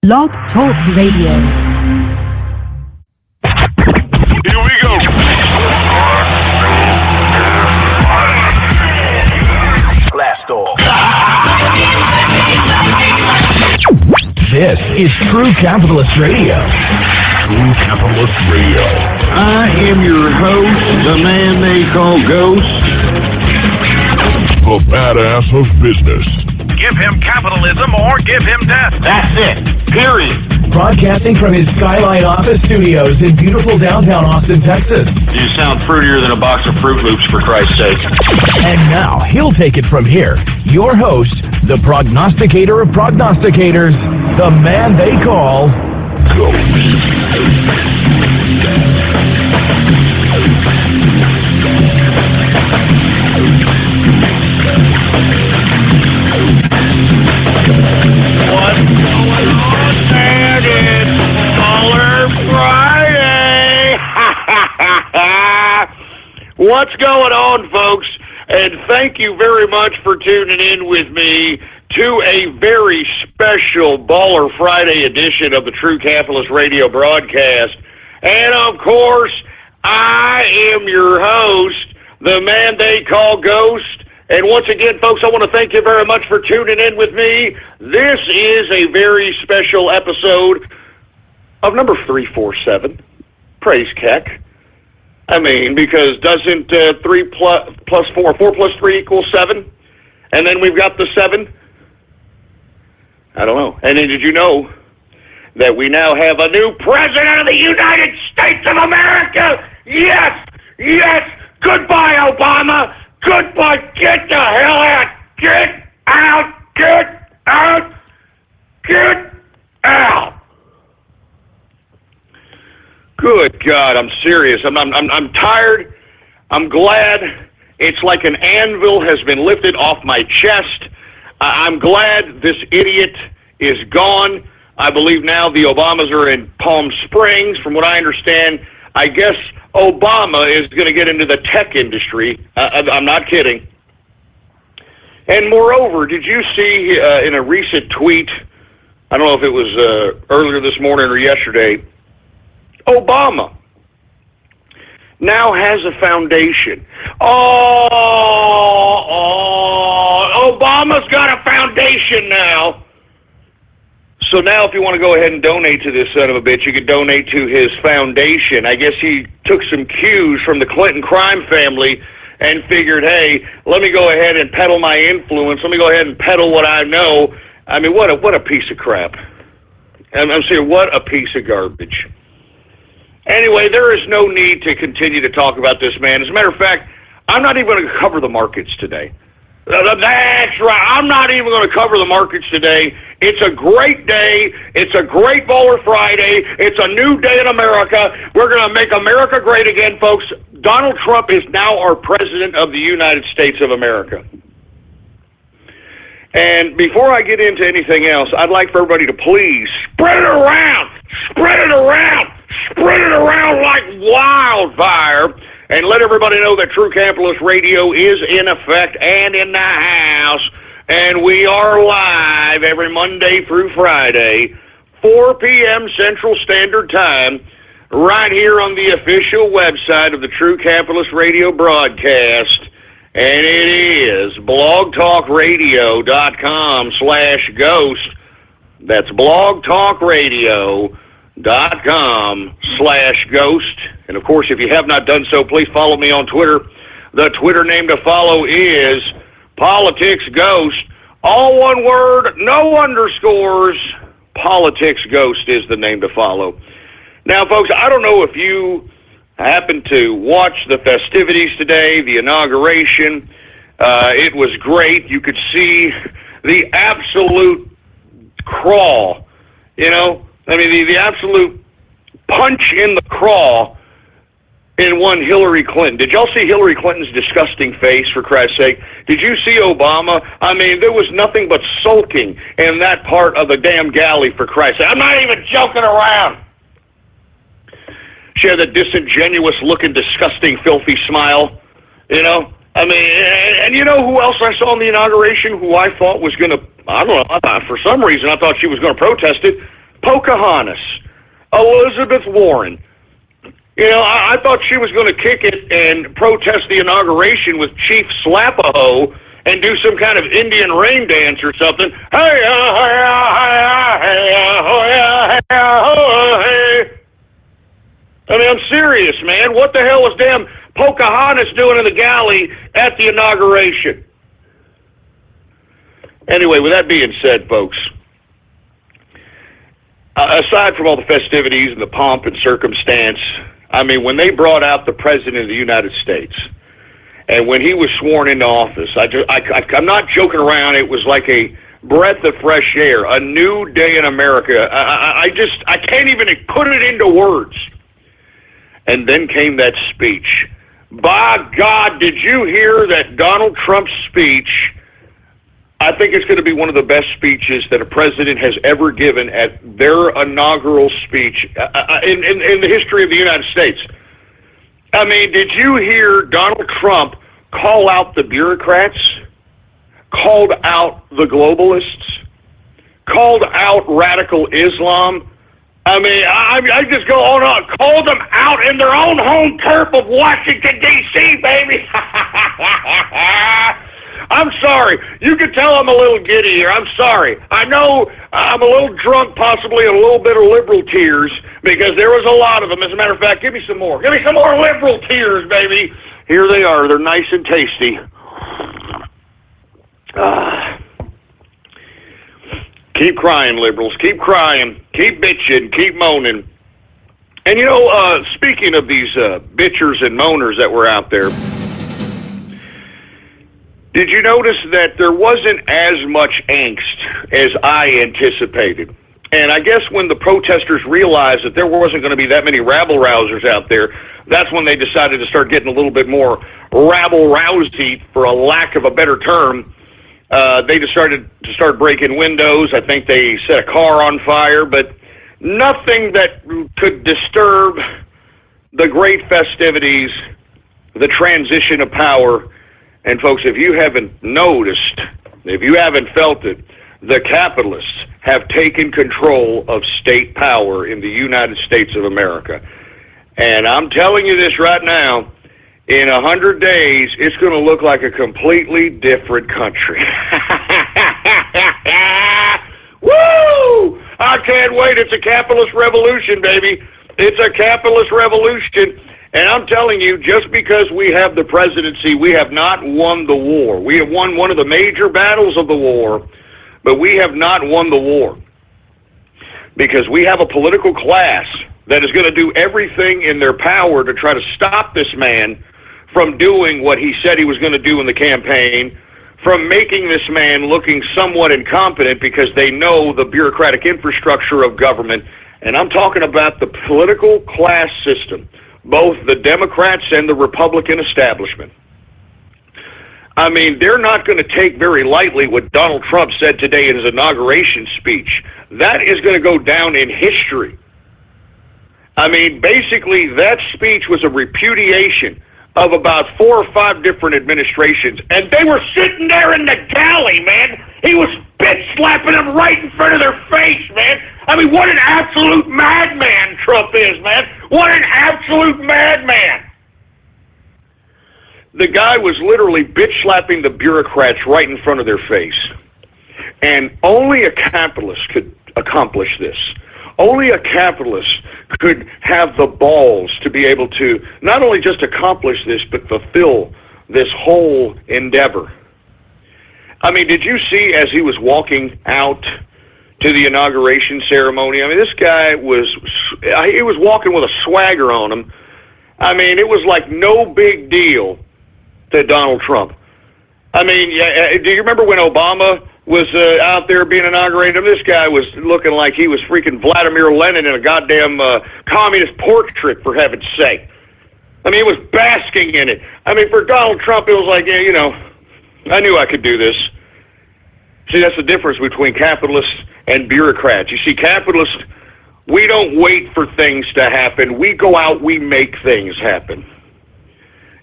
Blog Talk Radio. Here we go. Blast off. This is True Capitalist Radio. True Capitalist Radio. I am your host, the man they call Ghost. The badass of business. Give him capitalism or give him death. That's it. Period. Broadcasting from his Skyline office studios in beautiful downtown Austin, Texas. You sound fruitier than a box of Fruit Loops, for Christ's sake. And now, he'll take it from here. Your host, the prognosticator of prognosticators, the man they call Ghost. What's going on, man? It's Baller Friday. What's going on, folks? And thank you very much for tuning in with me to a very special Baller Friday edition of the True Capitalist Radio broadcast. And, of course, I am your host, the man they call Ghost. And once again, folks, I want to thank you very much for tuning in with me. This is a very special episode of number 347. Praise Keck. I mean, because doesn't 3 plus 4 plus 3 equal 7? And then we've got the 7. I don't know. And then did you know that we now have a new president of the United States of America? Yes! Yes! Goodbye, Obama! Goodbye! Get the hell out! Get out! Get out! Get out! Good God, I'm serious. I'm tired. I'm glad. It's like an anvil has been lifted off my chest. I'm glad this idiot is gone. I believe now the Obamas are in Palm Springs. From what I understand, I guess Obama is going to get into the tech industry. I'm not kidding. And moreover, did you see in a recent tweet, I don't know if it was earlier this morning or yesterday, Obama now has a foundation. Obama's got a foundation now. So now if you want to go ahead and donate to this son of a bitch, you can donate to his foundation. I guess he took some cues from the Clinton crime family and figured, hey, let me go ahead and peddle my influence. Let me go ahead and peddle what I know. I mean, what a piece of crap. I'm saying, what a piece of garbage. Anyway, there is no need to continue to talk about this man. As a matter of fact, I'm not even going to cover the markets today. That's right. I'm not even going to cover the markets today. It's a great day. It's a great Baller Friday. It's a new day in America. We're going to make America great again, folks. Donald Trump is now our president of the United States of America. And before I get into anything else, I'd like for everybody to please spread it around. Spread it around. Spread it around like wildfire. And let everybody know that True Capitalist Radio is in effect and in the house. And we are live every Monday through Friday, 4 p.m. Central Standard Time, right here on the official website of the True Capitalist Radio broadcast. And it is blogtalkradio.com/ghost. That's blogtalkradio.com/ghost. And of course, if you have not done so, please follow me on Twitter. The Twitter name to follow is Politics Ghost. All one word, no underscores. Politics Ghost is the name to follow. Now, folks, I don't know if you happened to watch the festivities today, the inauguration. It was great. You could see the absolute crawl, you know? I mean, the absolute punch in the craw in one Hillary Clinton. Did y'all see Hillary Clinton's disgusting face, for Christ's sake? Did you see Obama? I mean, there was nothing but sulking in that part of the damn galley, for Christ's sake. I'm not even joking around. She had a disingenuous looking, disgusting, filthy smile, you know? I mean, and you know who else I saw in the inauguration who I thought was going to, I don't know, for some reason I thought she was going to protest it? Pocahontas, Elizabeth Warren. You know, I thought she was going to kick it and protest the inauguration with Chief Slap-a-Ho and do some kind of Indian rain dance or something. Hey, I mean, I'm serious, man. What the hell was damn Pocahontas doing in the galley at the inauguration? Anyway, with that being said, folks, aside from all the festivities and the pomp and circumstance, I mean, when they brought out the President of the United States, and when he was sworn into office, I'm not joking around, it was like a breath of fresh air, a new day in America. I can't even put it into words. And then came that speech. By God, did you hear that Donald Trump's speech? I think it's going to be one of the best speeches that a president has ever given at their inaugural speech in the history of the United States. I mean, did you hear Donald Trump call out the bureaucrats, called out the globalists, called out radical Islam? I mean, I just go on and on. Called them out in their own home turf of Washington, D.C., baby. I'm sorry. You can tell I'm a little giddy here. I'm sorry. I know I'm a little drunk, possibly, and a little bit of liberal tears, because there was a lot of them. As a matter of fact, give me some more. Give me some more liberal tears, baby. Here they are. They're nice and tasty. Keep crying, liberals. Keep crying. Keep bitching. Keep moaning. And, you know, speaking of these bitchers and moaners that were out there, did you notice that there wasn't as much angst as I anticipated? And I guess when the protesters realized that there wasn't going to be that many rabble-rousers out there, that's when they decided to start getting a little bit more rabble-rousy, for a lack of a better term. They decided to start breaking windows. I think they set a car on fire, but nothing that could disturb the great festivities, the transition of power. And folks, if you haven't noticed, if you haven't felt it, the capitalists have taken control of state power in the United States of America. And I'm telling you this right now, in 100 days, it's going to look like a completely different country. Woo! I can't wait. It's a capitalist revolution, baby. It's a capitalist revolution. And I'm telling you, just because we have the presidency, we have not won the war. We have won one of the major battles of the war, but we have not won the war. Because we have a political class that is going to do everything in their power to try to stop this man from doing what he said he was going to do in the campaign, from making this man looking somewhat incompetent, because they know the bureaucratic infrastructure of government. And I'm talking about the political class system, both the Democrats and the Republican establishment. I mean, they're not going to take very lightly what Donald Trump said today in his inauguration speech. That is going to go down in history. I mean, basically, that speech was a repudiation of about 4 or 5 different administrations, and they were sitting there in the galley, man. He was bitch-slapping them right in front of their face, man. I mean, what an absolute madman Trump is, man. What an absolute madman. The guy was literally bitch-slapping the bureaucrats right in front of their face. And only a capitalist could accomplish this. Only a capitalist could have the balls to be able to not only just accomplish this, but fulfill this whole endeavor. I mean, did you see as he was walking out to the inauguration ceremony? I mean, this guy he was walking with a swagger on him. I mean, it was like no big deal to Donald Trump. I mean, do you remember when Obama was out there being inaugurated? This guy was looking like he was freaking Vladimir Lenin in a goddamn communist portrait, for heaven's sake. I mean, he was basking in it. I mean, for Donald Trump, it was like, yeah, you know, I knew I could do this. See, that's the difference between capitalists and bureaucrats. You see, capitalists, we don't wait for things to happen. We go out, we make things happen.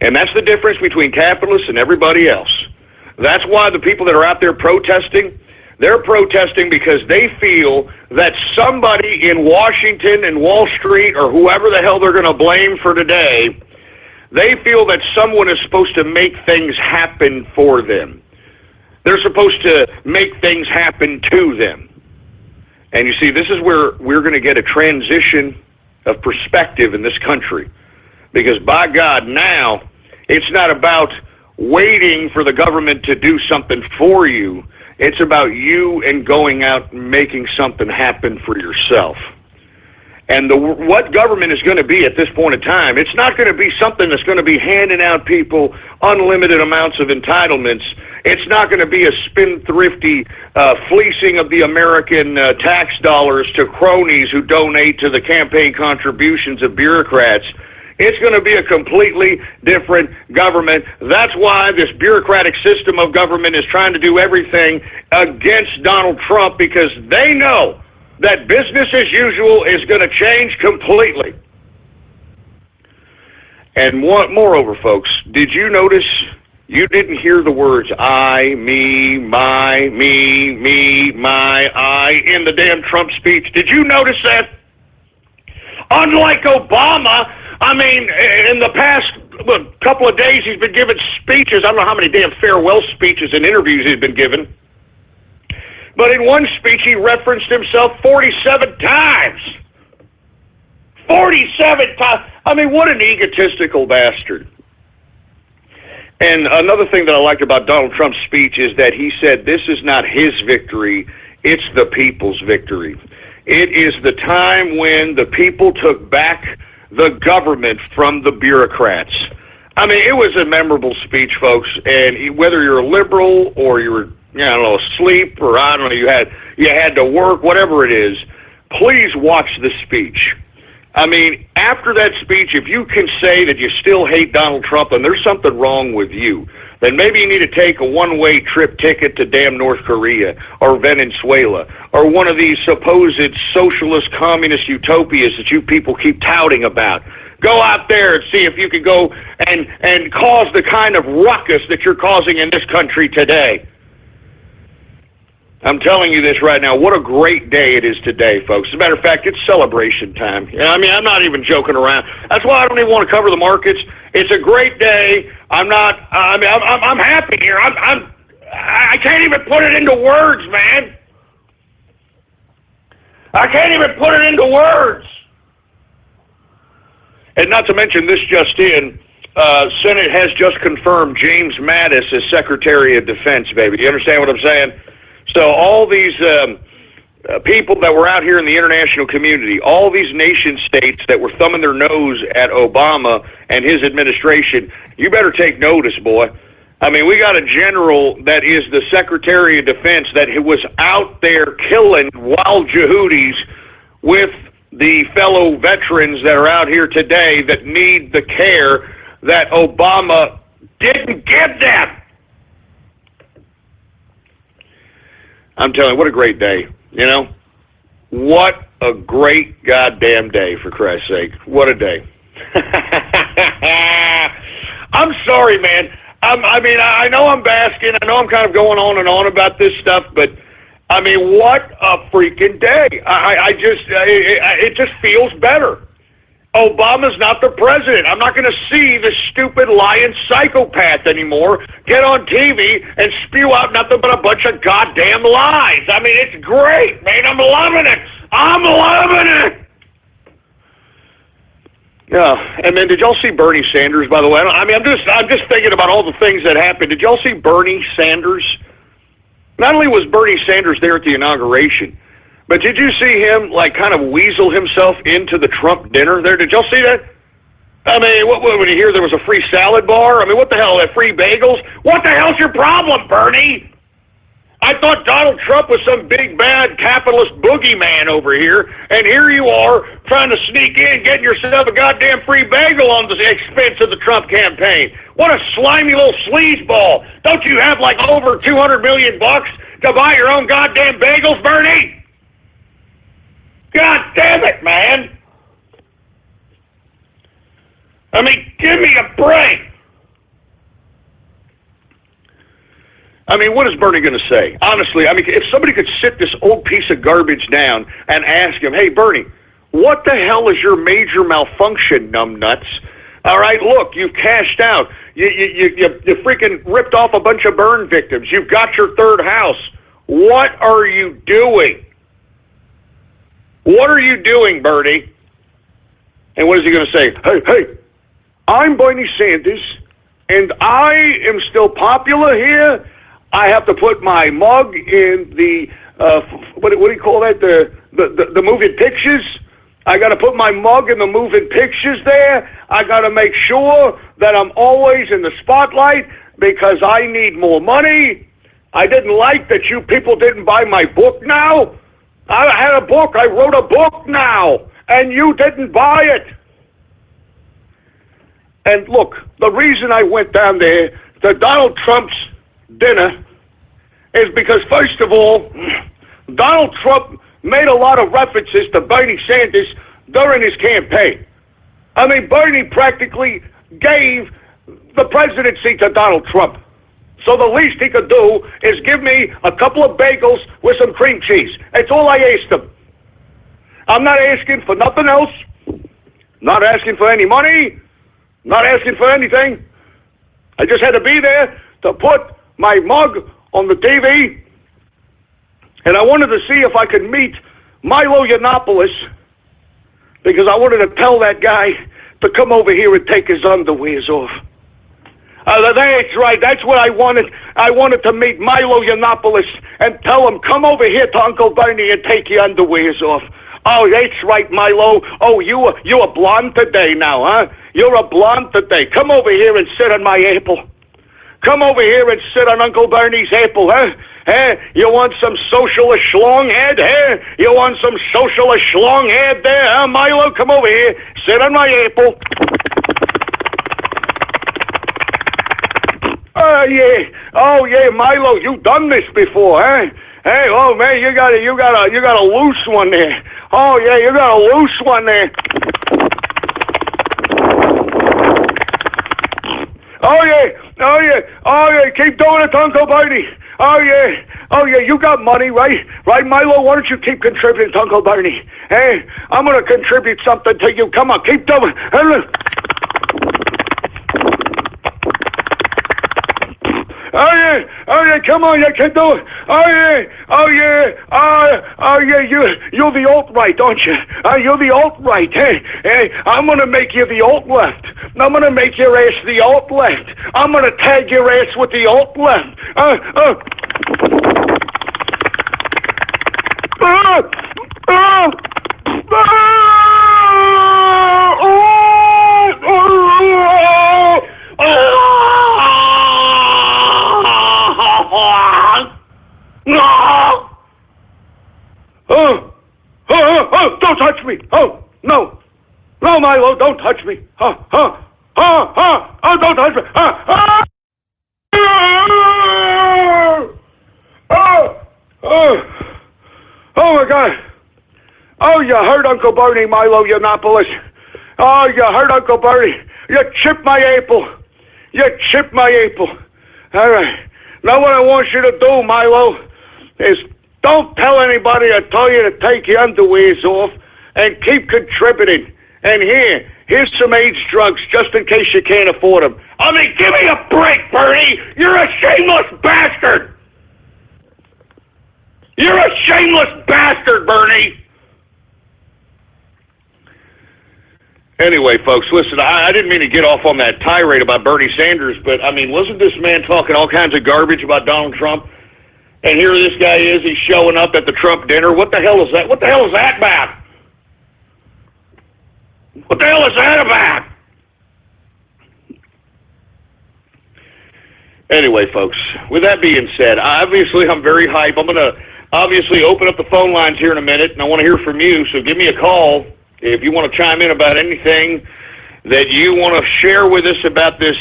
And that's the difference between capitalists and everybody else. That's why the people that are out there protesting, They're protesting because they feel that somebody in Washington and Wall Street or whoever the hell they're going to blame for today, they feel that someone is supposed to make things happen for them. They're supposed to make things happen to them. And you see, this is where we're going to get a transition of perspective in this country. Because by God, now, it's not about waiting for the government to do something for you. It's about you and going out and making something happen for yourself. And what government is going to be at this point in time, it's not going to be something that's going to be handing out people unlimited amounts of entitlements. It's not going to be a spendthrifty fleecing of the American tax dollars to cronies who donate to the campaign contributions of bureaucrats. It's going to be a completely different government. That's why this bureaucratic system of government is trying to do everything against Donald Trump, because they know that business as usual is going to change completely. And moreover, folks, did you notice you didn't hear the words I, me, my, I in the damn Trump speech? Did you notice that? Unlike Obama, I mean, in the past couple of days he's been giving speeches. I don't know how many damn farewell speeches and interviews he's been given. But in one speech, he referenced himself 47 times. 47 times. I mean, what an egotistical bastard. And another thing that I liked about Donald Trump's speech is that he said this is not his victory, it's the people's victory. It is the time when the people took back the government from the bureaucrats. I mean, it was a memorable speech, folks, and whether you're a liberal or you're asleep, or I don't know, you had to work, whatever it is, please watch the speech. I mean, after that speech, if you can say that you still hate Donald Trump and there's something wrong with you, then maybe you need to take a one-way trip ticket to damn North Korea or Venezuela or one of these supposed socialist communist utopias that you people keep touting about. Go out there and see if you can go and cause the kind of ruckus that you're causing in this country today. I'm telling you this right now. What a great day it is today, folks. As a matter of fact, it's celebration time. I mean, I'm not even joking around. That's why I don't even want to cover the markets. It's a great day. I'm happy here. I can't even put it into words, man. I can't even put it into words. And not to mention this just in, Senate has just confirmed James Mattis as Secretary of Defense, baby. Do you understand what I'm saying? So all these people that were out here in the international community, all these nation states that were thumbing their nose at Obama and his administration, you better take notice, boy. I mean, we got a general that is the Secretary of Defense that was out there killing wild Jehudis with the fellow veterans that are out here today that need the care that Obama didn't give them. I'm telling you, what a great day, you know? What a great goddamn day, for Christ's sake. What a day. I'm sorry, man. I know I'm basking. I know I'm kind of going on and on about this stuff, but, I mean, what a freaking day. It just feels better. Obama's not the president. I'm not going to see this stupid lying psychopath anymore get on TV and spew out nothing but a bunch of goddamn lies. I mean, it's great, man. I'm loving it. I'm loving it. Yeah, and then did y'all see Bernie Sanders, by the way? I'm just thinking about all the things that happened. Did y'all see Bernie Sanders? Not only was Bernie Sanders there at the inauguration, but did you see him, like, kind of weasel himself into the Trump dinner there? Did y'all see that? I mean, what when you hear there was a free salad bar? I mean, what the hell, free bagels? What the hell's your problem, Bernie? I thought Donald Trump was some big, bad capitalist boogeyman over here, and here you are trying to sneak in, getting yourself a goddamn free bagel on the expense of the Trump campaign. What a slimy little sleazeball. Don't you have, like, over $200 million to buy your own goddamn bagels, Bernie? God damn it, man. I mean, give me a break. I mean, what is Bernie going to say? Honestly, I mean, if somebody could sit this old piece of garbage down and ask him, hey, Bernie, what the hell is your major malfunction, numbnuts? All right, look, you've cashed out. You freaking ripped off a bunch of burn victims. You've got your third house. What are you doing? What are you doing, Bernie? And what is he going to say? Hey, I'm Bernie Sanders, and I am still popular here. I have to put my mug in the, what do you call that, the moving pictures? I got to put my mug in the moving pictures there. I got to make sure that I'm always in the spotlight because I need more money. I didn't like that you people didn't buy my book now. I had a book. I wrote a book now, and you didn't buy it. And look, the reason I went down there to Donald Trump's dinner is because, first of all, Donald Trump made a lot of references to Bernie Sanders during his campaign. I mean, Bernie practically gave the presidency to Donald Trump. So the least he could do is give me a couple of bagels with some cream cheese. That's all I asked him. I'm not asking for nothing else. Not asking for any money. Not asking for anything. I just had to be there to put my mug on the TV. And I wanted to see if I could meet Milo Yiannopoulos because I wanted to tell that guy to come over here and take his underwears off. That's right. That's what I wanted. I wanted to meet Milo Yiannopoulos and tell him, come over here to Uncle Bernie and take your underwears off. Oh, that's right, Milo. Oh, you're blonde today now, huh? You're a blonde today. Come over here and sit on my apple. Come over here and sit on Uncle Bernie's apple, huh? You want some socialist schlonghead, huh? You want some socialist schlonghead there, huh, Milo? Come over here. Sit on my apple. Oh yeah, Milo, you done this before, huh? Hey, oh man, you got a loose one there. Oh yeah, you got a loose one there. Oh yeah, keep doing it, Uncle Bernie. Oh yeah, you got money, right? Right, Milo, why don't you keep contributing to Uncle Bernie? Hey, I'm gonna contribute something to you. Come on, keep doing it. Oh yeah, come on, you can do it. Oh yeah, you're the alt-right, aren't you? You're the alt-right, hey, I'm gonna make you the alt-left. I'm gonna make your ass the alt-left. I'm gonna tag your ass with the alt-left. Don't touch me! Oh, no! No, Milo, don't touch me! Don't touch me! Oh my God! Oh, you hurt Uncle Bernie, Milo Yiannopoulos. Oh, you hurt Uncle Bernie. You chipped my apple. You chipped my apple. All right. Now what I want you to do, Milo, is don't tell anybody I tell you to take your underwears off and keep contributing. And here's some AIDS drugs just in case you can't afford them. I mean, give me a break, Bernie. You're a shameless bastard. You're a shameless bastard, Bernie. Anyway, folks, listen, I didn't mean to get off on that tirade about Bernie Sanders, but, I mean, wasn't this man talking all kinds of garbage about Donald Trump? And here this guy is, he's showing up at the Trump dinner. What the hell is that? What the hell is that about? What the hell is that about? Anyway, folks, with that being said, obviously I'm very hype. I'm going to obviously open up the phone lines here in a minute, and I want to hear from you, so give me a call if you want to chime in about anything that you want to share with us about this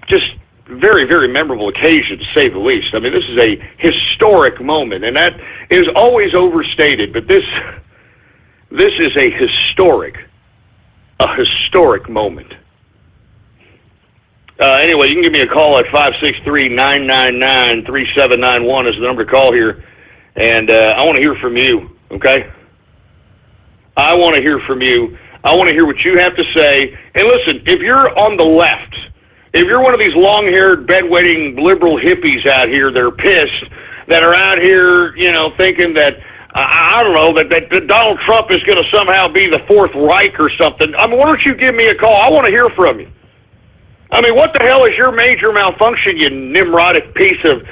just very, very memorable occasion, to say the least. I mean, this is a historic moment, and that is always overstated, but this is a historic moment. Anyway, you can give me a call at 563-999-3791 is the number to call here. And I want to hear from you, okay? I want to hear from you. I want to hear what you have to say. And listen, if you're on the left, if you're one of these long-haired, bedwetting liberal hippies out here that are pissed, that are out here, thinking that, I don't know, that Donald Trump is going to somehow be the Fourth Reich or something, I mean, why don't you give me a call? I want to hear from you. I mean, what the hell is your major malfunction, you Nimrodic piece of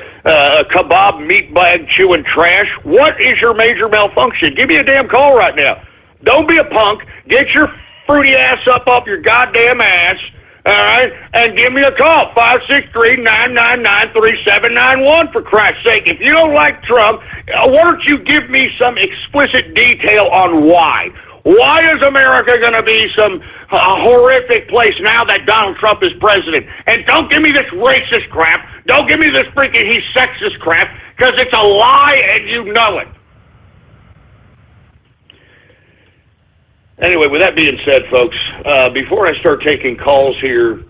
kebab meat bag chewing trash? What is your major malfunction? Give me a damn call right now. Don't be a punk. Get your fruity ass up off your goddamn ass, all right, and give me a call, 563-999-3791, for Christ's sake. If you don't like Trump, why don't you give me some explicit detail on why? Why is America going to be some horrific place now that Donald Trump is president? And don't give me this racist crap. Don't give me this freaking he's sexist crap, because it's a lie and you know it. Anyway, with that being said, folks, before I start taking calls here,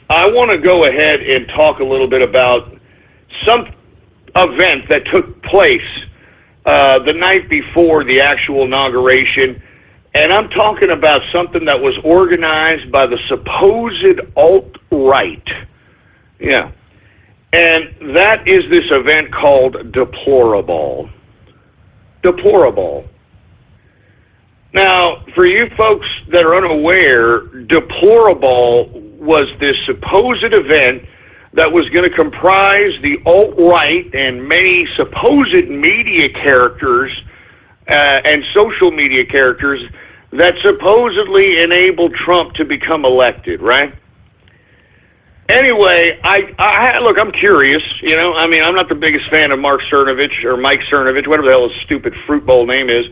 I want to go ahead and talk a little bit about some event that took place the night before the actual inauguration. And I'm talking about something that was organized by the supposed alt-right. Yeah. And that is this event called Deplorable. Deplorable. Now, for you folks that are unaware, Deplorable was this supposed event that was going to comprise the alt-right and many supposed media characters and social media characters that supposedly enabled Trump to become elected, right? Anyway, look, I'm curious, I mean, I'm not the biggest fan of Mark Cernovich or Mike Cernovich, whatever the hell his stupid fruit bowl name is.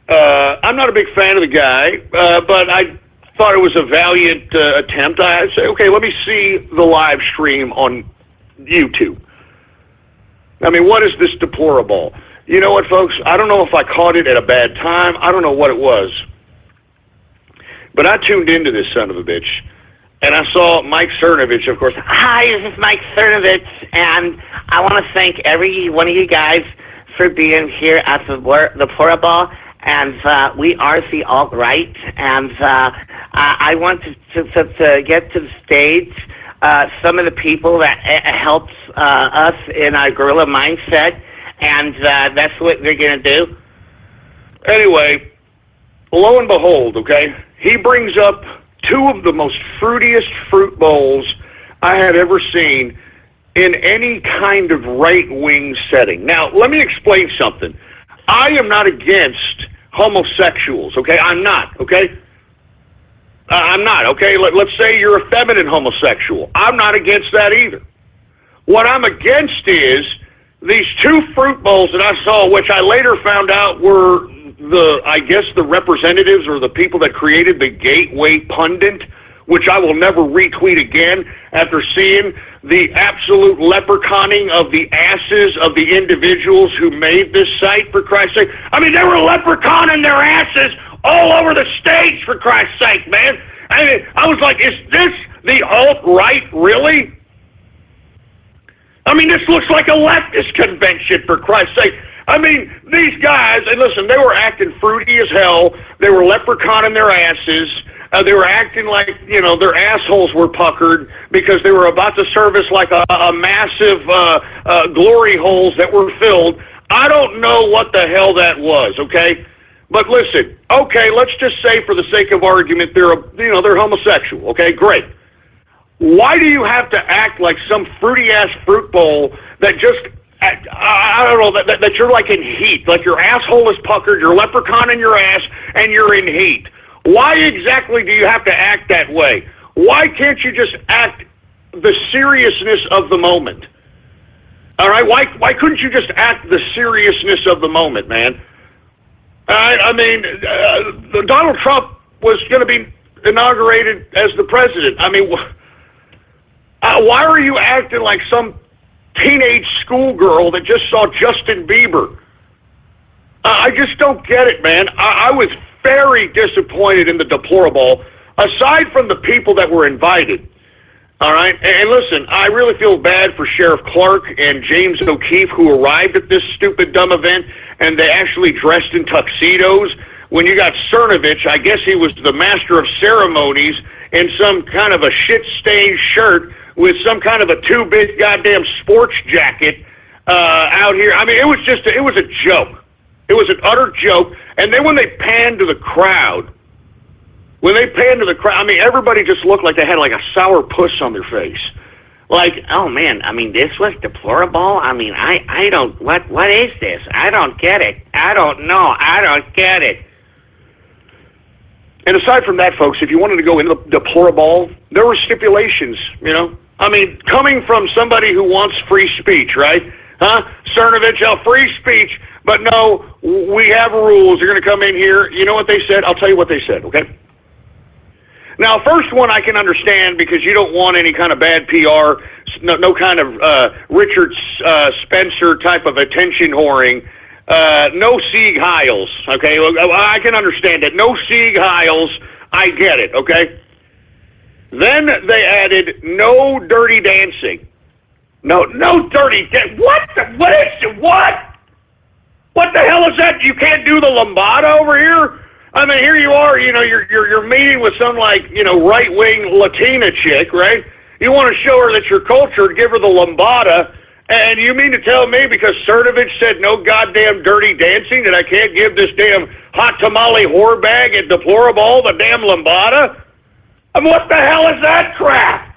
I'm not a big fan of the guy, but I thought it was a valiant attempt. I say, okay, let me see the live stream on YouTube. I mean, what is this Deplorable? You know what, folks? I don't know if I caught it at a bad time. I don't know what it was. But I tuned into this son of a bitch, and I saw Mike Cernovich, of course. Hi, this is Mike Cernovich, and I want to thank every one of you guys for being here at the Deplorable. And we are the alt-right, and I want to get to the stage some of the people that helps us in our guerrilla mindset, and that's what they're going to do. Anyway, lo and behold, okay, he brings up two of the most fruitiest fruit bowls I had ever seen in any kind of right-wing setting. Now, let me explain something. I am not against homosexuals, okay? I'm not, okay? I'm not, okay? Let's say you're a feminine homosexual. I'm not against that either. What I'm against is these two fruit bowls that I saw, which I later found out were the representatives or the people that created the Gateway Pundit, which I will never retweet again after seeing the absolute leprechauning of the asses of the individuals who made this site, for Christ's sake. I mean, they were leprechauning their asses all over the stage, for Christ's sake, man. I mean, I was like, is this the alt-right, really? I mean, this looks like a leftist convention, for Christ's sake. I mean, these guys, and listen, they were acting fruity as hell. They were leprechauning their asses. They were acting like, their assholes were puckered because they were about to service like a massive glory holes that were filled. I don't know what the hell that was, okay? But listen, okay, let's just say for the sake of argument, they're homosexual, okay? Great. Why do you have to act like some fruity-ass fruit bowl that just, I don't know, that you're like in heat, like your asshole is puckered, you're leprechaun in your ass, and you're in heat? Why exactly do you have to act that way? Why can't you just act the seriousness of the moment? All right, why couldn't you just act the seriousness of the moment, man? All right, I mean, Donald Trump was going to be inaugurated as the president. I mean, why are you acting like some teenage schoolgirl that just saw Justin Bieber? I just don't get it, man. I was very disappointed in the Deplorable. Aside from the people that were invited, All right, and listen, I really feel bad for Sheriff Clark and James O'Keefe, who arrived at this stupid, dumb event, and they actually dressed in tuxedos. When you got Cernovich, I guess he was the master of ceremonies in some kind of a shit-stained shirt with some kind of a two-bit goddamn sports jacket out here. I mean, it was a joke. It was an utter joke. And then when they panned to the crowd, I mean, everybody just looked like they had like a sour puss on their face. Like, oh man, I mean, this was deplorable. I mean, I don't, what is this? I don't get it. I don't know. I don't get it. And aside from that, folks, if you wanted to go into the deplorable, there were stipulations, you know? I mean, coming from somebody who wants free speech, right? Huh? Cernovich, free speech. But no, we have rules. You're going to come in here. You know what they said? I'll tell you what they said, okay? Now, first one I can understand because you don't want any kind of bad PR, no kind of Richard Spencer type of attention whoring. No Sieg Heils, okay? I can understand it. No Sieg Heils, I get it, okay? Then they added no dirty dancing. No dirty dancing. What the hell is that? You can't do the lambada over here? I mean, here you are, you know, you're meeting with some, like, you know, right-wing Latina chick, right? You want to show her that you're cultured, give her the lambada, and you mean to tell me because Cernovich said no goddamn dirty dancing that I can't give this damn hot tamale whore bag at deplorable the damn lambada? I mean, what the hell is that crap?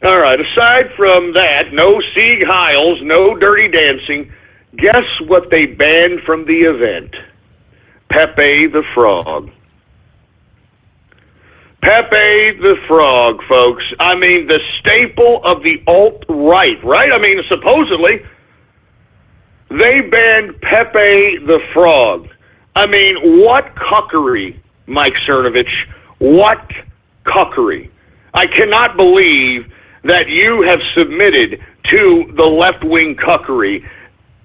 All right, aside from that, no Sieg Heils, no dirty dancing, guess what they banned from the event? Pepe the Frog. Pepe the Frog, folks. I mean, the staple of the alt-right, right? I mean, supposedly, they banned Pepe the Frog. I mean, what cuckery, Mike Cernovich? What cuckery? I cannot believe that you have submitted to the left-wing cuckery,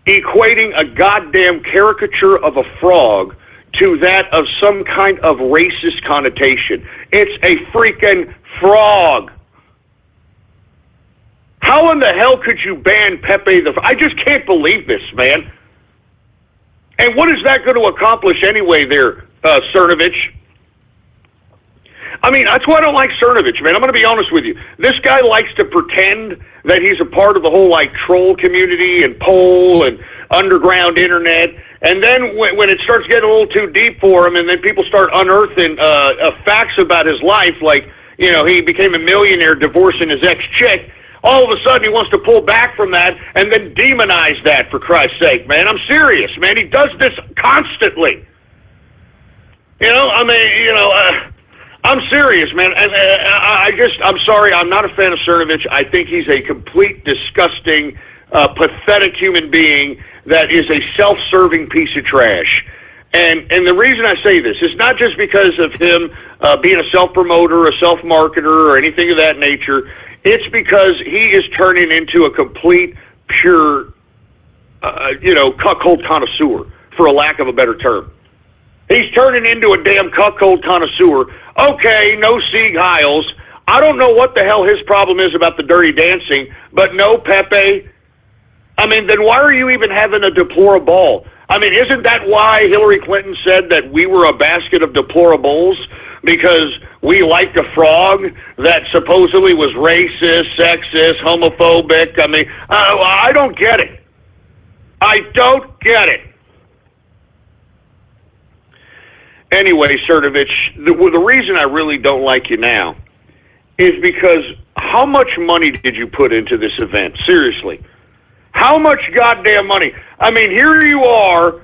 equating a goddamn caricature of a frog to that of some kind of racist connotation. It's a freaking frog. How in the hell could you ban Pepe the Frog? I just can't believe this, man. And what is that going to accomplish anyway there, Cernovich? I mean, that's why I don't like Cernovich, man. I'm going to be honest with you. This guy likes to pretend that he's a part of the whole, like, troll community and poll and underground internet. And then when it starts getting a little too deep for him and then people start unearthing facts about his life, like, you know, he became a millionaire divorcing his ex-chick, all of a sudden he wants to pull back from that and then demonize that, for Christ's sake, man. I'm serious, man. He does this constantly. You know, I mean, you know, I'm serious, man. I'm sorry, I'm not a fan of Cernovich. I think he's a complete, disgusting, pathetic human being that is a self-serving piece of trash. And the reason I say this is not just because of him being a self-promoter, a self-marketer, or anything of that nature. It's because he is turning into a complete, pure, cuckold connoisseur, for a lack of a better term. He's turning into a damn cuckold connoisseur. Okay, no Sieg Heils. I don't know what the hell his problem is about the dirty dancing, but no Pepe. I mean, then why are you even having a deplorable? I mean, isn't that why Hillary Clinton said that we were a basket of deplorables? Because we liked a frog that supposedly was racist, sexist, homophobic. I mean, I don't get it. I don't get it. Anyway, Cernovich, the reason I really don't like you now is because how much money did you put into this event? Seriously. How much goddamn money? I mean, here you are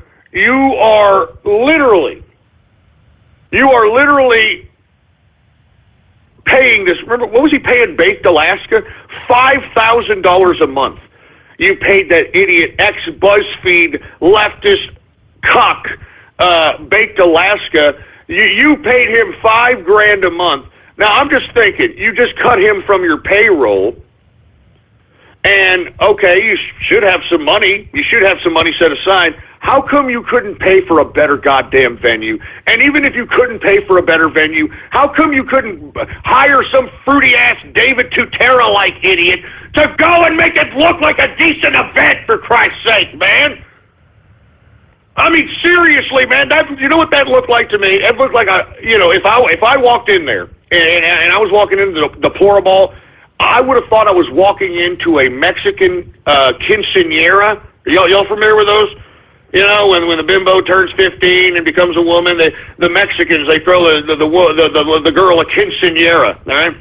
literally paying this. Remember, what was he paying Baked Alaska? $5,000 a month. You paid that idiot ex-BuzzFeed leftist cuck, Baked Alaska. You paid him $5,000 a month. Now, I'm just thinking, you just cut him from your payroll, And, okay, you should have some money. You should have some money set aside. How come you couldn't pay for a better goddamn venue? And even if you couldn't pay for a better venue, how come you couldn't hire some fruity-ass David Tutera-like idiot to go and make it look like a decent event, for Christ's sake, man? I mean, seriously, man, you know what that looked like to me? It looked like, if I walked in there and I was walking into the Deplorable, I would have thought I was walking into a Mexican quinceañera. Y'all familiar with those? You know, when the bimbo turns 15 and becomes a woman, the Mexicans, they throw the girl a quinceañera, all right?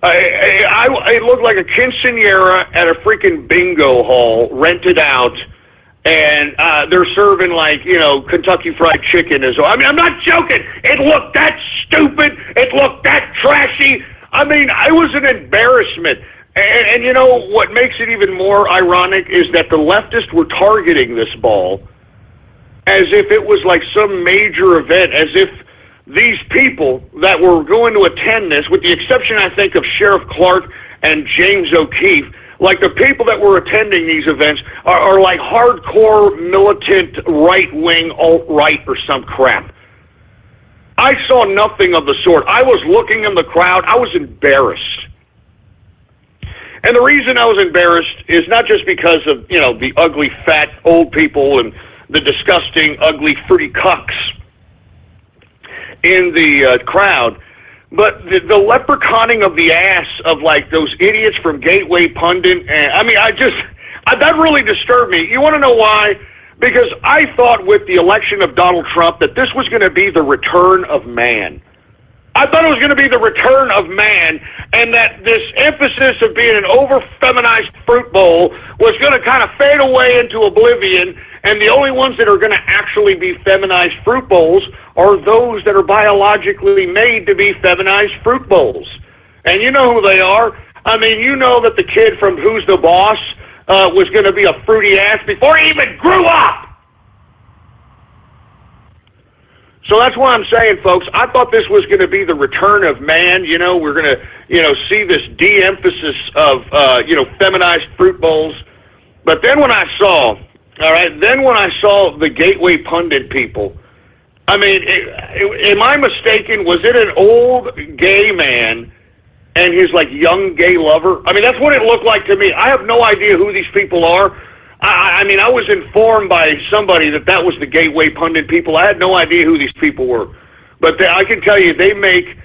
It looked like a quinceañera at a freaking bingo hall, rented out, and they're serving, like, Kentucky Fried Chicken as well. I mean, I'm not joking. It looked that stupid. It looked that trashy. I mean, it was an embarrassment. And you know what makes it even more ironic is that the leftists were targeting this ball as if it was like some major event, as if these people that were going to attend this, with the exception, I think, of Sheriff Clark and James O'Keefe, like the people that were attending these events are like hardcore militant right-wing alt-right or some crap. I saw nothing of the sort. I was looking in the crowd. I was embarrassed. And the reason I was embarrassed is not just because of, the ugly, fat, old people and the disgusting, ugly, fruity cucks in the crowd, but the leprechauning of the ass of, like, those idiots from Gateway Pundit. And I mean, that really disturbed me. You want to know why? Because I thought with the election of Donald Trump that this was going to be the return of man. I thought it was going to be the return of man, and that this emphasis of being an over-feminized fruit bowl was going to kind of fade away into oblivion, and the only ones that are going to actually be feminized fruit bowls are those that are biologically made to be feminized fruit bowls. And you know who they are. I mean, you know that the kid from Who's the Boss was going to be a fruity ass before he even grew up. So that's why I'm saying, folks, I thought this was going to be the return of man. We're going to, see this de-emphasis of, feminized fruit bowls. But then when I saw the Gateway Pundit people, I mean, am I mistaken? Was it an old gay man and his, like, young gay lover? I mean, that's what it looked like to me. I have no idea who these people are. I mean, I was informed by somebody that was the Gateway Pundit people. I had no idea who these people were. But I can tell you, they make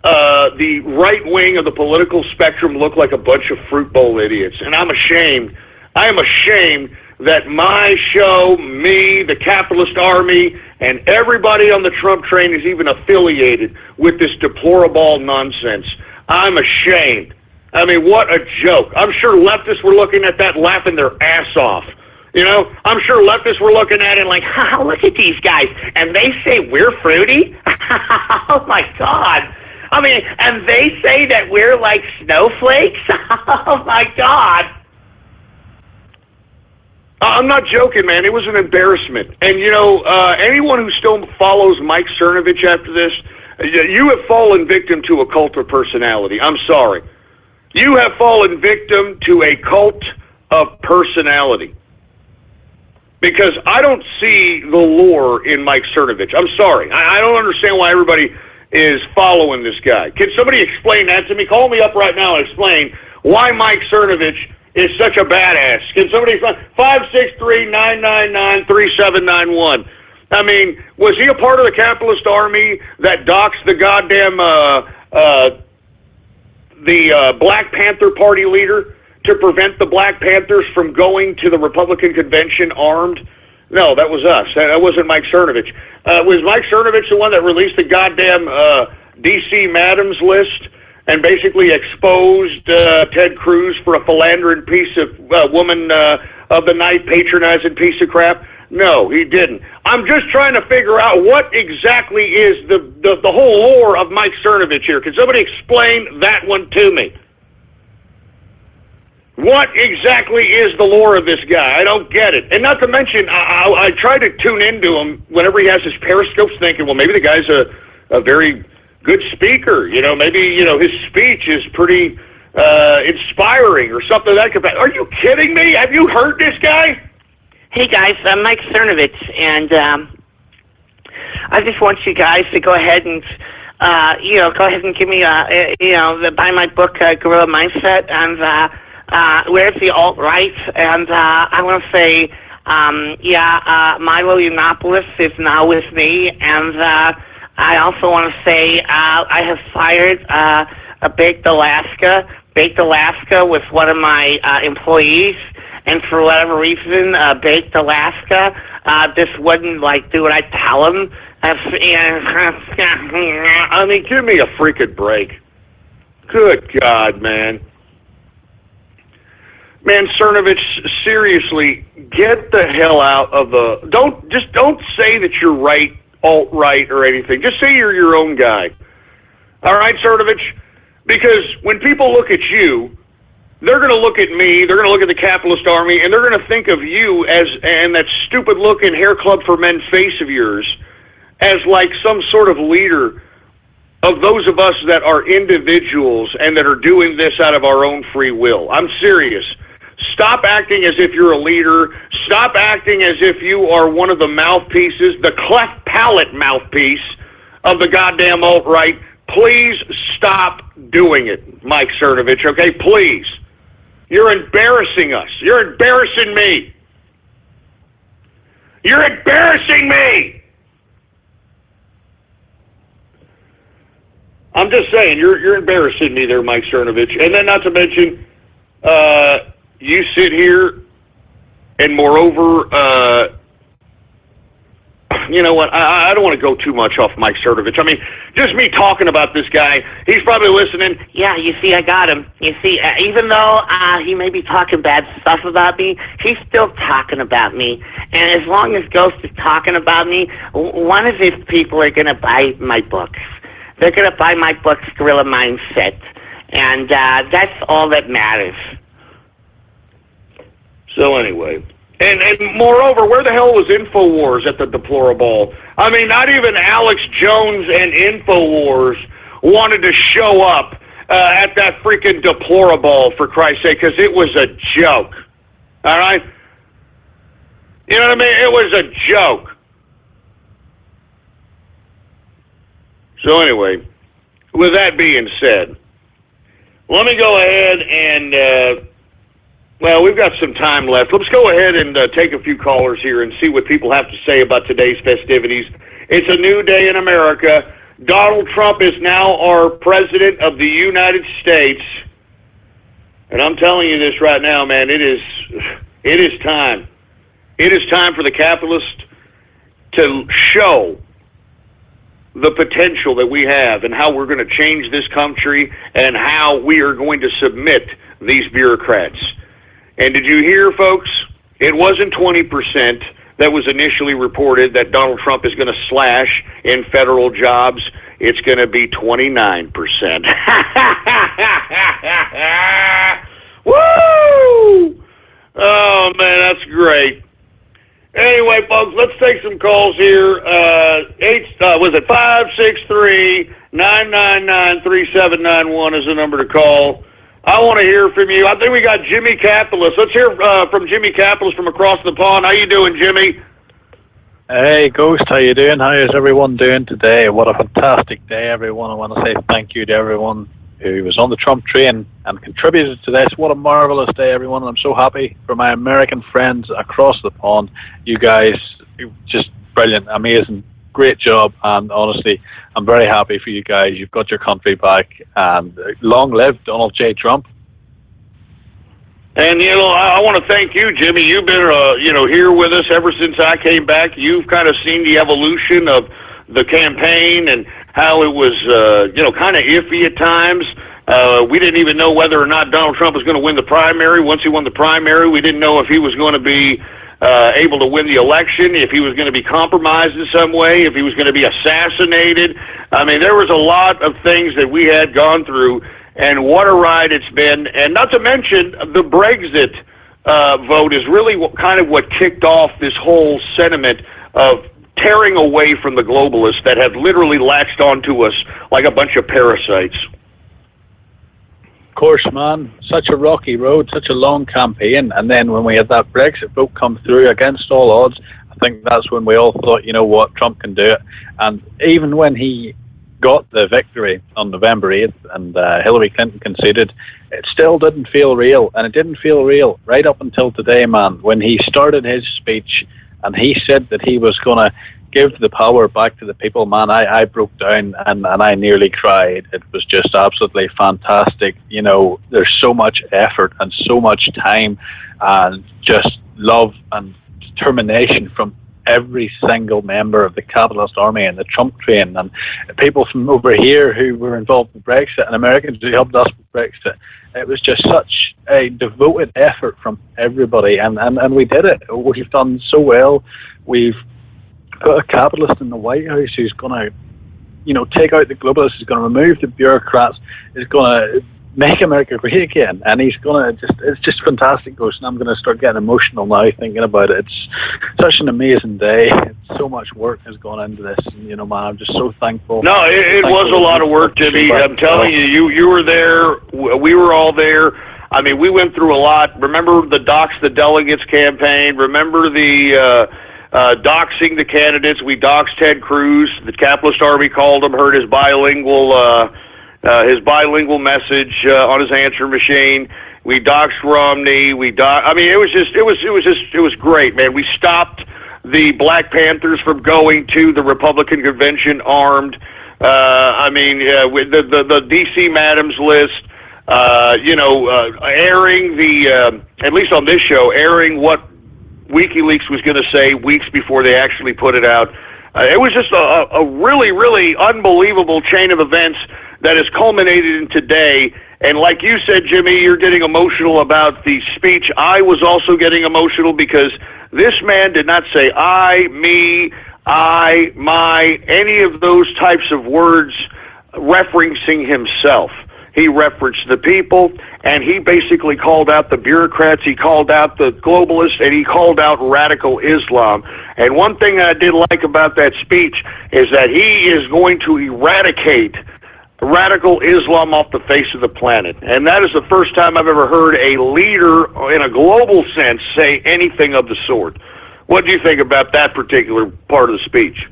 the right wing of the political spectrum look like a bunch of fruit bowl idiots. And I'm ashamed. I am ashamed that my show, me, the capitalist army, and everybody on the Trump train is even affiliated with this deplorable nonsense. I'm ashamed. I mean, what a joke. I'm sure leftists were looking at that laughing their ass off. I'm sure leftists were looking at it like, look at these guys. And they say we're fruity? Oh, my God. I mean, and they say that we're like snowflakes? Oh, my God. I'm not joking, man. It was an embarrassment. And, anyone who still follows Mike Cernovich after this, you have fallen victim to a cult of personality. I'm sorry. You have fallen victim to a cult of personality. Because I don't see the lore in Mike Cernovich. I'm sorry. I don't understand why everybody is following this guy. Can somebody explain that to me? Call me up right now and explain why Mike Cernovich is such a badass. Can somebody explain? 563-999-3791. I mean, was he a part of the capitalist army that doxed the goddamn Black Panther Party leader to prevent the Black Panthers from going to the Republican convention armed? No, that was us. That wasn't Mike Cernovich. Was Mike Cernovich the one that released the goddamn D.C. Madams list and basically exposed Ted Cruz for a philandering piece of woman of the night, patronizing piece of crap? No, he didn't. I'm just trying to figure out what exactly is the whole lore of Mike Cernovich here. Can somebody explain that one to me? What exactly is the lore of this guy? I don't get it. And not to mention, I try to tune into him whenever he has his periscopes, thinking, well, maybe the guy's a very good speaker. Maybe, his speech is pretty inspiring or something of that kind. Are you kidding me? Have you heard this guy? Hey guys, I'm Mike Cernovich, and I just want you guys to go ahead and give me buy my book, Gorilla Mindset, and Where's the Alt-Right? And I want to say, Milo Yiannopoulos is now with me, and I also want to say I have fired Baked Alaska. Baked Alaska was one of my employees, and for whatever reason, Baked Alaska just wouldn't do what I tell him. I mean, give me a freaking break. Good God, man. Man, Cernovich, seriously, get the hell out of the... Don't say that you're right, alt-right, or anything. Just say you're your own guy. All right, Cernovich? Because when people look at you, they're going to look at me, they're going to look at the capitalist army, and they're going to think of you and that stupid-looking Hair Club for Men face of yours as like some sort of leader of those of us that are individuals and that are doing this out of our own free will. I'm serious. Stop acting as if you're a leader. Stop acting as if you are one of the mouthpieces, the cleft palate mouthpiece of the goddamn alt-right. Please stop doing it, Mike Cernovich, okay? Please. You're embarrassing us. You're embarrassing me. You're embarrassing me! I'm just saying, you're embarrassing me there, Mike Cernovich. And then not to mention, you sit here and moreover, you know what, I don't want to go too much off Mike Cernovich. I mean, just me talking about this guy, he's probably listening. Yeah, you see, I got him. You see, even though he may be talking bad stuff about me, he's still talking about me. And as long as Ghost is talking about me, one of his people are going to buy my books. They're going to buy my books, Gorilla Mindset. And that's all that matters. So anyway... And moreover, where the hell was InfoWars at the Deplorable? I mean, not even Alex Jones and InfoWars wanted to show up at that freaking Deplorable, for Christ's sake, because it was a joke. All right? You know what I mean? It was a joke. So anyway, with that being said, let me go ahead and... well, we've got some time left. Let's go ahead and take a few callers here and see what people have to say about today's festivities. It's a new day in America. Donald Trump is now our president of the United States. And I'm telling you this right now, man, it is time. It is time for the capitalists to show the potential that we have and how we're going to change this country and how we are going to submit these bureaucrats. And did you hear, folks? It wasn't 20% that was initially reported that Donald Trump is going to slash in federal jobs. It's going to be 29%. Woo! Oh, man, that's great. Anyway, folks, let's take some calls here. 563-999-3791 is the number to call. I want to hear from you. I think we got Jimmy Capitalist. Let's hear from Jimmy Capitalist from across the pond. How you doing, Jimmy? Hey, Ghost. How you doing? How is everyone doing today? What a fantastic day, everyone. I want to say thank you to everyone who was on the Trump train and contributed to this. What a marvelous day, everyone. I'm so happy for my American friends across the pond. You guys, just brilliant, amazing. Great job, and honestly, I'm very happy for you guys. You've got your country back, and long live Donald J. Trump. And, you know, I want to thank you, Jimmy. You've been, here with us ever since I came back. You've kind of seen the evolution of the campaign and how it was, kind of iffy at times. We didn't even know whether or not Donald Trump was going to win the primary. Once he won the primary, we didn't know if he was going to be able to win the election, if he was going to be compromised in some way, if he was going to be assassinated. I mean, there was a lot of things that we had gone through, and what a ride it's been. And not to mention, the Brexit vote is really what kicked off this whole sentiment of tearing away from the globalists that have literally latched onto us like a bunch of parasites. Of course, man, such a rocky road, such a long campaign, and then when we had that Brexit vote come through against all odds, I think that's when we all thought, you know what, Trump can do it. And even when he got the victory on November 8th and Hillary Clinton conceded, it still didn't feel real, and it didn't feel real right up until today, man, when he started his speech and he said that he was going to give the power back to the people. Man, I broke down and I nearly cried. It was just absolutely fantastic. You know, there's so much effort and so much time and just love and determination from every single member of the capitalist army and the Trump train, and people from over here who were involved with Brexit and Americans who helped us with Brexit. It was just such a devoted effort from everybody, and we did it. We've done so well. We've got a capitalist in the White House who's going to, you know, take out the globalists, who's going to remove the bureaucrats, is going to make America great again, and he's going to it's just fantastic, Ghost, and I'm going to start getting emotional now thinking about it. It's such an amazing day. So much work has gone into this, and, you know, man, I'm just so thankful. No, it was a lot of work, Jimmy. I'm telling you, you were there, we were all there. I mean, we went through a lot. Remember the Dox the Delegates campaign? Remember the doxing the candidates? We doxed Ted Cruz. The capitalist army called him, heard his bilingual message on his answer machine. We doxed Romney. I mean, it was great, man. We stopped the Black Panthers from going to the Republican convention armed. With the D.C. Madams list, airing the at least on this show, airing what WikiLeaks was going to say weeks before they actually put it out. It was just a really, really unbelievable chain of events that has culminated in today. And like you said, Jimmy, you're getting emotional about the speech. I was also getting emotional because this man did not say I, me, I, my, any of those types of words referencing himself. He referenced the people, and he basically called out the bureaucrats, he called out the globalists, and he called out radical Islam. And one thing I did like about that speech is that he is going to eradicate radical Islam off the face of the planet. And that is the first time I've ever heard a leader in a global sense say anything of the sort. What do you think about that particular part of the speech?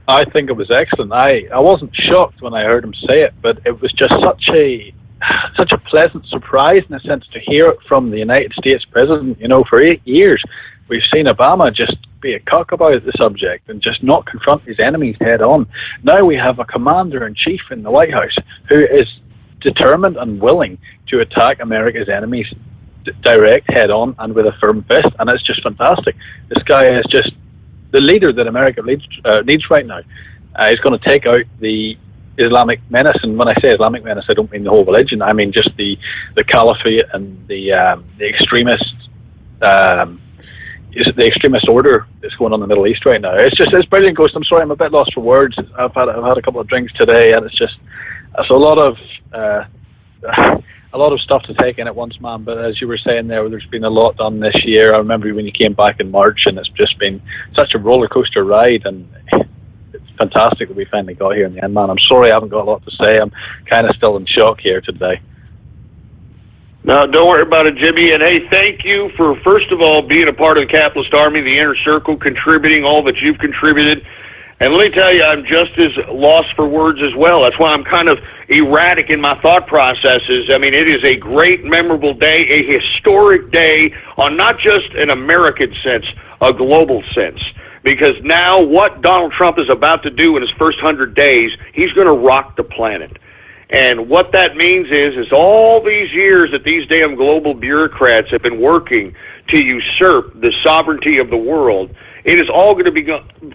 I think it was excellent. I wasn't shocked when I heard him say it, but it was just such a pleasant surprise in a sense to hear it from the United States president. You know, for 8 years we've seen Obama just be a cock about the subject and just not confront his enemies head on. Now we have a commander-in-chief in the White House who is determined and willing to attack America's enemies direct, head on, and with a firm fist, and it's just fantastic. This guy is just the leader that America needs right now. He's going to take out the Islamic menace, and when I say Islamic menace, I don't mean the whole religion. I mean just the caliphate and the extremist order that's going on in the Middle East right now. It's brilliant, Ghost. I'm sorry, I'm a bit lost for words. I've had a couple of drinks today, and it's a lot of stuff to take in at once, man. But as you were saying there's been a lot done this year. I remember when you came back in March, and it's just been such a roller coaster ride, and it's fantastic that we finally got here in the end, man. I'm sorry I haven't got a lot to say. I'm kind of still in shock here today. No, don't worry about it, Jimmy. And hey, thank you for, first of all, being a part of the Capitalist Army, the Inner Circle, contributing all that you've contributed. And let me tell you, I'm just as lost for words as well. That's why I'm kind of erratic in my thought processes. I mean, it is a great, memorable day, a historic day on not just an American sense, a global sense. Because now what Donald Trump is about to do in his first 100 days, he's going to rock the planet. And what that means is all these years that these damn global bureaucrats have been working to usurp the sovereignty of the world, it is all going to be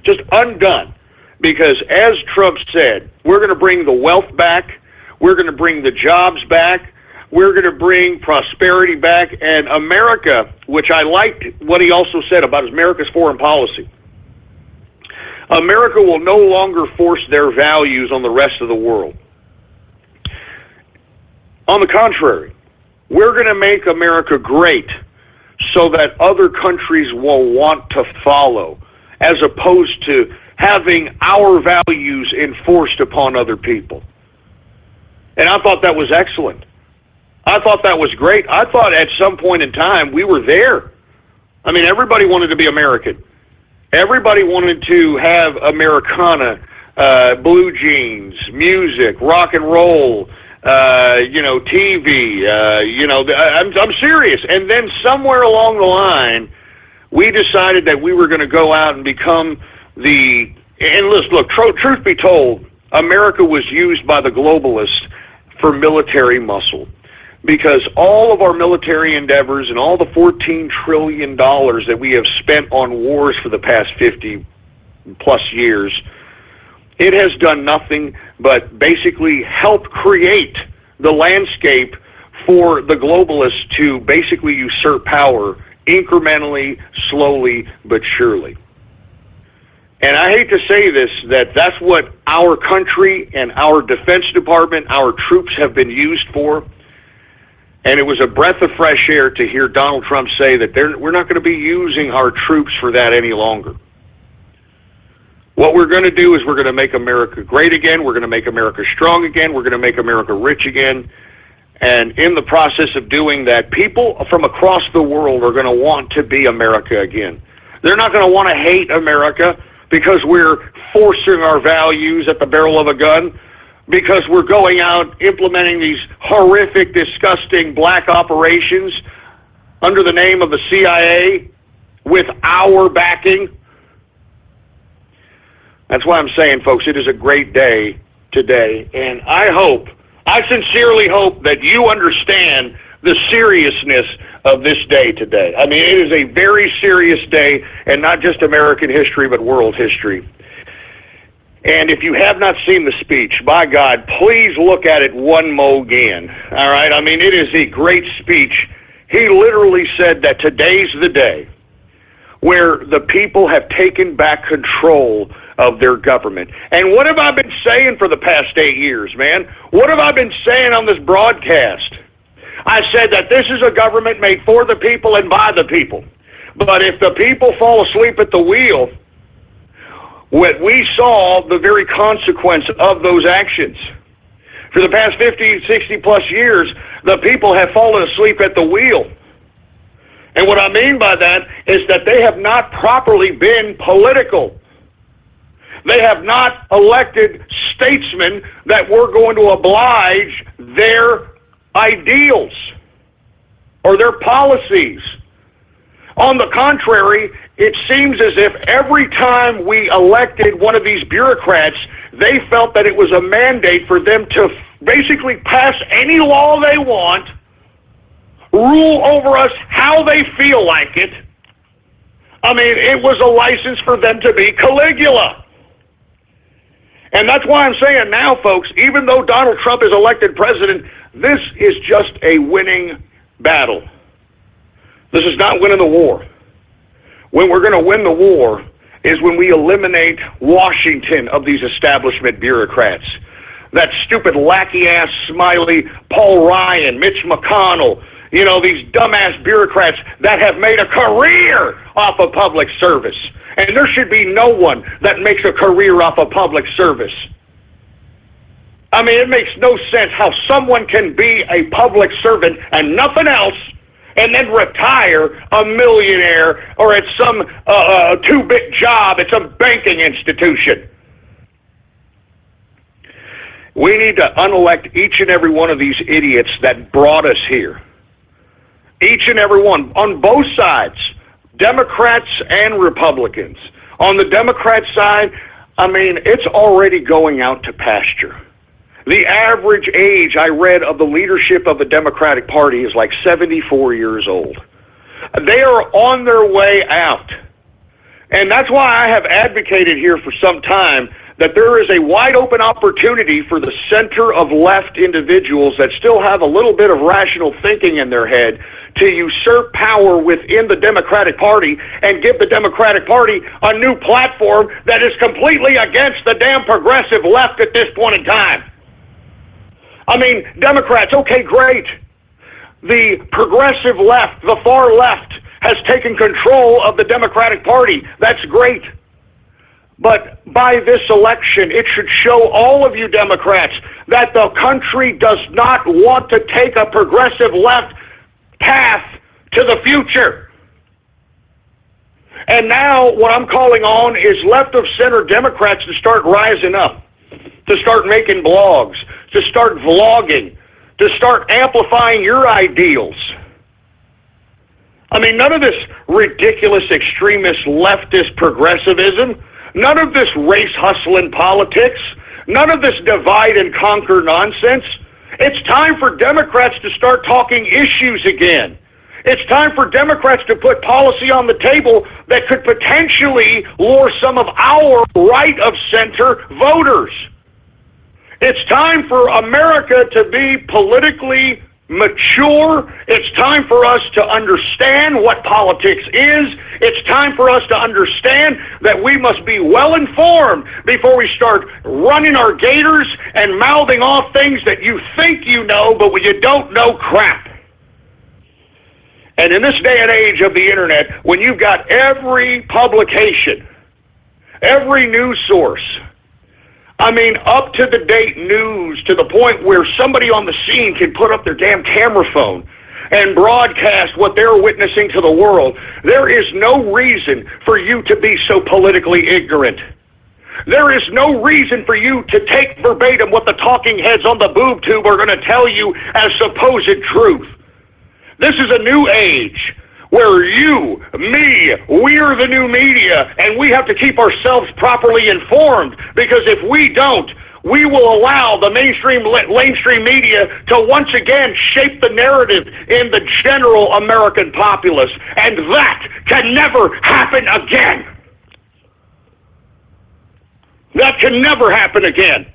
just undone. Because as Trump said, we're going to bring the wealth back, we're going to bring the jobs back, we're going to bring prosperity back, and America, which I liked what he also said about America's foreign policy. America will no longer force their values on the rest of the world. On the contrary, we're going to make America great so that other countries will want to follow, as opposed to having our values enforced upon other people. And I thought that was excellent. I thought that was great. I thought at some point in time we were there. I mean, everybody wanted to be American. Everybody wanted to have Americana, blue jeans, music, rock and roll, TV. I'm serious. And then somewhere along the line, we decided that we were going to go out and become and look, truth be told, America was used by the globalists for military muscle, because all of our military endeavors and all the $14 trillion that we have spent on wars for the past 50 plus years, it has done nothing but basically help create the landscape for the globalists to basically usurp power incrementally, slowly, but surely. And I hate to say this, that's what our country and our Defense Department, our troops have been used for. And it was a breath of fresh air to hear Donald Trump say that we're not going to be using our troops for that any longer. What we're going to do is we're going to make America great again. We're going to make America strong again. We're going to make America rich again. And in the process of doing that, people from across the world are going to want to be America again. They're not going to want to hate America because we're forcing our values at the barrel of a gun, because we're going out implementing these horrific, disgusting black operations under the name of the CIA with our backing. That's why I'm saying, folks, it is a great day today, and I sincerely hope that you understand the seriousness of this day today. I mean, it is a very serious day, and not just American history, but world history. And if you have not seen the speech, by God, please look at it one mo again. All right? I mean, it is a great speech. He literally said that today's the day where the people have taken back control of their government. And what have I been saying for the past 8 years, man? What have I been saying on this broadcast? I said that this is a government made for the people and by the people. But if the people fall asleep at the wheel, what we saw the very consequence of those actions. For the past 50, 60 plus years, the people have fallen asleep at the wheel. And what I mean by that is that they have not properly been political. They have not elected statesmen that were going to oblige their ideals or their policies. On the contrary, it seems as if every time we elected one of these bureaucrats, they felt that it was a mandate for them to basically pass any law they want, rule over us how they feel like it. I mean, it was a license for them to be Caligula. And that's why I'm saying now, folks, even though Donald Trump is elected president, this is just a winning battle. This is not winning the war. When we're going to win the war is when we eliminate Washington of these establishment bureaucrats. That stupid lackey-ass smiley Paul Ryan, Mitch McConnell, these dumbass bureaucrats that have made a career off of public service. And there should be no one that makes a career off of public service. I mean, it makes no sense how someone can be a public servant and nothing else and then retire a millionaire or at some two-bit job at some banking institution. We need to unelect each and every one of these idiots that brought us here. Each and every one, on both sides, Democrats and Republicans. On the Democrat side, I mean, it's already going out to pasture. The average age I read of the leadership of the Democratic Party is like 74 years old. They are on their way out. And that's why I have advocated here for some time that there is a wide open opportunity for the center of left individuals that still have a little bit of rational thinking in their head to usurp power within the Democratic Party and give the Democratic Party a new platform that is completely against the damn progressive left at this point in time. I mean, Democrats, okay, great. The progressive left, the far left, has taken control of the Democratic Party. That's great. But by this election, it should show all of you Democrats that the country does not want to take a progressive left path to the future. And now what I'm calling on is left of center Democrats to start rising up, to start making blogs, to start vlogging, to start amplifying your ideals. I mean, none of this ridiculous extremist leftist progressivism, none of this race hustling politics, none of this divide and conquer nonsense. It's time for Democrats to start talking issues again. It's time for Democrats to put policy on the table that could potentially lure some of our right-of-center voters. It's time for America to be politically mature. It's time for us to understand what politics is. It's time for us to understand that we must be well informed before we start running our gators and mouthing off things that you think you know, but when you don't know, crap. And in this day and age of the internet, when you've got every publication, every news source, I mean, up-to-the-date news to the point where somebody on the scene can put up their damn camera phone and broadcast what they're witnessing to the world, there is no reason for you to be so politically ignorant. There is no reason for you to take verbatim what the talking heads on the boob tube are going to tell you as supposed truth. This is a new age where you, me, we're the new media, and we have to keep ourselves properly informed, because if we don't, we will allow the mainstream media to once again shape the narrative in the general American populace, and that can never happen again. That can never happen again.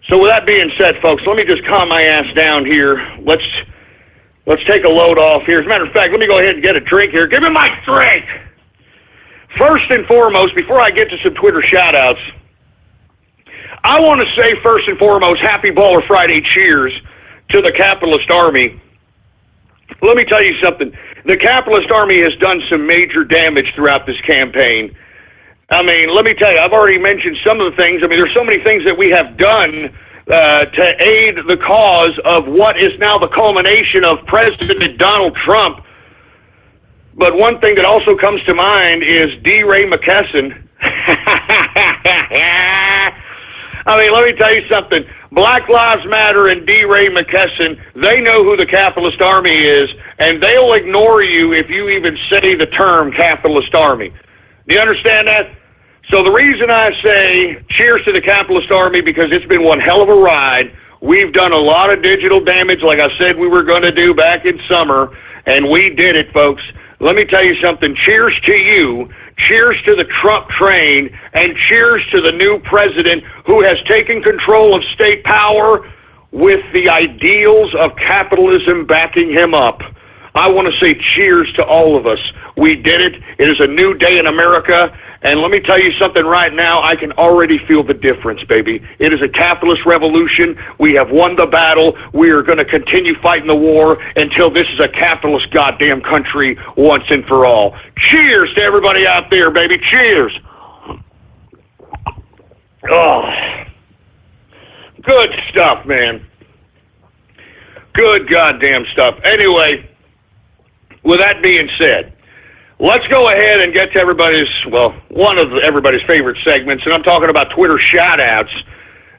So with that being said, folks, let me just calm my ass down here. Let's take a load off here. As a matter of fact, let me go ahead and get a drink here. Give me my drink! First and foremost, before I get to some Twitter shout-outs, I want to say first and foremost, Happy Baller Friday cheers to the Capitalist Army. Let me tell you something. The Capitalist Army has done some major damage throughout this campaign. I mean, let me tell you, I've already mentioned some of the things. I mean, there's so many things that we have done to aid the cause of what is now the culmination of President Donald Trump. But one thing that also comes to mind is D. Ray McKesson. I mean, let me tell you something. Black Lives Matter and D. Ray McKesson, they know who the Capitalist Army is, and they'll ignore you if you even say the term Capitalist Army. Do you understand that? So the reason I say cheers to the Capitalist Army, because it's been one hell of a ride. We've done a lot of digital damage, like I said we were going to do back in summer, and we did it, folks. Let me tell you something. Cheers to you. Cheers to the Trump train, and cheers to the new president who has taken control of state power with the ideals of capitalism backing him up. I want to say cheers to all of us. We did it. It is a new day in America. And let me tell you something right now. I can already feel the difference, baby. It is a capitalist revolution. We have won the battle. We are going to continue fighting the war until this is a capitalist goddamn country once and for all. Cheers to everybody out there, baby. Cheers. Oh, good stuff, man. Good goddamn stuff. Anyway, with that being said, let's go ahead and get to everybody's, well, one of everybody's favorite segments, and I'm talking about Twitter shout-outs.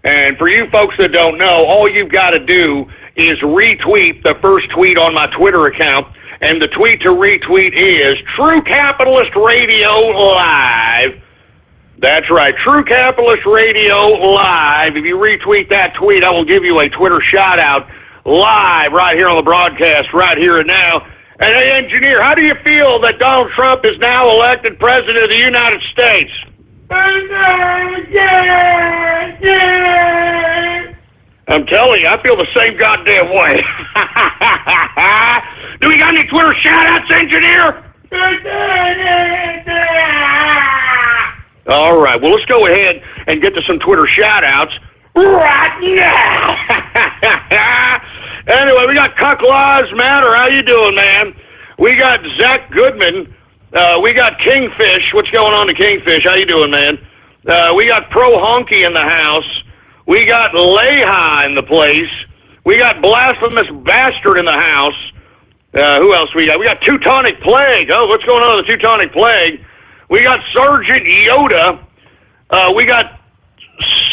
And for you folks that don't know, all you've got to do is retweet the first tweet on my Twitter account, and the tweet to retweet is True Capitalist Radio Live. That's right, True Capitalist Radio Live. If you retweet that tweet, I will give you a Twitter shout-out live right here on the broadcast, right here and now. And hey, engineer, how do you feel that Donald Trump is now elected president of the United States? I'm telling you, I feel the same goddamn way. Do we got any Twitter shout-outs, engineer? All right, well, let's go ahead and get to some Twitter shout-outs right now. Anyway, we got Cuck Lives Matter. How you doing, man? We got Zach Goodman. We got Kingfish. What's going on to Kingfish? How you doing, man? We got Pro Honky in the house. We got Leha in the place. We got Blasphemous Bastard in the house. Who else we got? We got Teutonic Plague. Oh, what's going on with the Teutonic Plague? We got Sergeant Yoda. We got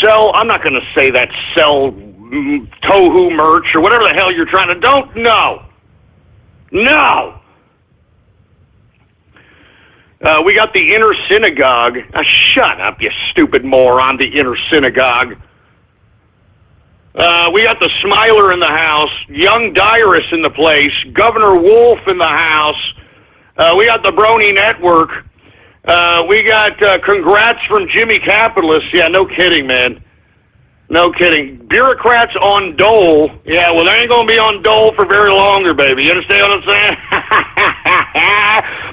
I'm not going to say that, Tohu merch or whatever the hell you're trying to, No. We got the Inner Synagogue. Shut up, you stupid moron, the Inner Synagogue. We got the Smiler in the house, Young Diarist in the place, Governor Wolf in the house. We got the Brony Network. We got congrats from Jimmy Capitalist. Yeah, no kidding, man. No kidding. Bureaucrats on dole. Yeah, well, they ain't going to be on dole for very longer, baby. You understand what I'm saying?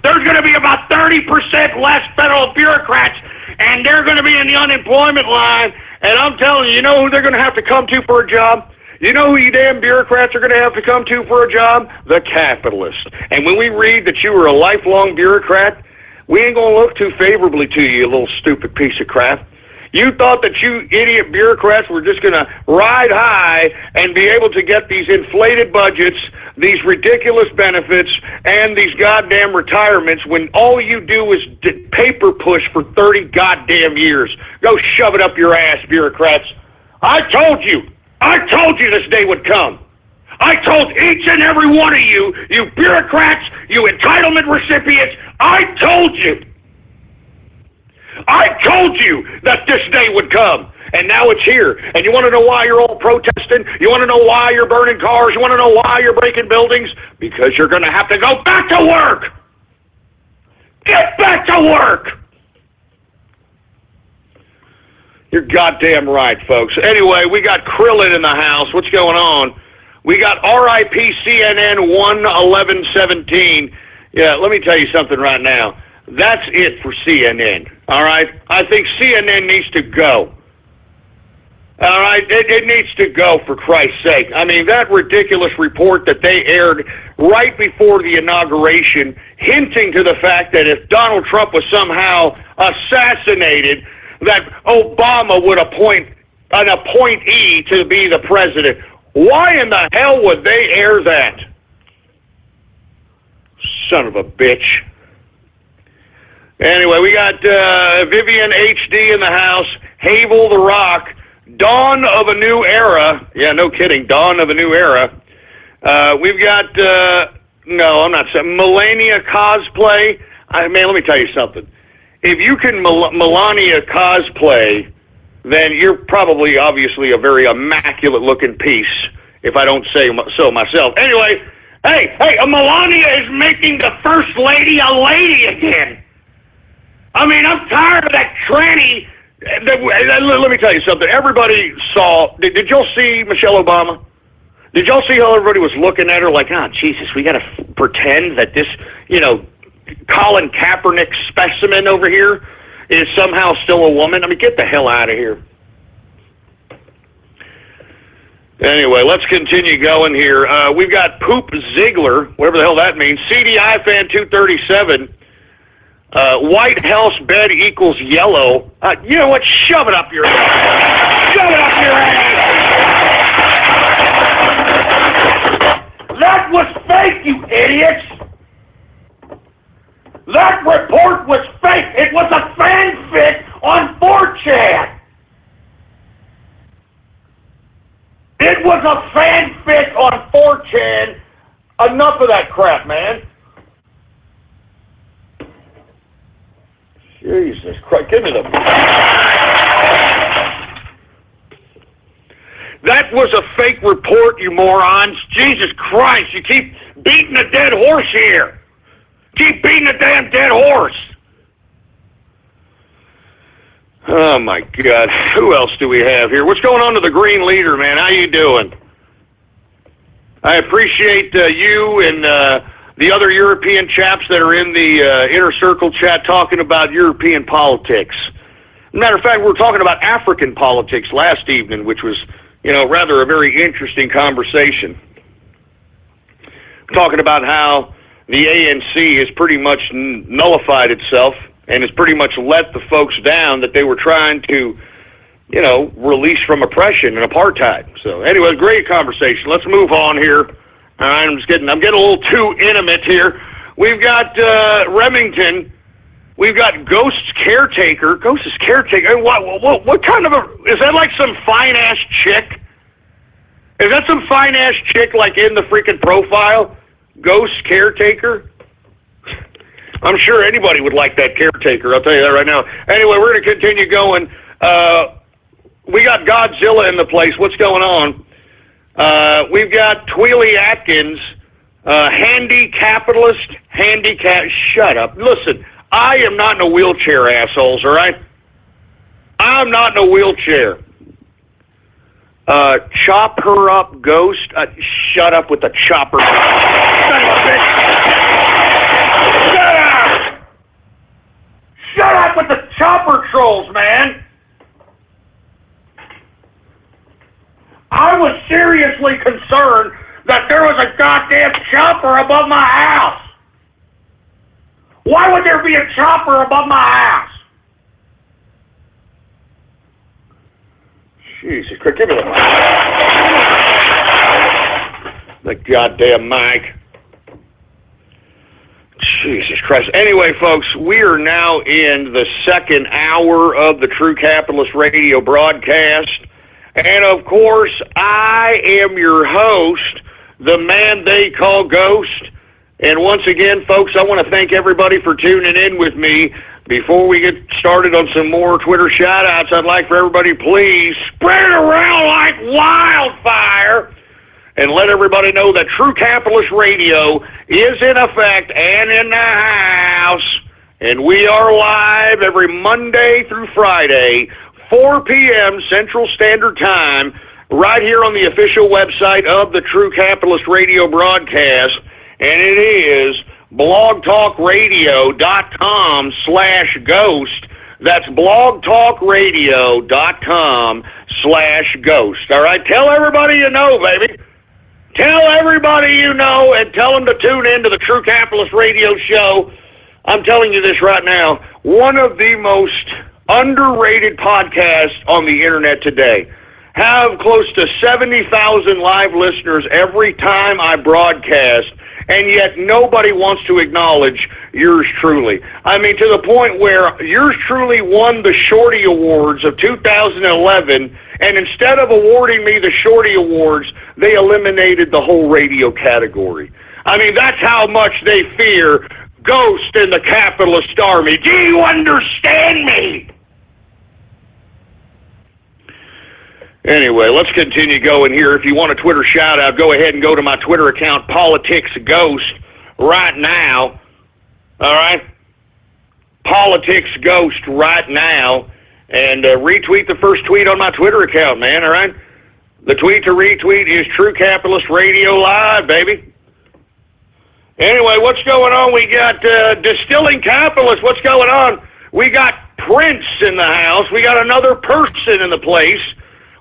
There's going to be about 30% less federal bureaucrats, and they're going to be in the unemployment line. And I'm telling you, you know who they're going to have to come to for a job? You know who you damn bureaucrats are going to have to come to for a job? The capitalists. And when we read that you were a lifelong bureaucrat, we ain't going to look too favorably to you, you little stupid piece of crap. You thought that you idiot bureaucrats were just going to ride high and be able to get these inflated budgets, these ridiculous benefits, and these goddamn retirements when all you do is paper push for 30 goddamn years. Go shove it up your ass, bureaucrats. I told you this day would come. I told each and every one of you, you bureaucrats, you entitlement recipients, I told you that this day would come, and now it's here. And you want to know why you're all protesting? You want to know why you're burning cars? You want to know why you're breaking buildings? Because you're going to have to go back to work. Get back to work. You're goddamn right, folks. Anyway, we got Krillin in the house. What's going on? We got RIP CNN 11117. Yeah, let me tell you something right now. That's it for CNN, all right? I think CNN needs to go. All right? It needs to go, for Christ's sake. I mean, that ridiculous report that they aired right before the inauguration, hinting to the fact that if Donald Trump was somehow assassinated, that Obama would appoint an appointee to be the president. Why in the hell would they air that? Son of a bitch. Anyway, we got Vivian HD in the house, Havel the Rock, Dawn of a New Era. Yeah, no kidding, Dawn of a New Era. We've got, no, I'm not saying, Melania Cosplay. Man, let me tell you something. If you can Melania Cosplay, then you're probably, obviously, a very immaculate-looking piece, if I don't say so myself. Anyway, hey, Melania is making the First Lady a lady again. I mean, I'm tired of that tranny. Let me tell you something. Everybody saw, did y'all see Michelle Obama? Did y'all see how everybody was looking at her like, oh, Jesus, we got to pretend that this, Colin Kaepernick specimen over here is somehow still a woman? I mean, get the hell out of here. Anyway, let's continue going here. We've got Poop Ziegler, whatever the hell that means, CDI Fan 237, White House bed equals yellow. You know what? Shove it up your ass. Shove it up your ass. That was fake, you idiots. That report was fake. It was a fanfic on 4chan. It was a fanfic on 4chan. Enough of that crap, man. Jesus Christ, give me the... That was a fake report, you morons. Jesus Christ, you keep beating a dead horse here. Keep beating a damn dead horse. Oh, my God. Who else do we have here? What's going on to the Green Leader, man? How you doing? I appreciate you and the other European chaps that are in the Inner Circle chat talking about European politics. Matter of fact, we were talking about African politics last evening, which was, rather a very interesting conversation. Talking about how the ANC has pretty much nullified itself and has pretty much let the folks down that they were trying to, release from oppression and apartheid. So anyway, great conversation. Let's move on here. I'm getting a little too intimate here. We've got Remington. We've got Ghost's caretaker. Ghost's caretaker. What kind of is that? Like some fine ass chick? Is that some fine ass chick like in the freaking profile? Ghost's caretaker. I'm sure anybody would like that caretaker. I'll tell you that right now. Anyway, we're going to continue going. We got Godzilla in the place. What's going on? We've got Tweely Atkins, handy capitalist, shut up. Listen, I am not in a wheelchair, assholes, all right? I'm not in a wheelchair. Chop her up, Ghost. Shut up with the chopper. Son of a bitch. Shut up! Shut up with the chopper trolls, man! I was seriously concerned that there was a goddamn chopper above my house. Why would there be a chopper above my house? Jesus Christ, give me the mic. The goddamn mic. Jesus Christ. Anyway, folks, we are now in the second hour of the True Capitalist Radio broadcast. And, of course, I am your host, the man they call Ghost. And once again, folks, I want to thank everybody for tuning in with me. Before we get started on some more Twitter shout-outs, I'd like for everybody, please, spread it around like wildfire and let everybody know that True Capitalist Radio is in effect and in the house. And we are live every Monday through Friday, 4 p.m. Central Standard Time, right here on the official website of the True Capitalist Radio broadcast, and it is blogtalkradio.com/ghost. That's blogtalkradio.com/ghost. All right, tell everybody you know, baby. Tell everybody you know, and tell them to tune in to the True Capitalist Radio show. I'm telling you this right now, one of the most underrated podcasts on the internet today. Have close to 70,000 live listeners every time I broadcast, and yet nobody wants to acknowledge yours truly. I mean, to the point where yours truly won the Shorty Awards of 2011, and instead of awarding me the Shorty Awards, they eliminated the whole radio category. I mean, that's how much they fear Ghost and the capitalist army. Do you understand me? Anyway, let's continue going here. If you want a Twitter shout-out, go ahead and go to my Twitter account, PoliticsGhost, right now. All right? PoliticsGhost right now. And retweet the first tweet on my Twitter account, man, all right? The tweet to retweet is True Capitalist Radio Live, baby. Anyway, what's going on? We got Distilling Capitalist. What's going on? We got Prince in the house. We got another person in the place.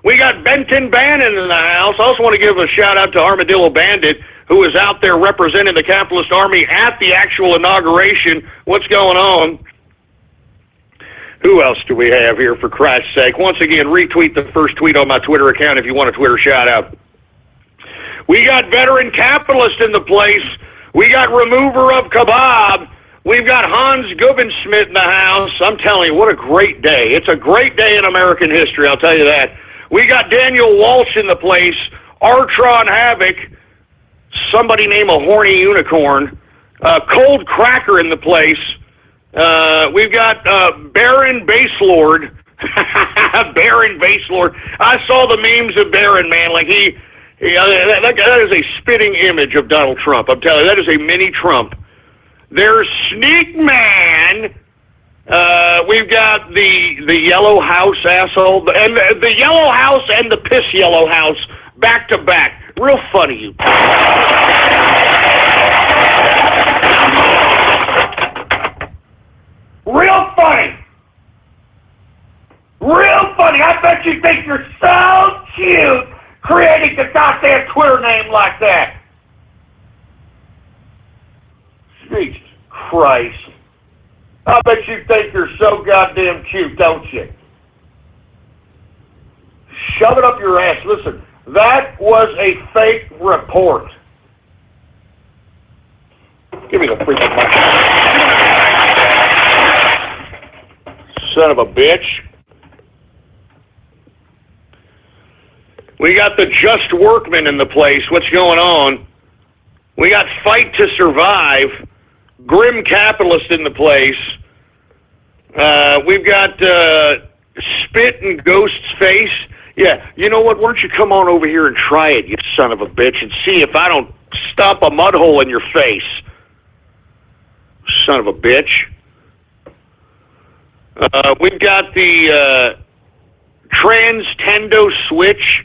We got Benton Bannon in the house. I also want to give a shout-out to Armadillo Bandit, who is out there representing the capitalist army at the actual inauguration. What's going on? Who else do we have here, for Christ's sake? Once again, retweet the first tweet on my Twitter account if you want a Twitter shout-out. We got Veteran Capitalist in the place. We got Remover of Kebab. We've got Hans Gubbensmith in the house. I'm telling you, what a great day. It's a great day in American history, I'll tell you that. We got Daniel Walsh in the place, Artron Havoc, somebody named a Horny Unicorn, Cold Cracker in the place. We've got Baron Baselord. Baron Baselord. I saw the memes of Baron, man. Like that is a spitting image of Donald Trump. I'm telling you, that is a mini Trump. There's Sneak Man. We've got the Yellow House asshole, and the Yellow House and the Piss Yellow House back to back. Real funny, you. Real funny. Real funny. I bet you think you're so cute creating the goddamn Twitter name like that. Jesus Christ. I bet you think you're so goddamn cute, don't you? Shove it up your ass. Listen, that was a fake report. Give me the freaking mic. Son of a bitch. We got the just workman in the place. What's going on? We got fight to survive. Grim capitalist in the place. We've got spit in Ghost's face. Yeah, you know what? Why don't you come on over here and try it, you son of a bitch, and see if I don't stomp a mud hole in your face. Son of a bitch. We've got the Trans-Tendo Switch.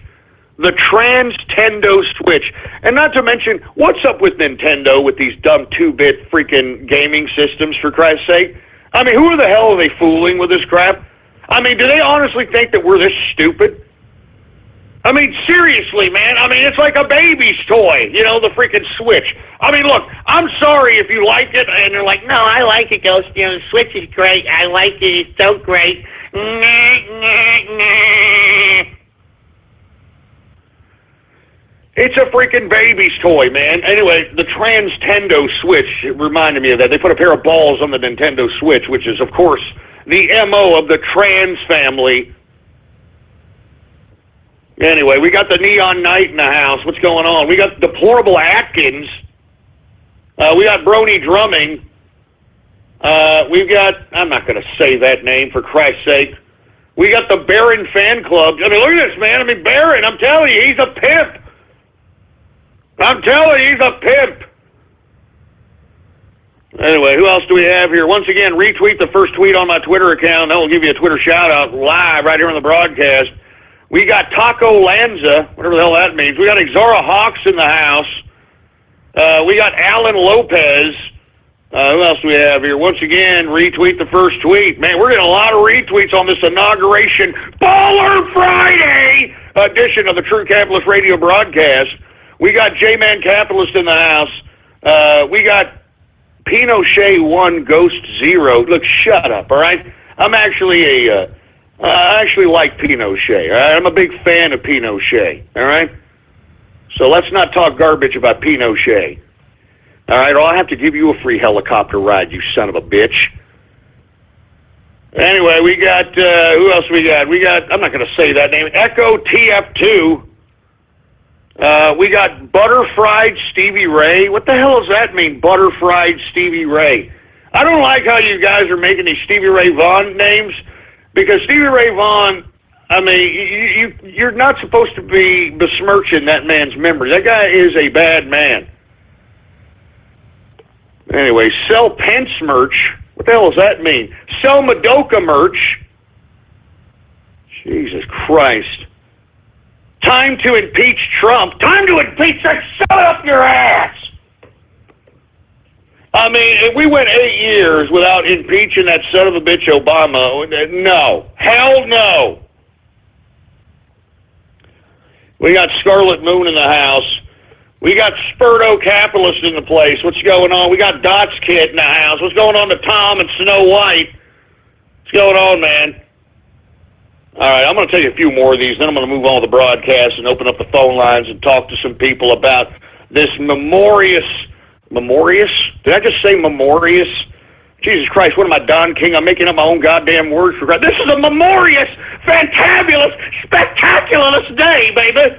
The Trans-Tendo Switch. And not to mention, what's up with Nintendo with these dumb 2-bit freaking gaming systems, for Christ's sake? I mean, who the hell are they fooling with this crap? I mean, do they honestly think that we're this stupid? I mean, seriously, man. I mean, it's like a baby's toy, you know, the freaking Switch. I mean, look, I'm sorry if you like it, and you're like, no, I like it, Ghost. You know, the Switch is great. I like it. It's so great. It's a freaking baby's toy, man. Anyway, the Trans-Tendo Switch, it reminded me of that. They put a pair of balls on the Nintendo Switch, which is, of course, the MO of the Trans family. Anyway, we got the Neon Knight in the house. What's going on? We got Deplorable Atkins. We got Brony Drumming. We've got, I'm not going to say that name, for Christ's sake. We got the Baron Fan Club. I mean, look at this, man. I mean, Baron, I'm telling you, he's a pimp. I'm telling you, he's a pimp. Anyway, who else do we have here? Once again, retweet the first tweet on my Twitter account. That will give you a Twitter shout-out live right here on the broadcast. We got Taco Lanza, whatever the hell that means. We got Exara Hawks in the house. We got Alan Lopez. Who else do we have here? Once again, retweet the first tweet. Man, we're getting a lot of retweets on this Inauguration Baller Friday edition of the True Capitalist Radio broadcast. We got J-Man Capitalist in the house. We got Pinochet 1, Ghost 0. Look, shut up, all right? I'm actually I actually like Pinochet, all right? I'm a big fan of Pinochet, all right? So let's not talk garbage about Pinochet, all right? Or I'll have to give you a free helicopter ride, you son of a bitch. Anyway, we got, who else we got? We got, I'm not going to say that name, Echo TF2. We got Butterfried Stevie Ray. What the hell does that mean, Butterfried Stevie Ray? I don't like how you guys are making these Stevie Ray Vaughan names, because Stevie Ray Vaughan, I mean, you're not supposed to be besmirching that man's memory. That guy is a bad man. Anyway, sell Pence merch. What the hell does that mean? Sell Madoka merch. Jesus Christ. Time to impeach Trump. Time to impeach Trump. Shut up your ass. I mean, if we went 8 years without impeaching that son of a bitch Obama, no. Hell no. We got Scarlet Moon in the house. We got Spurto Capitalist in the place. What's going on? We got Dots Kid in the house. What's going on to Tom and Snow White? What's going on, man? All right, I'm going to tell you a few more of these, then I'm going to move on to the broadcast and open up the phone lines and talk to some people about this memorious? Did I just say memorious? Jesus Christ, what am I, Don King? I'm making up my own goddamn words for God. This is a memorious, fantabulous, spectacularous day, baby.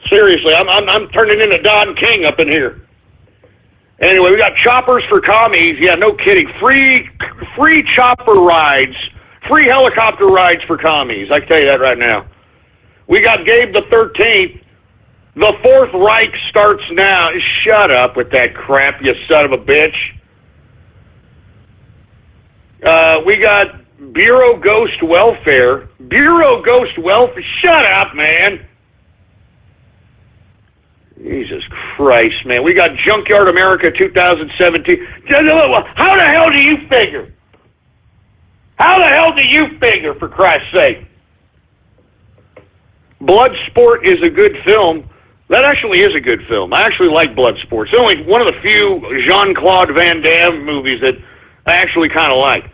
Seriously, I'm turning into Don King up in here. Anyway, we got choppers for commies. Yeah, no kidding. Free chopper rides. Free helicopter rides for commies. I can tell you that right now. We got Gabe the 13th. The Fourth Reich starts now. Shut up with that crap, you son of a bitch. We got Bureau Ghost Welfare. Bureau Ghost Welfare. Shut up, man. Jesus Christ, man. We got Junkyard America 2017. How the hell do you figure? How the hell do you figure, for Christ's sake? Bloodsport is a good film. That actually is a good film. I actually like Bloodsport. It's only one of the few Jean-Claude Van Damme movies that I actually kind of like.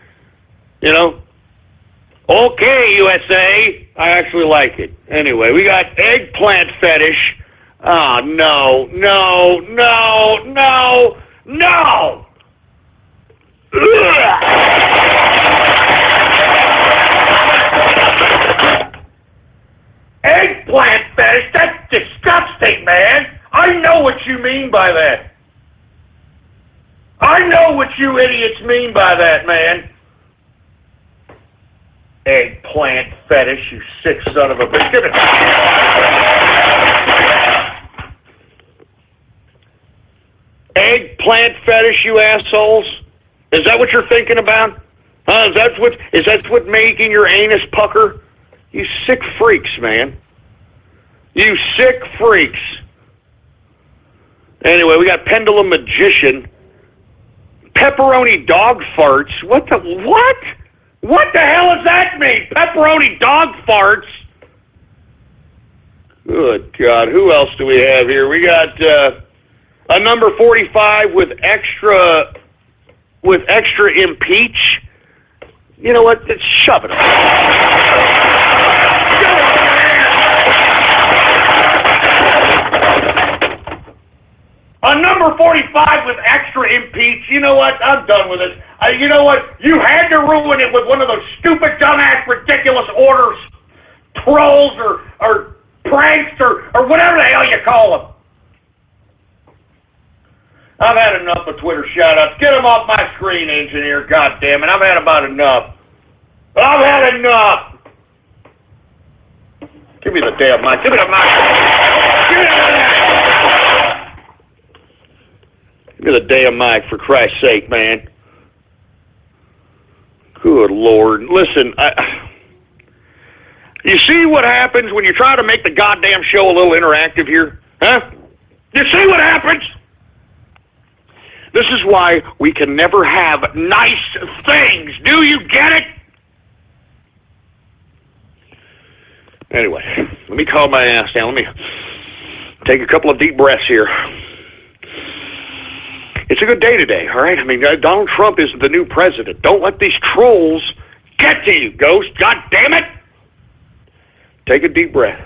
You know? Okay, USA. I actually like it. Anyway, we got Eggplant Fetish. Oh, no. Eggplant fetish? That's disgusting, man. I know what you mean by that. I know what you idiots mean by that, man. Eggplant fetish, you sick son of a bitch. Give it. Eggplant fetish, you assholes? Is that what you're thinking about? Huh? Is that what making your anus pucker? You sick freaks, man. You sick freaks. Anyway, we got Pendulum Magician. Pepperoni dog farts. What the hell does that mean? Pepperoni dog farts? Good God. Who else do we have here? We got a number 45 with extra impeach. You know what? Let's shove it. A number 45 with extra impeach. You know what? I'm done with this. You know what? You had to ruin it with one of those stupid, dumbass, ridiculous orders, trolls or pranks or whatever the hell you call them. I've had enough of Twitter shout-outs. Get them off my screen, engineer. God damn it. I've had about enough. I've had enough. Give me the damn mic. Give me the mic. Give me the mic. Give me the damn mic, for Christ's sake, man. Good Lord. Listen, you see what happens when you try to make the goddamn show a little interactive here? Huh? You see what happens? This is why we can never have nice things. Do you get it? Anyway, let me calm my ass down. Let me take a couple of deep breaths here. It's a good day today, all right? I mean, Donald Trump is the new president. Don't let these trolls get to you, Ghost. God damn it! Take a deep breath.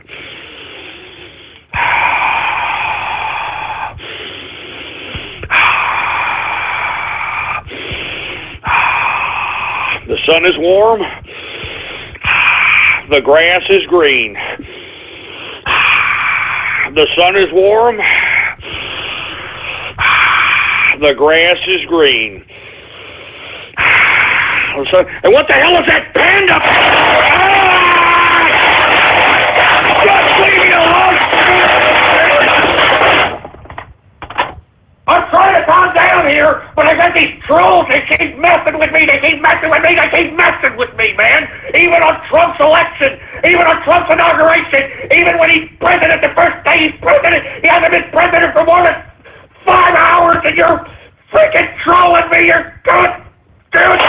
The sun is warm. The grass is green. The sun is warm. The grass is green. And what the hell is that panda? Just leave me alone! I'm trying to calm down here, but I got these trolls. They keep messing with me. They keep messing with me, man. Even on Trump's election, even on Trump's inauguration, even when he's president, the first day he's president, he hasn't been president for more than 5 hours, and you're freaking trolling me. You're good, dude.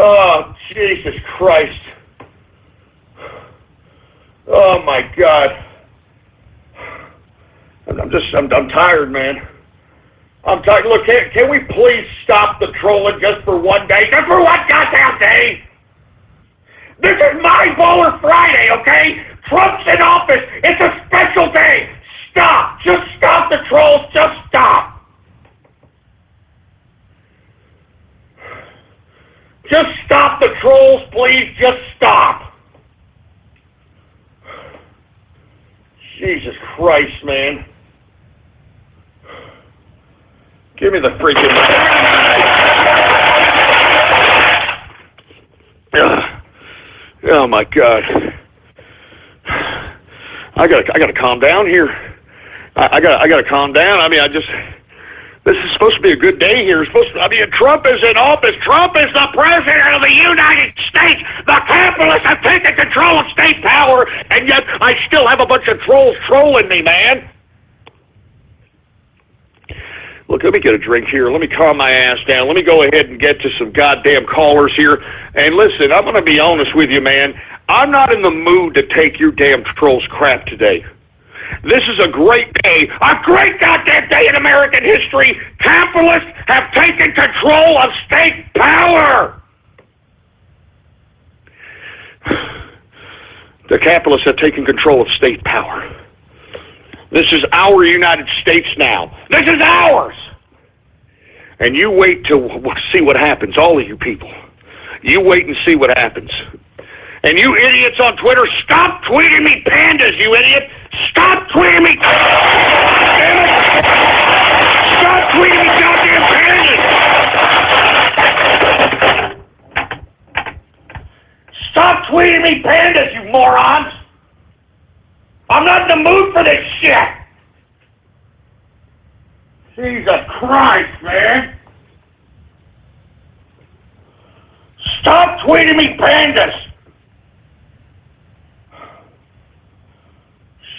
Oh, Jesus Christ. Oh, my God. I'm tired, man. I'm tired. Look, can we please stop the trolling just for one day? Just for one goddamn day? This is my Baller Friday, okay? Trump's in office. It's a special day. Stop. Just stop the trolls. Just stop. Just stop the trolls, please. Just stop. Jesus Christ, man. Give me the freaking... Oh my God. I gotta calm down here. I gotta calm down. I mean, this is supposed to be a good day here. Trump is in office. Trump is the president of the United States. The capitalists have taken control of state power, and yet I still have a bunch of trolls trolling me, man. Look, let me get a drink here. Let me calm my ass down. Let me go ahead and get to some goddamn callers here. And listen, I'm going to be honest with you, man. I'm not in the mood to take your damn trolls crap today. This is a great day, a great goddamn day in American history. Capitalists have taken control of state power. The capitalists have taken control of state power. This is our United States now. This is ours. And you wait to see what happens, all of you people. You wait and see what happens. And you idiots on Twitter, stop tweeting me pandas, you idiot! Stop tweeting me! Damn it! Stop tweeting me goddamn pandas! Stop tweeting me pandas, you morons! I'm not in the mood for this shit! Jesus Christ, man! Stop tweeting me pandas!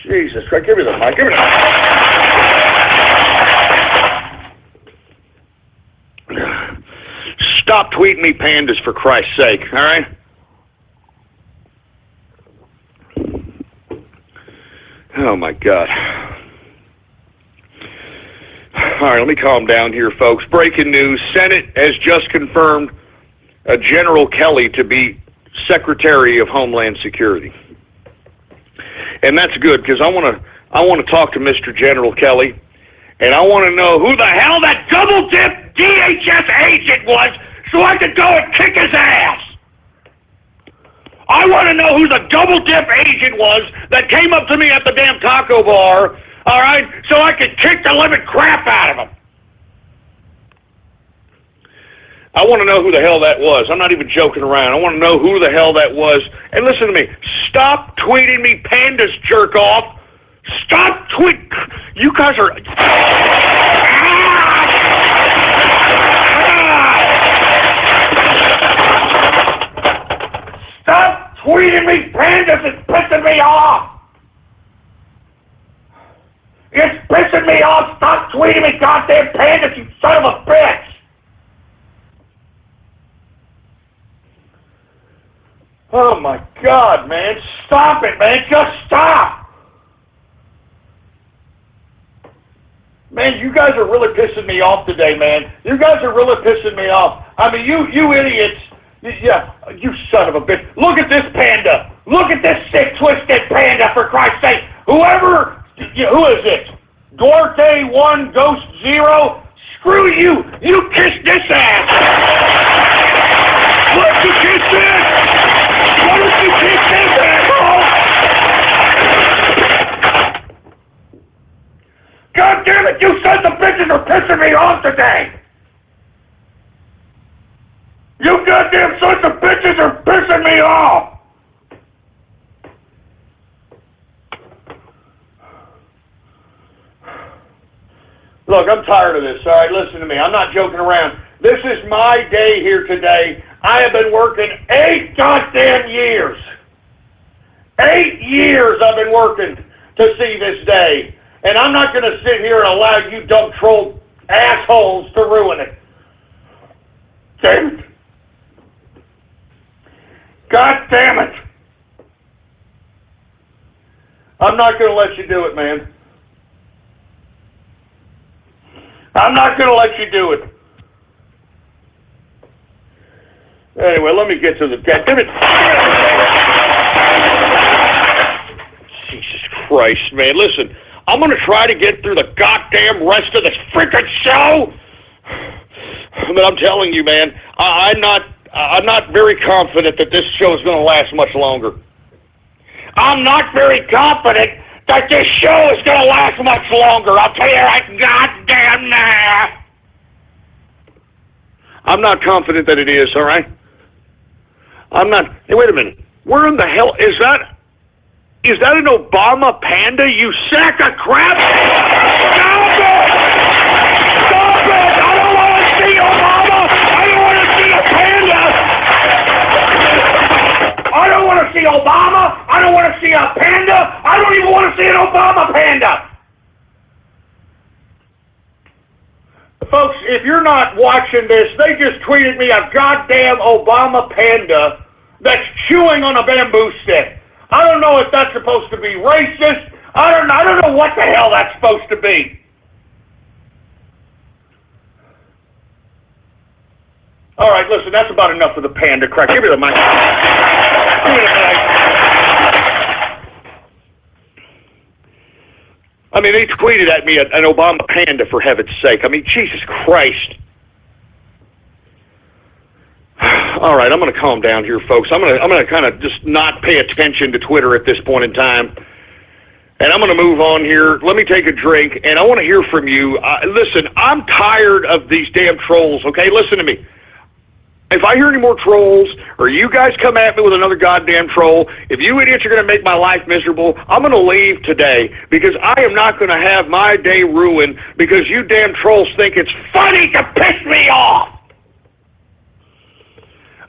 Jesus Christ, give me the mic, give me the mic. Stop tweeting me pandas for Christ's sake, all right? Oh my God. All right, let me calm down here, folks. Breaking news, Senate has just confirmed General Kelly to be Secretary of Homeland Security. And that's good, because I want to talk to Mr. General Kelly, and I want to know who the hell that double-dip DHS agent was so I could go and kick his ass. I want to know who the double-dip agent was that came up to me at the damn taco bar, all right, so I could kick the living crap out of him. I want to know who the hell that was. I'm not even joking around. I want to know who the hell that was. And listen to me. Stop tweeting me pandas, jerk off. Stop tweet. You guys are... Stop tweeting me pandas. It's pissing me off. It's pissing me off. Stop tweeting me goddamn pandas, you son of a bitch. Oh my God, man. Stop it, man. Just stop. Man, you guys are really pissing me off today, man. You guys are really pissing me off. I mean, you idiots. Yeah, you son of a bitch. Look at this panda. Look at this sick, twisted panda, for Christ's sake. Who is it? Duarte 1, Ghost 0? Screw you. You kiss this ass. What you kiss this? Why don't you kiss this asshole? God damn it, you sons of bitches are pissing me off today! You goddamn sons of bitches are pissing me off! Look, I'm tired of this, alright? Listen to me, I'm not joking around. This is my day here today. I have been working 8 goddamn years. 8 years I've been working to see this day. And I'm not going to sit here and allow you dumb troll assholes to ruin it. Damn it. God damn it. I'm not going to let you do it, man. I'm not going to let you do it. Anyway, let me get to the... Damn it. Jesus Christ, man. Listen, I'm going to try to get through the goddamn rest of this freaking show. But I'm telling you, man, I'm not very confident that this show is going to last much longer. I'm not very confident that this show is going to last much longer. I'll tell you right goddamn now. I'm not confident that it is, all right? I'm not... Hey, wait a minute. Where in the hell is that? Is that an Obama panda, you sack of crap? Stop it! Stop it! I don't want to see Obama! I don't want to see a panda! I don't want to see Obama! I don't want to see a panda! I don't even want to see an Obama panda! folks, if you're not watching this, they just tweeted me a goddamn Obama panda that's chewing on a bamboo stick. I don't know if that's supposed to be racist. I don't know what the hell that's supposed to be. All right, listen, that's about enough of the panda crap. Give me the mic. Give me the mic. I mean, they tweeted at me an Obama panda, for heaven's sake. I mean, Jesus Christ. All right, I'm going to calm down here, folks. I'm going to kind of just not pay attention to Twitter at this point in time. And I'm going to move on here. Let me take a drink, and I want to hear from you. Listen, I'm tired of these damn trolls, okay? Listen to me. If I hear any more trolls, or you guys come at me with another goddamn troll, if you idiots are going to make my life miserable, I'm going to leave today, because I am not going to have my day ruined because you damn trolls think it's funny to piss me off.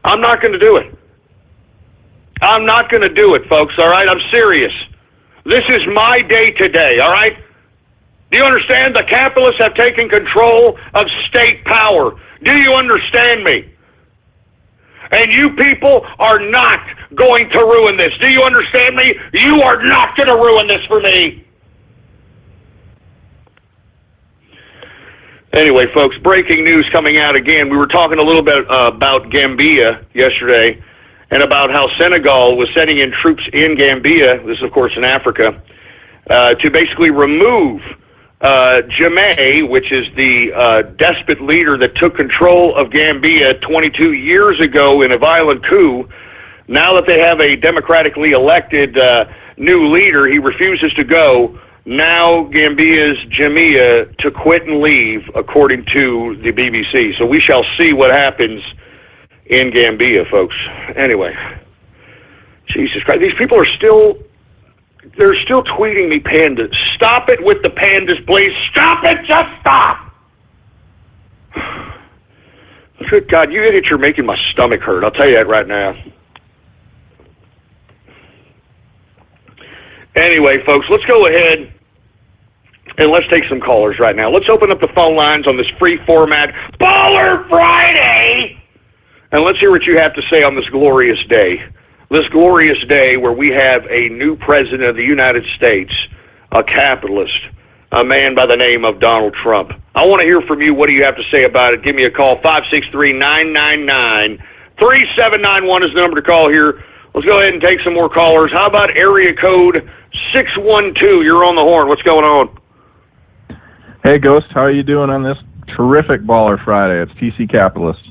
I'm not going to do it. I'm not going to do it, folks, all right? I'm serious. This is my day today, all right? Do you understand? The capitalists have taken control of state power. Do you understand me? And you people are not going to ruin this. Do you understand me? You are not going to ruin this for me. Anyway, folks, breaking news coming out again. We were talking a little bit about Gambia yesterday and about how Senegal was sending in troops in Gambia, this is, of course, in Africa, to basically remove Jammeh, which is the despot leader that took control of Gambia 22 years ago in a violent coup. Now that they have a democratically elected new leader, he refuses to go. Now Gambia's Jammeh to quit and leave, according to the BBC. So we shall see what happens in Gambia, folks. Anyway, Jesus Christ, these people are still... They're still tweeting me pandas. Stop it with the pandas, please. Stop it. Just stop. Good God, you idiots are making my stomach hurt. I'll tell you that right now. Anyway, folks, let's go ahead and let's take some callers right now. Let's open up the phone lines on this free format, Baller Friday, and let's hear what you have to say on this glorious day. This glorious day where we have a new president of the United States, a capitalist, a man by the name of Donald Trump. I want to hear from you. What do you have to say about it? Give me a call. 563-999-3791 is the number to call here. Let's go ahead and take some more callers. How about area code 612? You're on the horn. What's going on? Hey, Ghost. How are you doing on this terrific Baller Friday? It's TC Capitalist.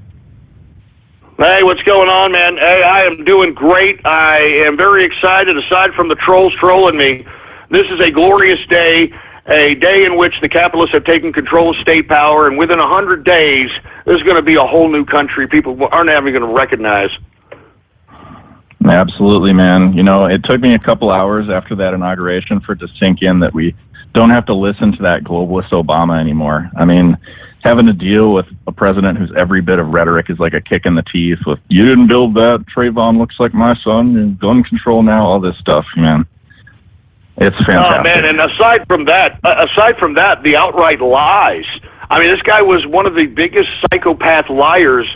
Hey, what's going on, man? Hey, I am doing great. I am very excited, aside from the trolls trolling me. This is a glorious day, a day in which the capitalists have taken control of state power, and within 100 days, there's going to be a whole new country people aren't even going to recognize. Absolutely, man. You know, it took me a couple hours after that inauguration for it to sink in that we don't have to listen to that globalist Obama anymore. I mean, having to deal with a president whose every bit of rhetoric is like a kick in the teeth with, you didn't build that, Trayvon looks like my son, and gun control now, all this stuff, man. It's fantastic. Oh, man, and aside from that, the outright lies. I mean, this guy was one of the biggest psychopath liars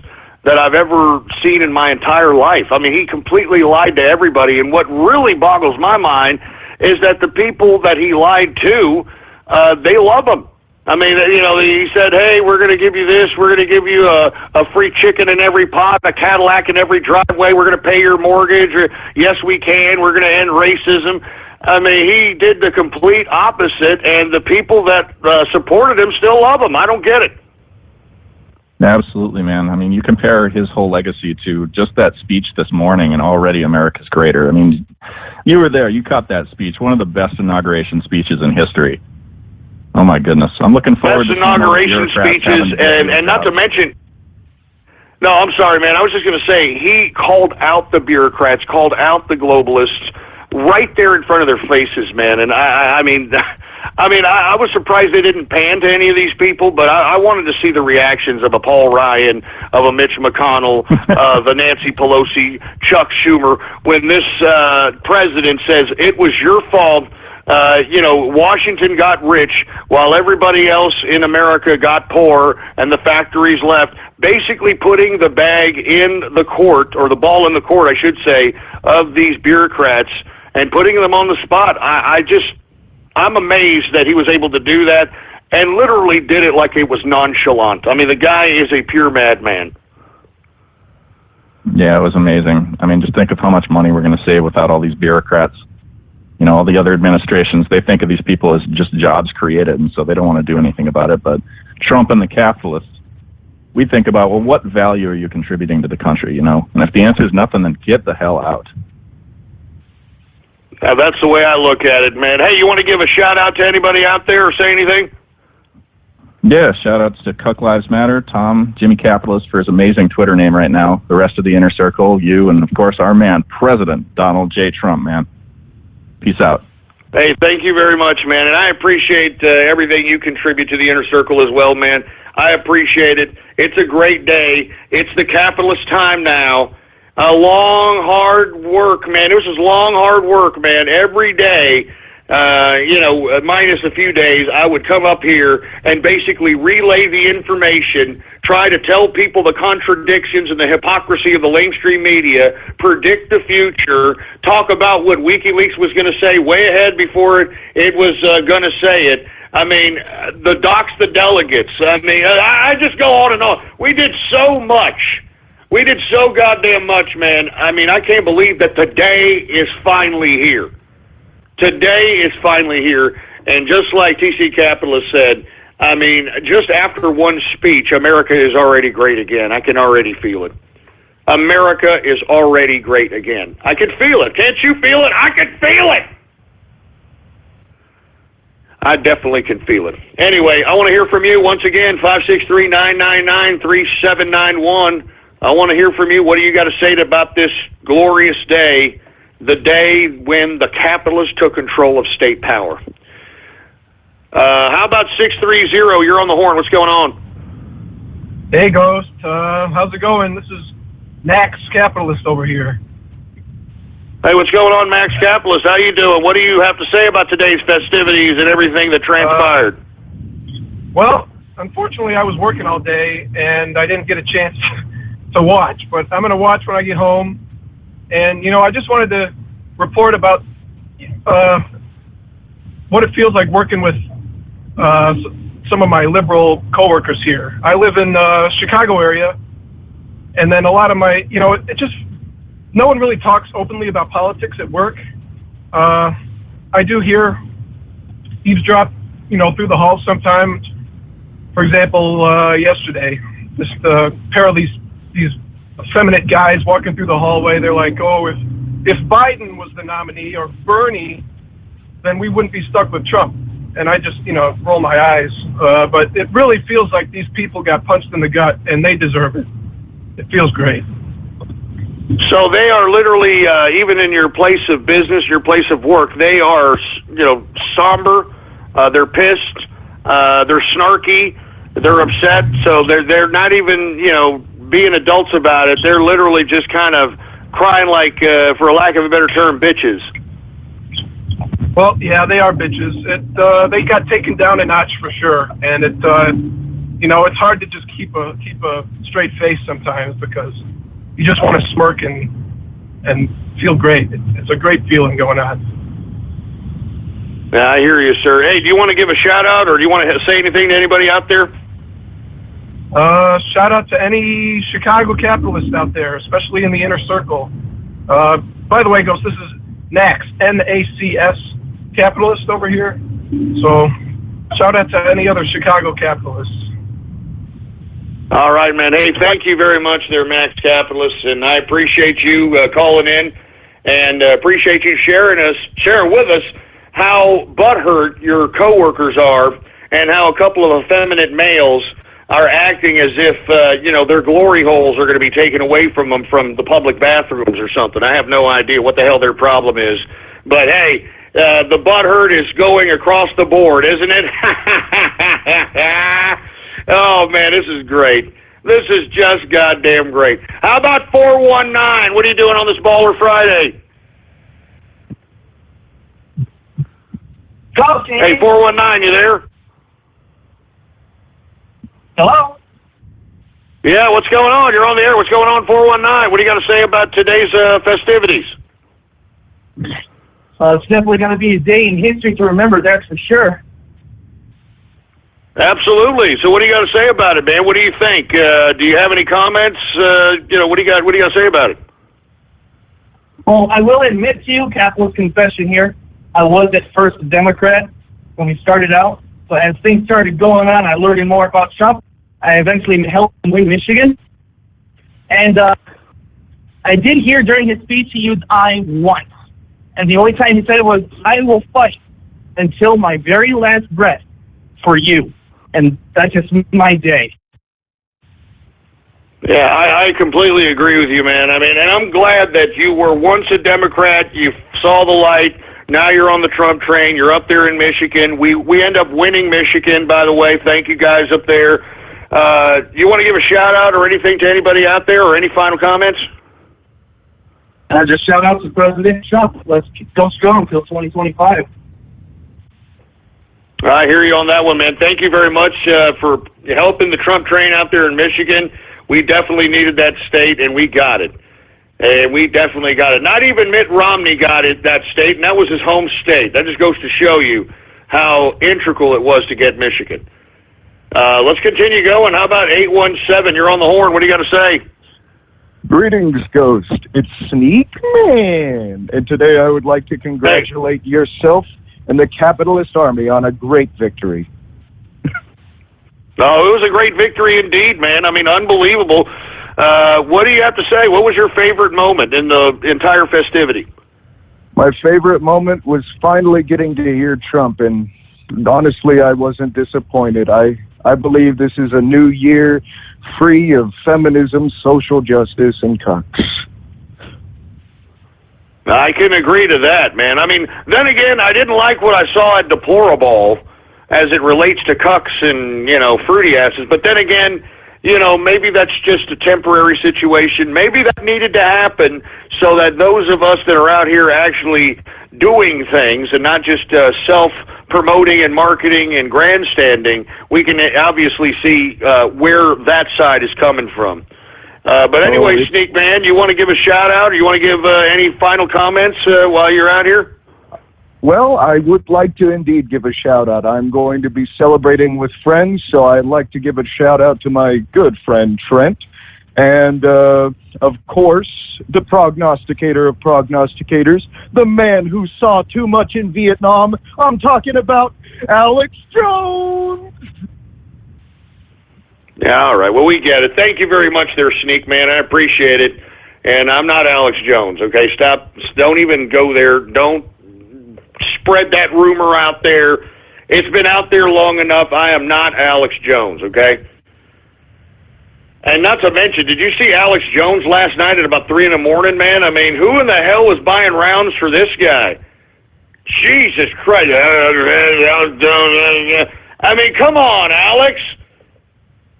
that I've ever seen in my entire life. I mean, he completely lied to everybody, and what really boggles my mind is that the people that he lied to, they love him. I mean, you know, he said, hey, we're going to give you this, we're going to give you a free chicken in every pot, a Cadillac in every driveway, we're going to pay your mortgage, or, yes, we can, we're going to end racism. I mean, he did the complete opposite, and the people that supported him still love him. I don't get it. Absolutely, man. I mean, you compare his whole legacy to just that speech this morning, and already America's greater. I mean, you were there, you caught that speech, one of the best inauguration speeches in history. Oh my goodness! I'm looking forward to inauguration speeches, and not to mention. No, I'm sorry, man. I was just going to say he called out the bureaucrats, called out the globalists, right there in front of their faces, man. And I mean, I was surprised they didn't pan to any of these people, but I wanted to see the reactions of a Paul Ryan, of a Mitch McConnell, of a Nancy Pelosi, Chuck Schumer, when this president says it was your fault Washington got rich while everybody else in America got poor and the factories left, basically putting the bag in the court, or the ball in the court, I should say, of these bureaucrats and putting them on the spot. I'm amazed that he was able to do that and literally did it like it was nonchalant. I mean, the guy is a pure madman. Yeah, it was amazing. I mean, just think of how much money we're going to save without all these bureaucrats. All the other administrations, they think of these people as just jobs created, and so they don't want to do anything about it. But Trump and the capitalists, we think about, well, what value are you contributing to the country, And if the answer is nothing, then get the hell out. Now, that's the way I look at it, man. Hey, you want to give a shout-out to anybody out there or say anything? Yeah, shout-outs to Cuck Lives Matter, Tom, Jimmy Capitalist for his amazing Twitter name right now, the rest of the Inner Circle, you, and, of course, our man, President Donald J. Trump, man. Peace out. Hey, thank you very much, man, and I appreciate everything you contribute to the Inner Circle as well, man. I appreciate it. It's a great day. It's the capitalist time now. A long, hard work, man. This is long, hard work, man. Every day, minus a few days, I would come up here and basically relay the information, try to tell people the contradictions and the hypocrisy of the mainstream media, predict the future, talk about what WikiLeaks was going to say way ahead before it was going to say it. I mean, the docs, the delegates. I mean, I just go on and on. We did so much. We did so goddamn much, man. I mean, I can't believe that the day is finally here. Today is finally here, and just like TC Capitalist said, I mean, just after one speech, America is already great again. I can already feel it. America is already great again. I can feel it. Can't you feel it? I can feel it. I definitely can feel it. Anyway, I want to hear from you once again, 563-999-3791. I want to hear from you. What do you got to say about this glorious day, the day when the capitalists took control of state power? How about 630? You're on the horn. What's going on? Hey, Ghost. How's it going? This is Max Capitalist over here. Hey, what's going on, Max Capitalist? How you doing? What do you have to say about today's festivities and everything that transpired? Well, unfortunately, I was working all day, and I didn't get a chance to watch. But I'm going to watch when I get home. And, I just wanted to report about what it feels like working with some of my liberal coworkers here. I live in the Chicago area, and then a lot of my, no one really talks openly about politics at work. I do hear eavesdrop, through the halls sometimes. For example, yesterday, this pair of these effeminate guys walking through the hallway. They're like, "Oh, if Biden was the nominee or Bernie, then we wouldn't be stuck with Trump." And I just, roll my eyes. But it really feels like these people got punched in the gut, and they deserve it. It feels great. So they are literally, even in your place of business, your place of work, they are, somber. They're pissed. They're snarky. They're upset. So they're not even, being adults about it. They're literally just kind of crying like, for a lack of a better term, bitches. Well, yeah, they are bitches. They got taken down a notch for sure, and it's hard to just keep a straight face sometimes because you just want to smirk and feel great. It's a great feeling going on. Yeah, I hear you, sir. Hey, do you want to give a shout out, or do you want to say anything to anybody out there? Shout out to any Chicago capitalists out there, especially in the Inner Circle. By the way, Ghost, this is Nax, N-A-C-S capitalist over here. So shout out to any other Chicago capitalists. All right, man. Hey, thank you very much there, Max Capitalist, and I appreciate you calling in, and appreciate you sharing with us how butthurt your coworkers are, and how a couple of effeminate males are acting as if, their glory holes are going to be taken away from them from the public bathrooms or something. I have no idea what the hell their problem is. But, hey, the butthurt is going across the board, isn't it? Oh, man, this is great. This is just goddamn great. How about 419? What are you doing on this Baller Friday? Hey, 419, you there? Hello? Yeah, what's going on? You're on the air. What's going on, 419? What do you got to say about today's festivities? It's definitely going to be a day in history to remember, that's for sure. Absolutely. So what do you got to say about it, man? What do you think? Do you have any comments? What do you got to say about it? Well, I will admit to you, capitalist confession here, I was at first a Democrat when we started out. So as things started going on, I learned more about Trump. I eventually helped him win Michigan. And I did hear during his speech he used I once. And the only time he said it was, I will fight until my very last breath for you. And that's just my day. Yeah, I completely agree with you, man. I mean, and I'm glad that you were once a Democrat, you saw the light, now you're on the Trump train, you're up there in Michigan. We end up winning Michigan, by the way. Thank you guys up there. You want to give a shout-out or anything to anybody out there, or any final comments? Just shout out to President Trump. Let's go strong until 2025. I hear you on that one, man. Thank you very much for helping the Trump train out there in Michigan. We definitely needed that state, and we got it. And we definitely got it. Not even Mitt Romney got it, that state, and that was his home state. That just goes to show you how integral it was to get Michigan. Let's continue going. How about 817? You're on the horn. What do you got to say? Greetings, Ghost. It's Sneak Man. And today I would like to congratulate yourself and the Capitalist Army on a great victory. No, it was a great victory indeed, man. I mean, unbelievable. What do you have to say? What was your favorite moment in the entire festivity? My favorite moment was finally getting to hear Trump, and honestly, I wasn't disappointed. I believe this is a new year free of feminism, social justice, and cucks. I can agree to that, man. I mean, then again, I didn't like what I saw at Deplorable as it relates to cucks and, fruity asses. But then again, maybe that's just a temporary situation. Maybe that needed to happen so that those of us that are out here actually doing things and not just self-promoting and marketing and grandstanding, we can obviously see where that side is coming from. But anyway, Sneak Man, you want to give a shout-out, or you want to give any final comments while you're out here? Well, I would like to indeed give a shout-out. I'm going to be celebrating with friends, so I'd like to give a shout-out to my good friend Trent, and, of course, the prognosticator of prognosticators, the man who saw too much in Vietnam. I'm talking about Alex Jones! Yeah, all right. Well, we get it. Thank you very much there, Sneak Man. I appreciate it. And I'm not Alex Jones, okay? Stop. Don't even go there. Don't spread that rumor out there. It's been out there long enough. I am not Alex Jones, okay? And not to mention, did you see Alex Jones last night at about 3 in the morning, man? I mean, who in the hell was buying rounds for this guy? Jesus Christ. I mean, come on, Alex.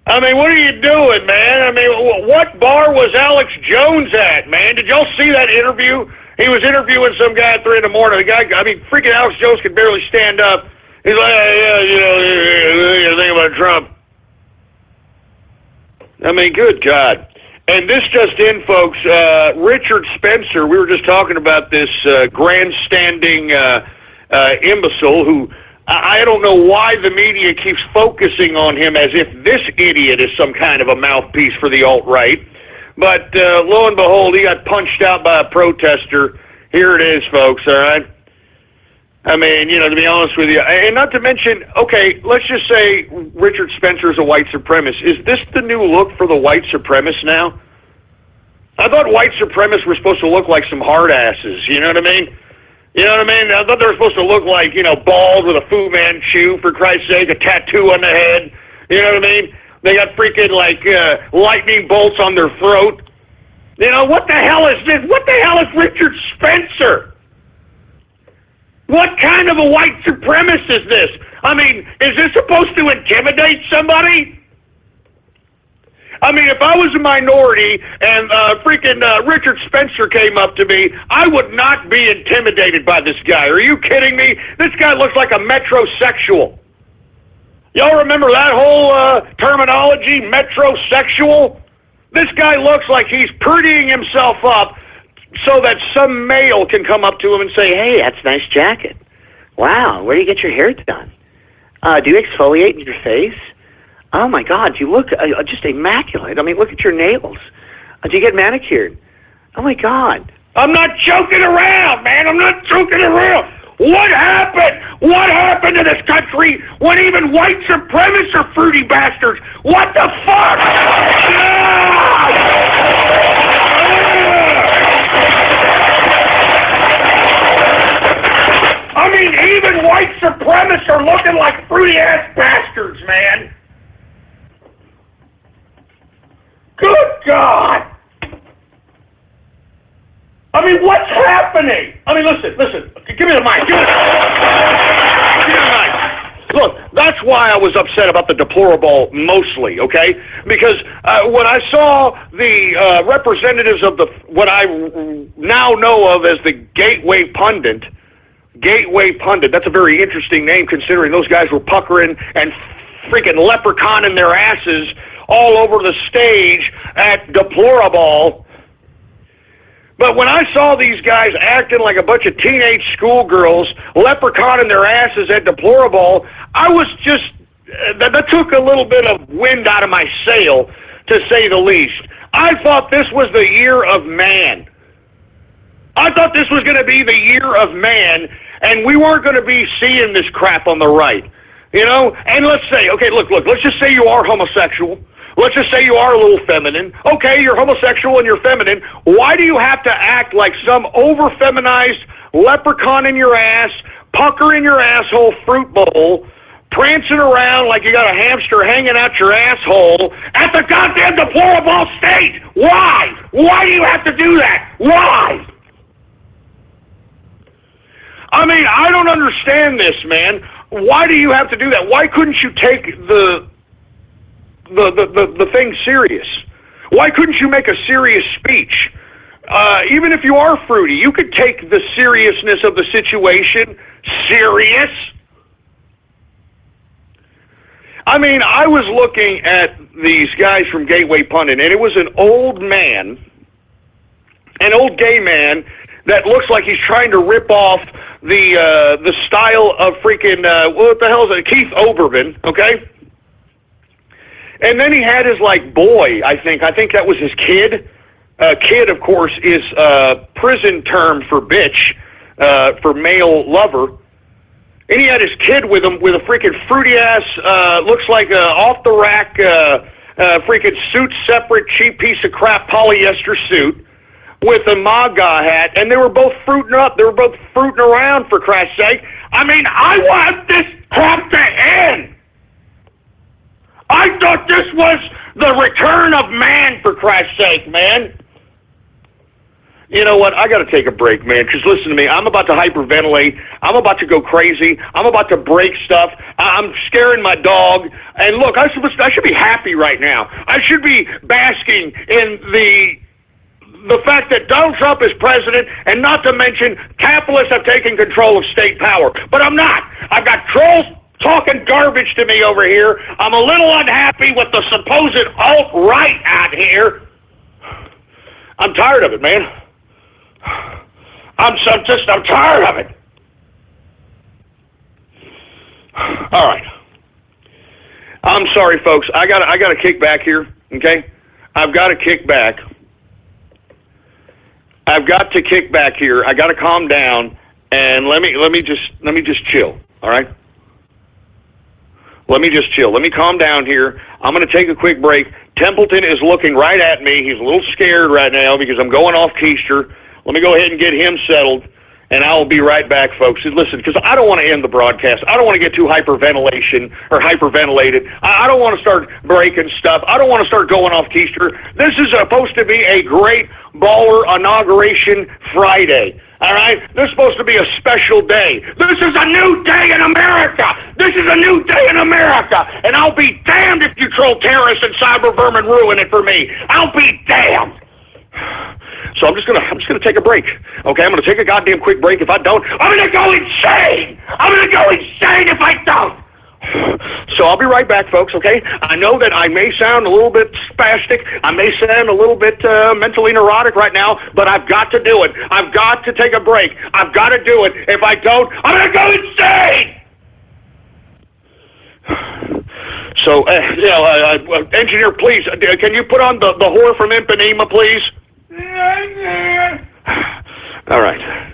I mean, what are you doing, man? I mean, what bar was Alex Jones at, man? Did y'all see that interview? He was interviewing some guy at 3 in the morning. The guy, freaking Alex Jones could barely stand up. He's like, yeah, think about Trump. I mean, good God. And this just in, folks, Richard Spencer, we were just talking about this grandstanding imbecile who, I don't know why the media keeps focusing on him as if this idiot is some kind of a mouthpiece for the alt-right. But lo and behold, he got punched out by a protester. Here it is, folks, all right? I mean, to be honest with you, and not to mention, okay, let's just say Richard Spencer is a white supremacist. Is this the new look for the white supremacists now? I thought white supremacists were supposed to look like some hard asses, you know what I mean? You know what I mean? I thought they were supposed to look like, bald with a Fu Manchu, for Christ's sake, a tattoo on the head. You know what I mean? They got freaking, lightning bolts on their throat. What the hell is this? What the hell is Richard Spencer? What kind of a white supremacist is this? I mean, is this supposed to intimidate somebody? I mean, if I was a minority and freaking Richard Spencer came up to me, I would not be intimidated by this guy. Are you kidding me? This guy looks like a metrosexual. Y'all remember that whole terminology, metrosexual? This guy looks like he's prettying himself up so that some male can come up to him and say, hey, that's a nice jacket. Wow, where do you get your hair done? Do you exfoliate in your face? Oh, my God, you look just immaculate. I mean, look at your nails. Do you get manicured? Oh, my God. I'm not joking around, man. I'm not joking around. What happened? What happened to this country when even white supremacists are fruity bastards? What the fuck? I mean, even white supremacists are looking like fruity-ass bastards, man. Good God! I mean, what's happening? I mean, listen. Give me the mic. Give me the mic. Look, that's why I was upset about the deplorable mostly, okay? Because when I saw the representatives of what I now know of as the Gateway Pundit, that's a very interesting name considering those guys were puckering and freaking leprechauning their asses all over the stage at Deplorable. But when I saw these guys acting like a bunch of teenage schoolgirls, leprechauning their asses at Deplorable, I was just, that took a little bit of wind out of my sail, to say the least. I thought this was the year of man. I thought this was going to be the year of man, and we weren't going to be seeing this crap on the right. You know? And let's say, okay, look, let's just say you are homosexual. Let's just say you are a little feminine. Okay, you're homosexual and you're feminine. Why do you have to act like some over-feminized leprechaun in your ass, pucker in your asshole fruit bowl, prancing around like you got a hamster hanging out your asshole at the goddamn Deplorable stage? Why? Why do you have to do that? Why? I mean, I don't understand this, man. Why do you have to do that? Why couldn't you take the thing serious? Why couldn't you make a serious speech? Even if you are fruity, you could take the seriousness of the situation serious. I mean, I was looking at these guys from Gateway Pundit, and it was an old man, an old gay man, that looks like he's trying to rip off the style of freaking, what the hell is it, Keith Olbermann, okay? And then he had his, like, boy, I think that was his kid. Kid, of course, is prison term for bitch, for male lover. And he had his kid with him with a freaking fruity-ass, looks like a off-the-rack, freaking suit separate, cheap piece of crap polyester suit with a MAGA hat, and they were both fruiting up. They were both fruiting around, for Christ's sake. I mean, I want this crap to end. I thought this was the return of man, for Christ's sake, man. You know what? I got to take a break, man, because listen to me. I'm about to hyperventilate. I'm about to go crazy. I'm about to break stuff. I'm scaring my dog. And look, I should be happy right now. I should be basking in the fact that Donald Trump is president, and not to mention capitalists have taken control of state power. But I'm not. I've got trolls talking garbage to me over here. I'm a little unhappy with the supposed alt-right out here. I'm tired of it, man. I'm tired of it. All right. I'm sorry, folks. I gotta kick back here. Okay, I've got to kick back. I've got to kick back here. I got to calm down and let me just chill. All right. Let me just chill. Let me calm down here. I'm going to take a quick break. Templeton is looking right at me. He's a little scared right now because I'm going off keister. Let me go ahead and get him settled, And I will be right back, folks. And listen, because I don't want to end the broadcast. I don't want to get too hyperventilated. I don't want to start breaking stuff. I don't want to start going off keister. This is supposed to be a great baller inauguration Friday. All right? This is supposed to be a special day. This is a new day in America. This is a new day in America. And I'll be damned if you troll terrorists and cyber vermin ruin it for me. I'll be damned. So I'm just gonna take a break. Okay, I'm gonna take a goddamn quick break. If I don't, I'm gonna go insane. I'm gonna go insane if I don't. So I'll be right back, folks, okay? I know that I may sound a little bit spastic. I may sound a little bit mentally neurotic right now, but I've got to do it. I've got to take a break. I've got to do it. If I don't, I'm going to go insane! So, engineer, please, can you put on the whore from Ipanema, please? All right.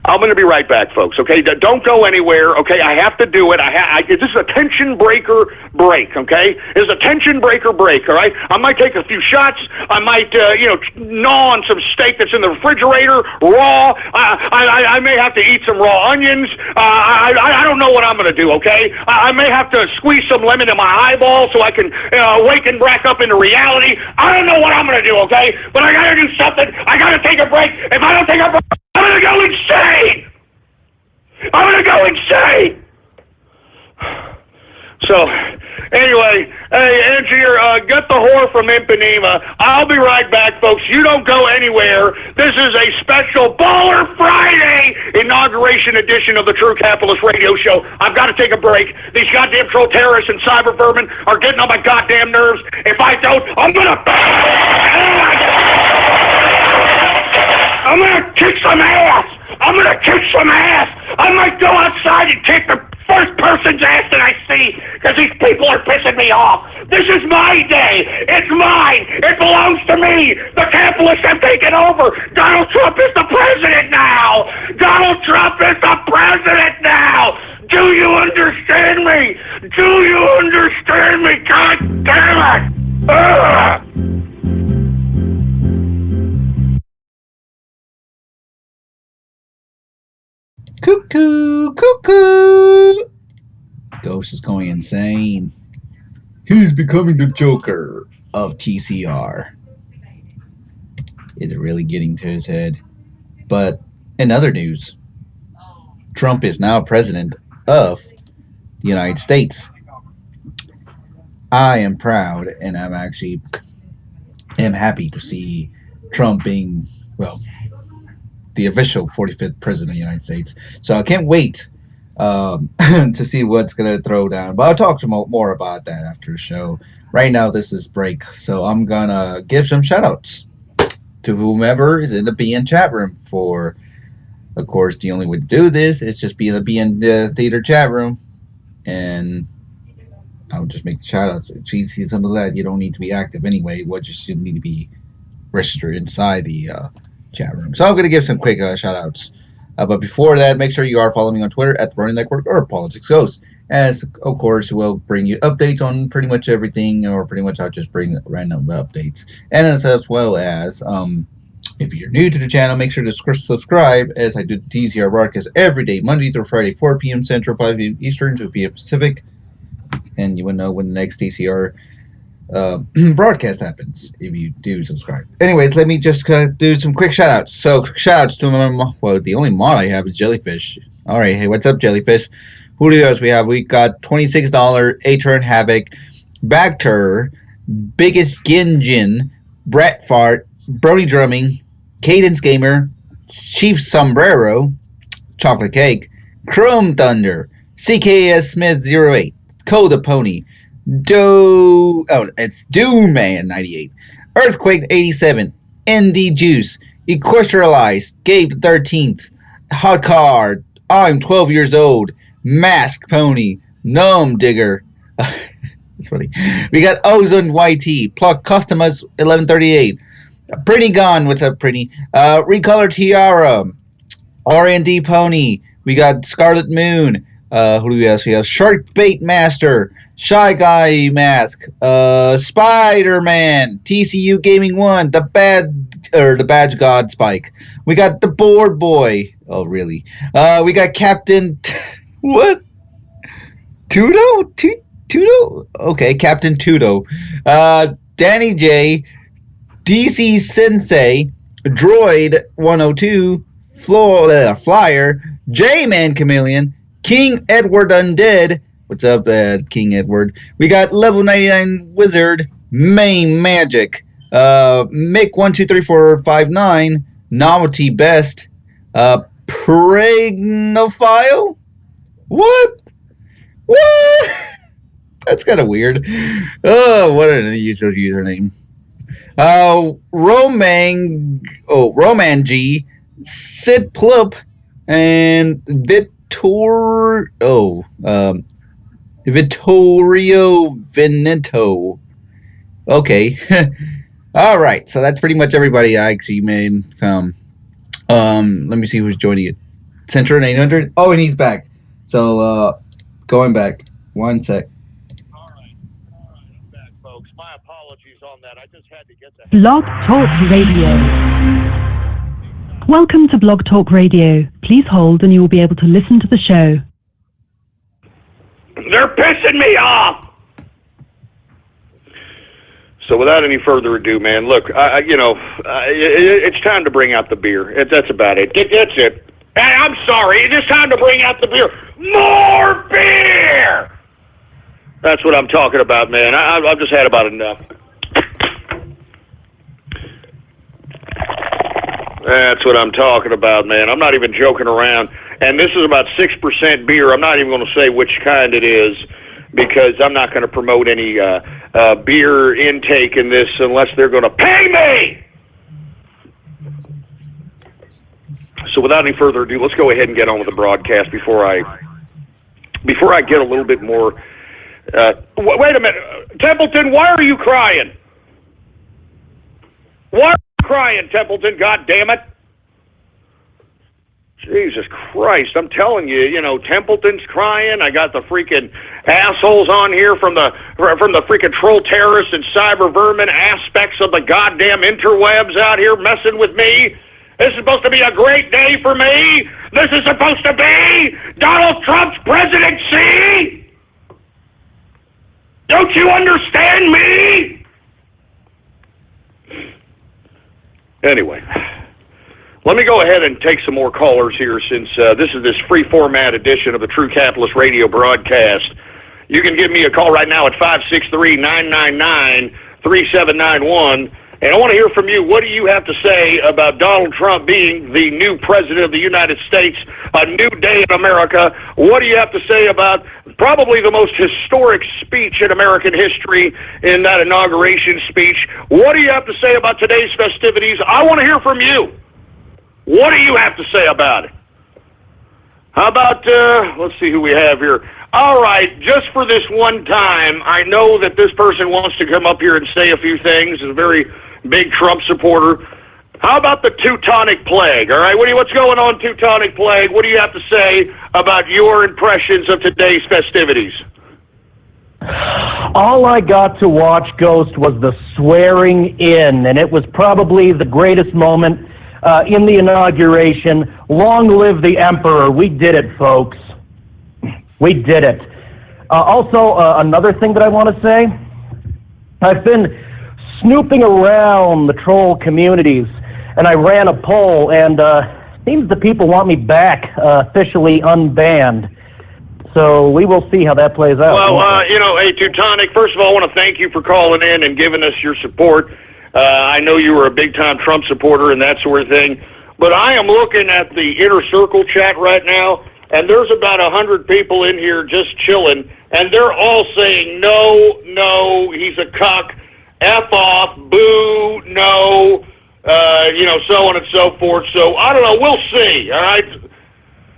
I'm going to be right back, folks, okay? Don't go anywhere, okay? I have to do it. This is a tension breaker break, okay? This is a tension breaker break, all right? I might take a few shots. I might, gnaw on some steak that's in the refrigerator, raw. I may have to eat some raw onions. I don't know what I'm going to do, okay? I may have to squeeze some lemon in my eyeball so I can awaken back up into reality. I don't know what I'm going to do, okay? But I got to do something. I got to take a break. If I don't take a break, I'm going to go insane! I'm going to go insane! So, anyway, hey, engineer, get the whore from Ipanema. I'll be right back, folks. You don't go anywhere. This is a special Baller Friday inauguration edition of the True Capitalist Radio Show. I've got to take a break. These goddamn troll terrorists and cyber vermin are getting on my goddamn nerves. If I don't, I'm going to kick some ass! I'm gonna kick some ass! I might go outside and kick the first person's ass that I see, because these people are pissing me off. This is my day! It's mine! It belongs to me! The capitalists have taken over! Donald Trump is the president now! Donald Trump is the president now! Do you understand me? Do you understand me? God damn it! Ugh! Cuckoo, cuckoo. Ghost is going insane. Who's becoming the Joker of TCR? Is it really getting to his head? But in other news, Trump is now president of the United States. I am proud, and am happy to see Trump being, the official 45th president of the United States. So I can't wait to see what's going to throw down. But I'll talk more about that after the show. Right now, this is break. So I'm going to give some shout-outs to whomever is in the BN chat room for, of course, the only way to do this is just be in the BN theater chat room. And I'll just make the shout-outs. If you see some of that, you don't need to be active anyway. What you should need to be registered inside the chat room. So I'm going to give some quick shout outs. But before that, make sure you are following me on Twitter at the Burning Network or Politics Ghost. As, of course, we'll bring you updates on pretty much everything, or pretty much I'll just bring random updates. And as well as, if you're new to the channel, make sure to subscribe, as I do the TCR broadcast every day, Monday through Friday, 4 p.m. Central, 5 p.m. Eastern, 2 p.m. Pacific. And you will know when the next TCR broadcast happens if you do subscribe. Anyways, let me just do some quick shout outs. So shout outs to the only mod I have is Jellyfish. Alright, hey, what's up, Jellyfish? Who else we have? We got $26 A-Turn Havoc, Bacter, Biggest Ginjin, Brat Fart, Brody Drumming, Cadence Gamer, Chief Sombrero, Chocolate Cake, Chrome Thunder, CKS Smith 08, Coda Pony, it's Doom Man 98, Earthquake 87, ND Juice, Equestrialized, Gabe the 13th, Hot Card, I'm 12 years old, Mask Pony, Gnome Digger. That's funny. We got Ozone YT, Pluck Customus 1138, Pretty Gone, what's up, Pretty? Recolor Tiara, R&D Pony. We got Scarlet Moon. Who do we have? We have Shark Bait Master, Shy Guy Mask, Spider-Man, TCU Gaming 1, the Badge God Spike. We got the Board Boy, Oh, really? We got Captain... what? Tudo? Tudo? Okay, Captain Tudo. Danny J, DC Sensei, Droid 102, Flyer, J-Man Chameleon, King Edward Undead. What's up, King Edward? We got Level 99 Wizard, Main Magic, Mick 123459, Novelty Best, Pregnophile? What? That's kind of weird. Oh, what an unusual username. Roman G, Sid Plup, and Vittorio Veneto. Okay. All right. So that's pretty much everybody I actually made. Let me see who's joining it. Central 800. Oh, and he's back. So, going back. One sec. All right, I'm back, folks. My apologies on that. I just had to get that. Blog Talk Radio. Welcome to Blog Talk Radio. Please hold and you will be able to listen to the show. They're pissing me off! So without any further ado, man, look, it's time to bring out the beer. That's about it. That's it. Hey, I'm sorry. It's time to bring out the beer. More beer! That's what I'm talking about, man. I've just had about enough. That's what I'm talking about, man. I'm not even joking around. And this is about 6% beer. I'm not even going to say which kind it is because I'm not going to promote any beer intake in this unless they're going to pay me! So without any further ado, let's go ahead and get on with the broadcast before I get a little bit more... wait a minute. Templeton, why are you crying? Why are you crying, Templeton? God damn it. Jesus Christ, I'm telling you, Templeton's crying. I got the freaking assholes on here from the freaking troll terrorists and cyber vermin aspects of the goddamn interwebs out here messing with me. This is supposed to be a great day for me. This is supposed to be Donald Trump's presidency. Don't you understand me? Anyway, let me go ahead and take some more callers here since this is this free format edition of the True Capitalist Radio broadcast. You can give me a call right now at 563-999-3791. And I want to hear from you. What do you have to say about Donald Trump being the new president of the United States, a new day in America? What do you have to say about probably the most historic speech in American history in that inauguration speech? What do you have to say about today's festivities? I want to hear from you. What do you have to say about it? How about, let's see who we have here. All right, just for this one time, I know that this person wants to come up here and say a few things, is a very big Trump supporter. How about the Teutonic Plague, all right? What's going on, Teutonic Plague? What do you have to say about your impressions of today's festivities? All I got to watch, Ghost, was the swearing in, and it was probably the greatest moment in the inauguration. Long live the Emperor. We did it, folks. We did it. Also, another thing that I want to say, I've been snooping around the troll communities, and I ran a poll, and seems the people want me back, officially unbanned. So we will see how that plays out. Well, hey, Teutonic, first of all, I want to thank you for calling in and giving us your support. I know you were a big-time Trump supporter and that sort of thing, but I am looking at the Inner Circle chat right now, and there's about 100 people in here just chilling, and they're all saying, no, he's a cuck, F off, boo, no, so on and so forth. So, I don't know, we'll see, all right?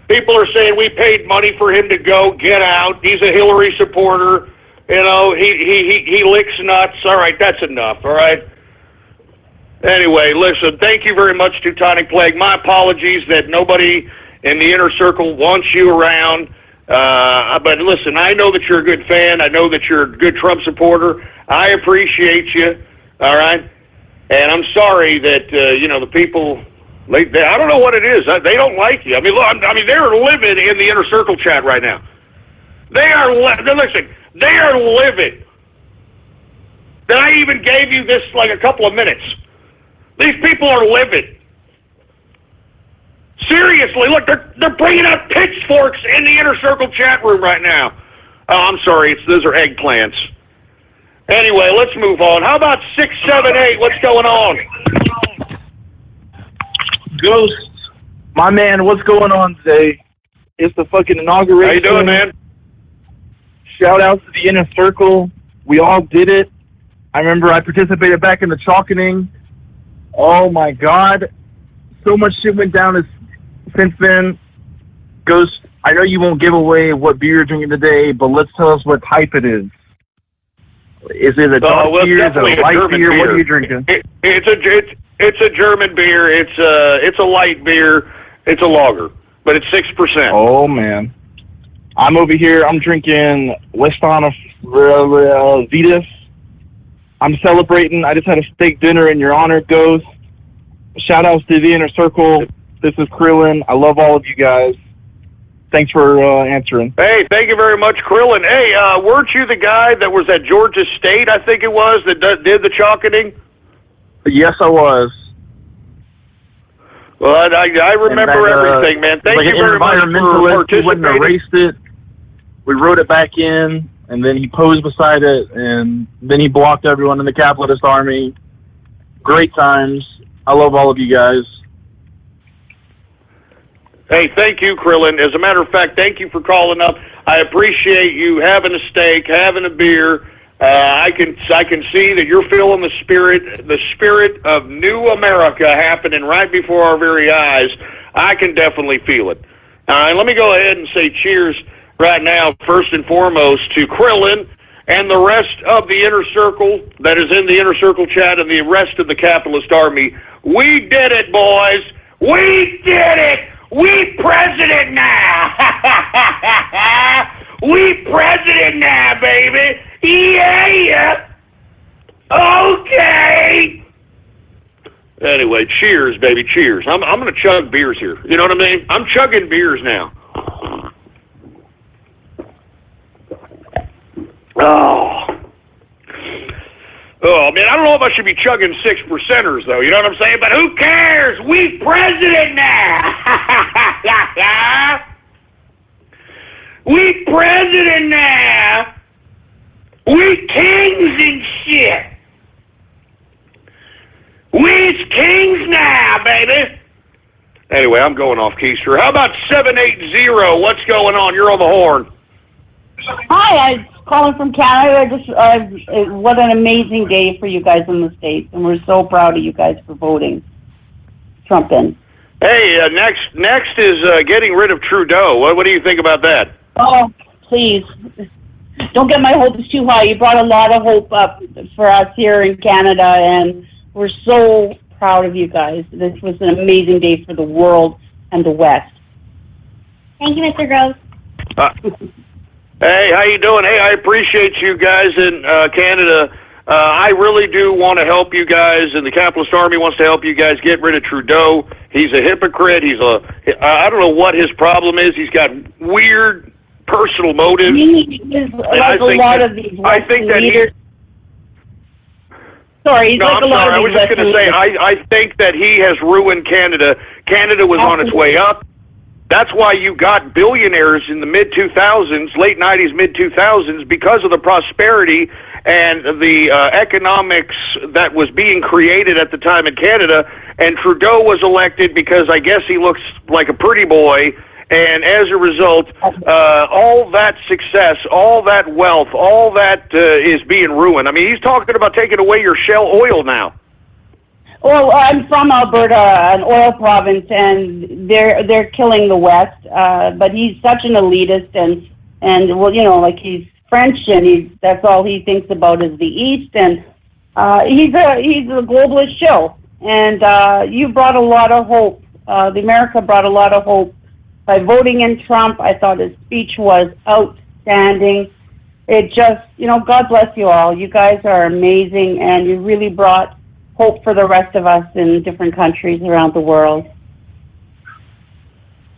People are saying we paid money for him to go, get out, he's a Hillary supporter, he licks nuts. All right, that's enough, all right? Anyway, listen, thank you very much, Teutonic Plague. My apologies that nobody in the Inner Circle wants you around. But listen, I know that you're a good fan. I know that you're a good Trump supporter. I appreciate you, all right? And I'm sorry that, the people I don't know what it is. They don't like you. I mean, look, they're livid in the inner circle chat right now. They are listen. They are livid. That I even gave you this like a couple of minutes. These people are livid. Seriously, look, they're bringing out pitchforks in the inner circle chat room right now. Oh, I'm sorry, those are eggplants. Anyway, let's move on. How about 678? What's going on? Ghost, my man, what's going on today? It's the fucking inauguration. How you doing, man? Shout out to the inner circle. We all did it. I remember I participated back in the chalkening. Oh my God. So much shit went down since then. Ghost, I know you won't give away what beer you're drinking today, but let's tell us what type it is. Is it a dark beer? Is it a light beer? What are you drinking? It's a German beer. It's a light beer. It's a lager, but it's 6%. Oh man, I'm over here. I'm drinking Weston Vitas. I'm celebrating. I just had a steak dinner in your honor, Ghost. Shout outs to the inner circle. This is Krillin. I love all of you guys. Thanks for answering. Hey, thank you very much, Krillin. Hey, weren't you the guy that was at Georgia State, I think it was, that did the chalketing? Yes, I was. Well, I remember everything, man. Thank you very much for participating. He wouldn't erase it. We wrote it back in, and then he posed beside it, and then he blocked everyone in the Capitalist Army. Great times. I love all of you guys. Hey, thank you, Krillin. As a matter of fact, thank you for calling up. I appreciate you having a steak, having a beer. I can see that you're feeling the spirit of new America happening right before our very eyes. I can definitely feel it. All right, let me go ahead and say cheers right now, first and foremost, to Krillin and the rest of the inner circle that is in the inner circle chat and the rest of the Capitalist Army. We did it, boys. We did it. We president now! We president now, baby! Yeah! Okay! Anyway, cheers, baby, cheers. I'm gonna chug beers here. You know what I mean? I'm chugging beers now. Oh, man, I don't know if I should be chugging 6%ers, though. You know what I'm saying? But who cares? We president now! We president now! We kings and shit! We's kings now, baby! Anyway, I'm going off keister. How about 780? What's going on? You're on the horn. Hi, I'm calling from Canada. What an amazing day for you guys in the States, and we're so proud of you guys for voting Trump in. Hey, next is getting rid of Trudeau. What do you think about that? Oh, please. Don't get my hopes too high. You brought a lot of hope up for us here in Canada, and we're so proud of you guys. This was an amazing day for the world and the West. Thank you, Mr. Gross. Hey, how you doing? Hey, I appreciate you guys in Canada. I really do want to help you guys, and the Capitalist Army wants to help you guys get rid of Trudeau. He's a hypocrite. I don't know what his problem is. He's got weird personal motives. I was just going to say, I think that he has ruined Canada. Canada was on its way up. That's why you got billionaires in the mid-2000s, late 90s, mid-2000s, because of the prosperity and the economics that was being created at the time in Canada. And Trudeau was elected because I guess he looks like a pretty boy. And as a result, all that success, all that wealth, all that is being ruined. I mean, he's talking about taking away your shell oil now. Well, I'm from Alberta, an oil province, and they're killing the West. But he's such an elitist, and well, you know, like he's French, and that's all he thinks about is the East, and he's a globalist show. And you brought a lot of hope. The America brought a lot of hope by voting in Trump. I thought his speech was outstanding. It just, you know, God bless you all. You guys are amazing, and you really brought hope for the rest of us in different countries around the world.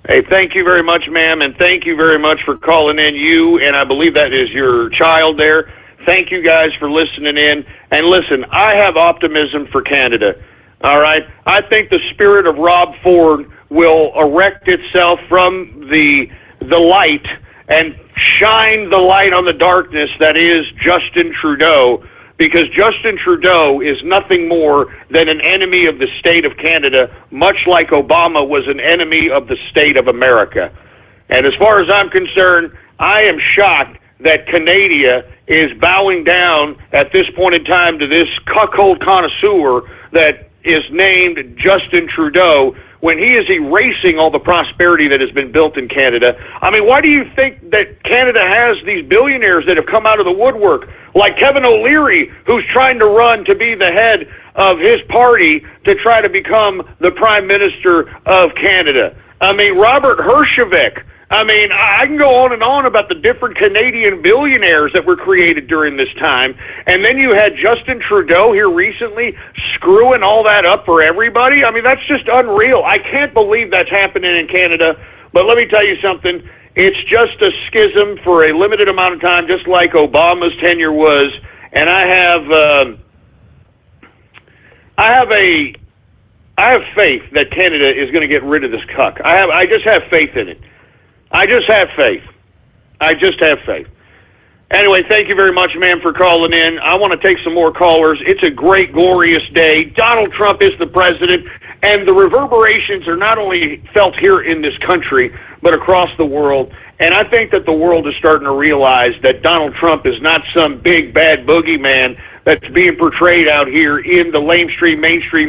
Hey, thank you very much, ma'am, and thank you very much for calling in. You, and I believe that is your child there. Thank you guys for listening in. And listen, I have optimism for Canada, all right? I think the spirit of Rob Ford will erect itself from the light and shine the light on the darkness that is Justin Trudeau, because Justin Trudeau is nothing more than an enemy of the state of Canada, much like Obama was an enemy of the state of America. And as far as I'm concerned, I am shocked that Canada is bowing down at this point in time to this cuckold connoisseur that is named Justin Trudeau, when he is erasing all the prosperity that has been built in Canada. I mean, why do you think that Canada has these billionaires that have come out of the woodwork, like Kevin O'Leary, who's trying to run to be the head of his party to try to become the Prime Minister of Canada? I mean, Robert Herjavec. I mean, I can go on and on about the different Canadian billionaires that were created during this time. And then you had Justin Trudeau here recently screwing all that up for everybody. I mean, that's just unreal. I can't believe that's happening in Canada. But let me tell you something. It's just a schism for a limited amount of time, just like Obama's tenure was. And I have faith that Canada is going to get rid of this cuck. I just have faith in it. I just have faith. Anyway, thank you very much, ma'am, for calling in. I want to take some more callers. It's a great, glorious day. Donald Trump is the president, and the reverberations are not only felt here in this country, but across the world. And I think that the world is starting to realize that Donald Trump is not some big, bad boogeyman that's being portrayed out here in the mainstream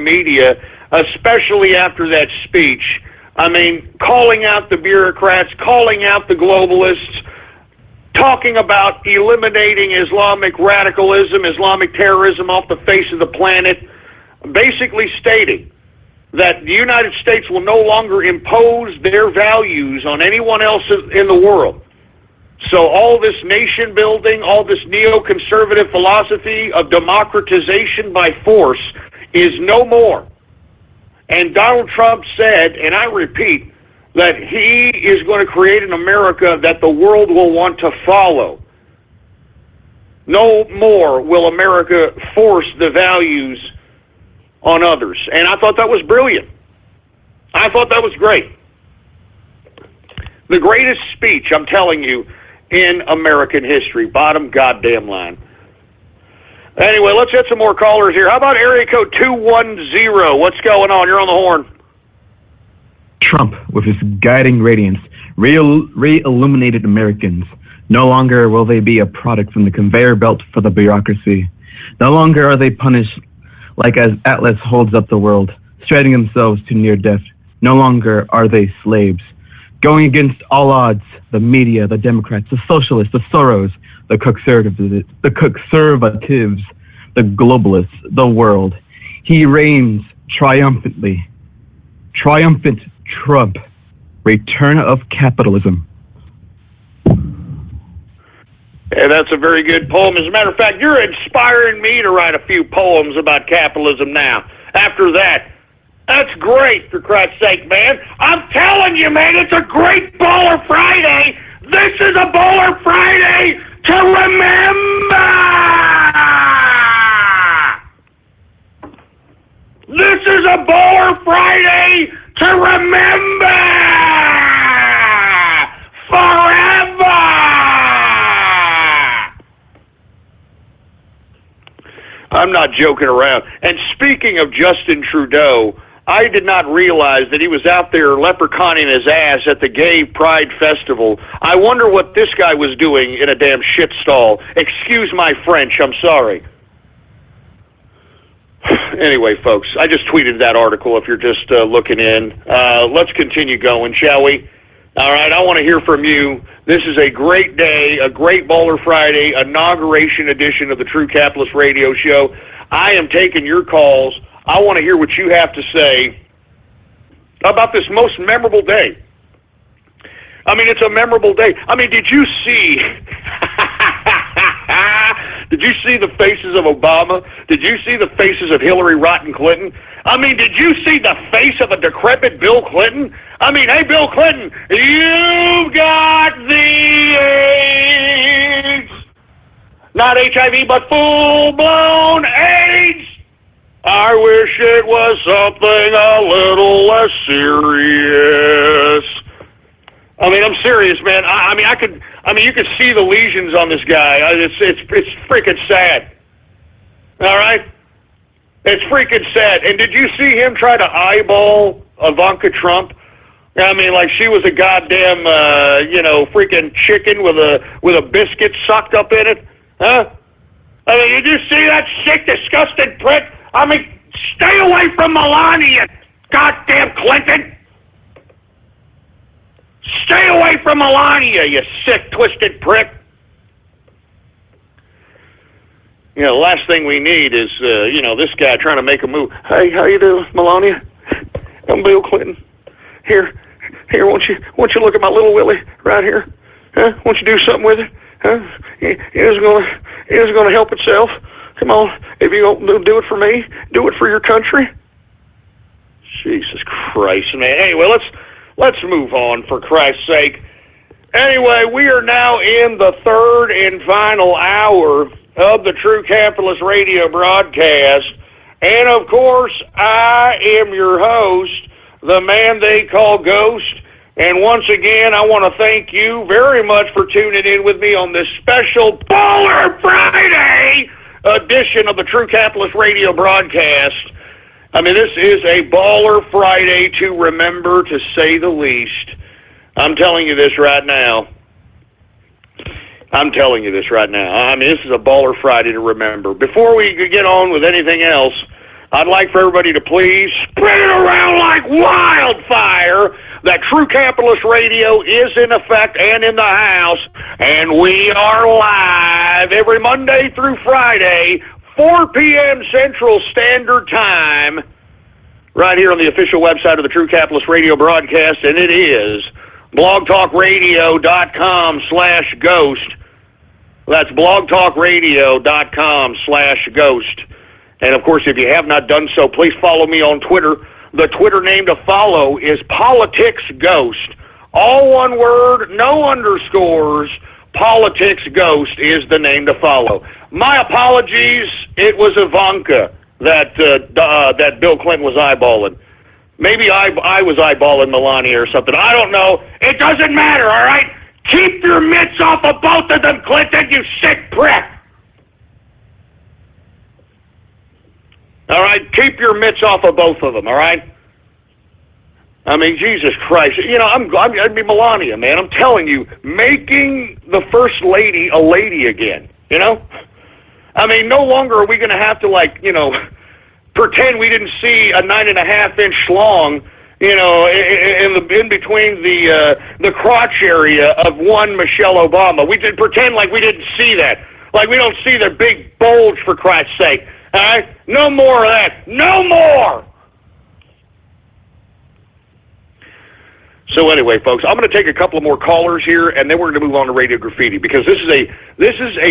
media, especially after that speech. I mean, calling out the bureaucrats, calling out the globalists, talking about eliminating Islamic radicalism, Islamic terrorism off the face of the planet, basically stating that the United States will no longer impose their values on anyone else in the world. So all this nation building, all this neoconservative philosophy of democratization by force is no more. And Donald Trump said, and I repeat, that he is going to create an America that the world will want to follow. No more will America force the values on others. And I thought that was brilliant. I thought that was great. The greatest speech, I'm telling you, in American history. Bottom goddamn line. Anyway, let's get some more callers here. How about area code 210? What's going on? You're on the horn. Trump, with his guiding radiance, re-illuminated Americans. No longer will they be a product from the conveyor belt for the bureaucracy. No longer are they punished like as Atlas holds up the world, striding themselves to near death. No longer are they slaves. Going against all odds, the media, the Democrats, the socialists, the Soros, the conservatives, the globalists, the world. He reigns triumphantly. Triumphant Trump. Return of capitalism. Yeah, that's a very good poem. As a matter of fact, you're inspiring me to write a few poems about capitalism now. After that, that's great, for Christ's sake, man. I'm telling you, man, it's a great Baller Friday. This is a Baller Friday to remember. This is a Baller Friday to remember forever. I'm not joking around. And speaking of Justin Trudeau, I did not realize that he was out there leprechauning his ass at the Gay Pride Festival. I wonder what this guy was doing in a damn shit stall. Excuse my French, I'm sorry. Anyway, folks, I just tweeted that article if you're just looking in. Let's continue going, shall we? All right, I want to hear from you. This is a great day, a great Baller Friday, inauguration edition of the True Capitalist Radio Show. I am taking your calls. I want to hear what you have to say about this most memorable day. I mean, it's a memorable day. I mean, did you see you see the faces of Obama? Did you see the faces of Hillary Rotten Clinton? I mean, did you see the face of a decrepit Bill Clinton? I mean, hey, Bill Clinton, you've got the AIDS. Not HIV, but full-blown AIDS. I wish it was something a little less serious. I mean, I'm serious, man. You could see the lesions on this guy. It's freaking sad. All right? It's freaking sad. And did you see him try to eyeball Ivanka Trump? I mean, like she was a goddamn, freaking chicken with a biscuit sucked up in it? Huh? I mean, did you see that sick, disgusting prick? I mean, stay away from Melania, goddamn Clinton. Stay away from Melania, you sick, twisted prick. You know, the last thing we need is, this guy trying to make a move. Hey, how you doing, Melania? I'm Bill Clinton. Here, won't you look at my little Willie right here? Huh? Won't you do something with it? Huh? It isn't gonna help itself. Come on, if you don't do it for me, do it for your country. Jesus Christ, man. Anyway, let's move on, for Christ's sake. Anyway, we are now in the third and final hour of the True Capitalist Radio broadcast. And, of course, I am your host, the man they call Ghost. And once again, I want to thank you very much for tuning in with me on this special Baller Friday edition of the True Capitalist Radio broadcast. I mean, this is a Baller Friday to remember, to say the least. I'm telling you this right now. I mean, this is a Baller Friday to remember. Before we get on with anything else, I'd like for everybody to please spread it around like wildfire that True Capitalist Radio is in effect and in the house, and we are live every Monday through Friday, 4 p.m. Central Standard Time, right here on the official website of the True Capitalist Radio broadcast, and it is blogtalkradio.com/ghost. That's blogtalkradio.com/ghost. And, of course, if you have not done so, please follow me on Twitter. The Twitter name to follow is PoliticsGhost. All one word, no underscores. PoliticsGhost is the name to follow. My apologies. It was Ivanka that Bill Clinton was eyeballing. Maybe I was eyeballing Melania or something. I don't know. It doesn't matter, all right? Keep your mitts off of both of them, Clinton, you sick prick. All right? Keep your mitts off of both of them, all right? I mean, Jesus Christ. You know, I'd be Melania, man. I'm telling you, making the First Lady a lady again, you know? I mean, no longer are we going to have to, pretend we didn't see a 9.5-inch schlong, in between the crotch area of one Michelle Obama. We did pretend like we didn't see that. Like we don't see the big bulge, for Christ's sake. All right? No more of that. No more! So anyway, folks, I'm going to take a couple of more callers here, and then we're going to move on to Radio Graffiti, because this is a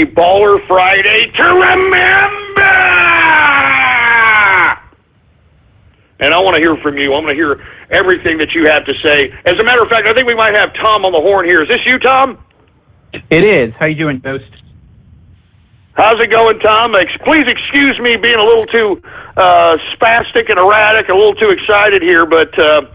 Baller Friday to remember! And I want to hear from you. I want to hear everything that you have to say. As a matter of fact, I think we might have Tom on the horn here. Is this you, Tom? It is. How you doing, Ghost? How's it going, Tom? Please excuse me being a little too spastic and erratic, a little too excited here, but a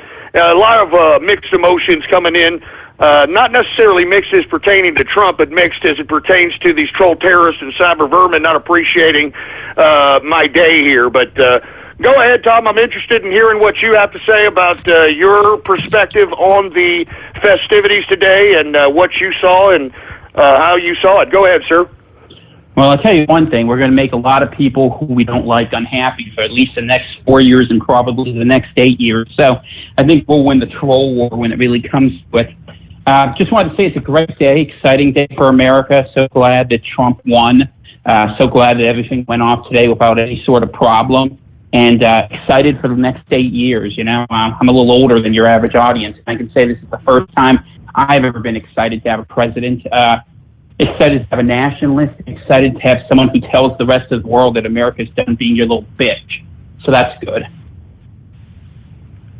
lot of mixed emotions coming in. Not necessarily mixed as pertaining to Trump, but mixed as it pertains to these troll terrorists and cyber vermin not appreciating my day here. But go ahead, Tom. I'm interested in hearing what you have to say about your perspective on the festivities today and what you saw and how you saw it. Go ahead, sir. Well, I'll tell you one thing. We're going to make a lot of people who we don't like unhappy for at least the next 4 years and probably the next 8 years. So I think we'll win the troll war when it really comes to it. Just wanted to say it's a great day, exciting day for America. So glad that Trump won. So glad that everything went off today without any sort of problem. And excited for the next 8 years. You know, I'm a little older than your average audience. I can say this is the first time I've ever been excited to have a president. excited to have a nationalist, excited to have someone who tells the rest of the world that America's done being your little bitch. So that's good.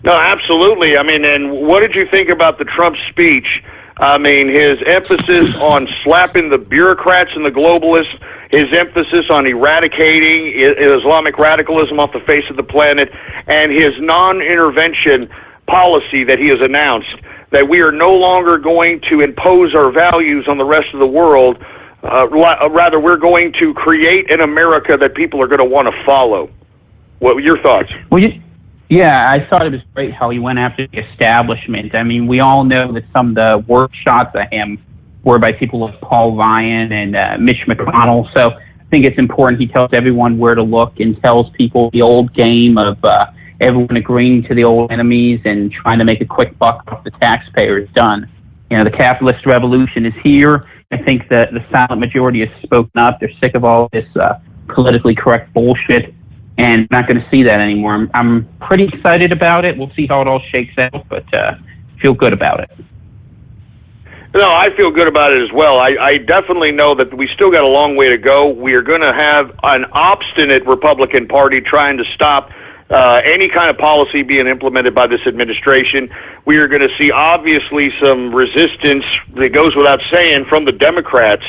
No, absolutely. I mean, and what did you think about the Trump speech? I mean, his emphasis on slapping the bureaucrats and the globalists, his emphasis on eradicating Islamic radicalism off the face of the planet, and his non-intervention policy that he has announced, that we are no longer going to impose our values on the rest of the world. Rather, we're going to create an America that people are going to want to follow. What were your thoughts? Well, yeah, I thought it was great how he went after the establishment. I mean, we all know that some of the worst shots at him were by people like Paul Ryan and Mitch McConnell. So I think it's important he tells everyone where to look and tells people the old game of everyone agreeing to the old enemies and trying to make a quick buck off the taxpayer is done. You know, the capitalist revolution is here. I think that the silent majority has spoken up. They're sick of all this politically correct bullshit. And not going to see that anymore. I'm pretty excited about it. We'll see how it all shakes out, but feel good about it. No, I feel good about it as well. I definitely know that we still got a long way to go. We are going to have an obstinate Republican Party trying to stop any kind of policy being implemented by this administration. We are going to see, obviously, some resistance that goes without saying from the Democrats.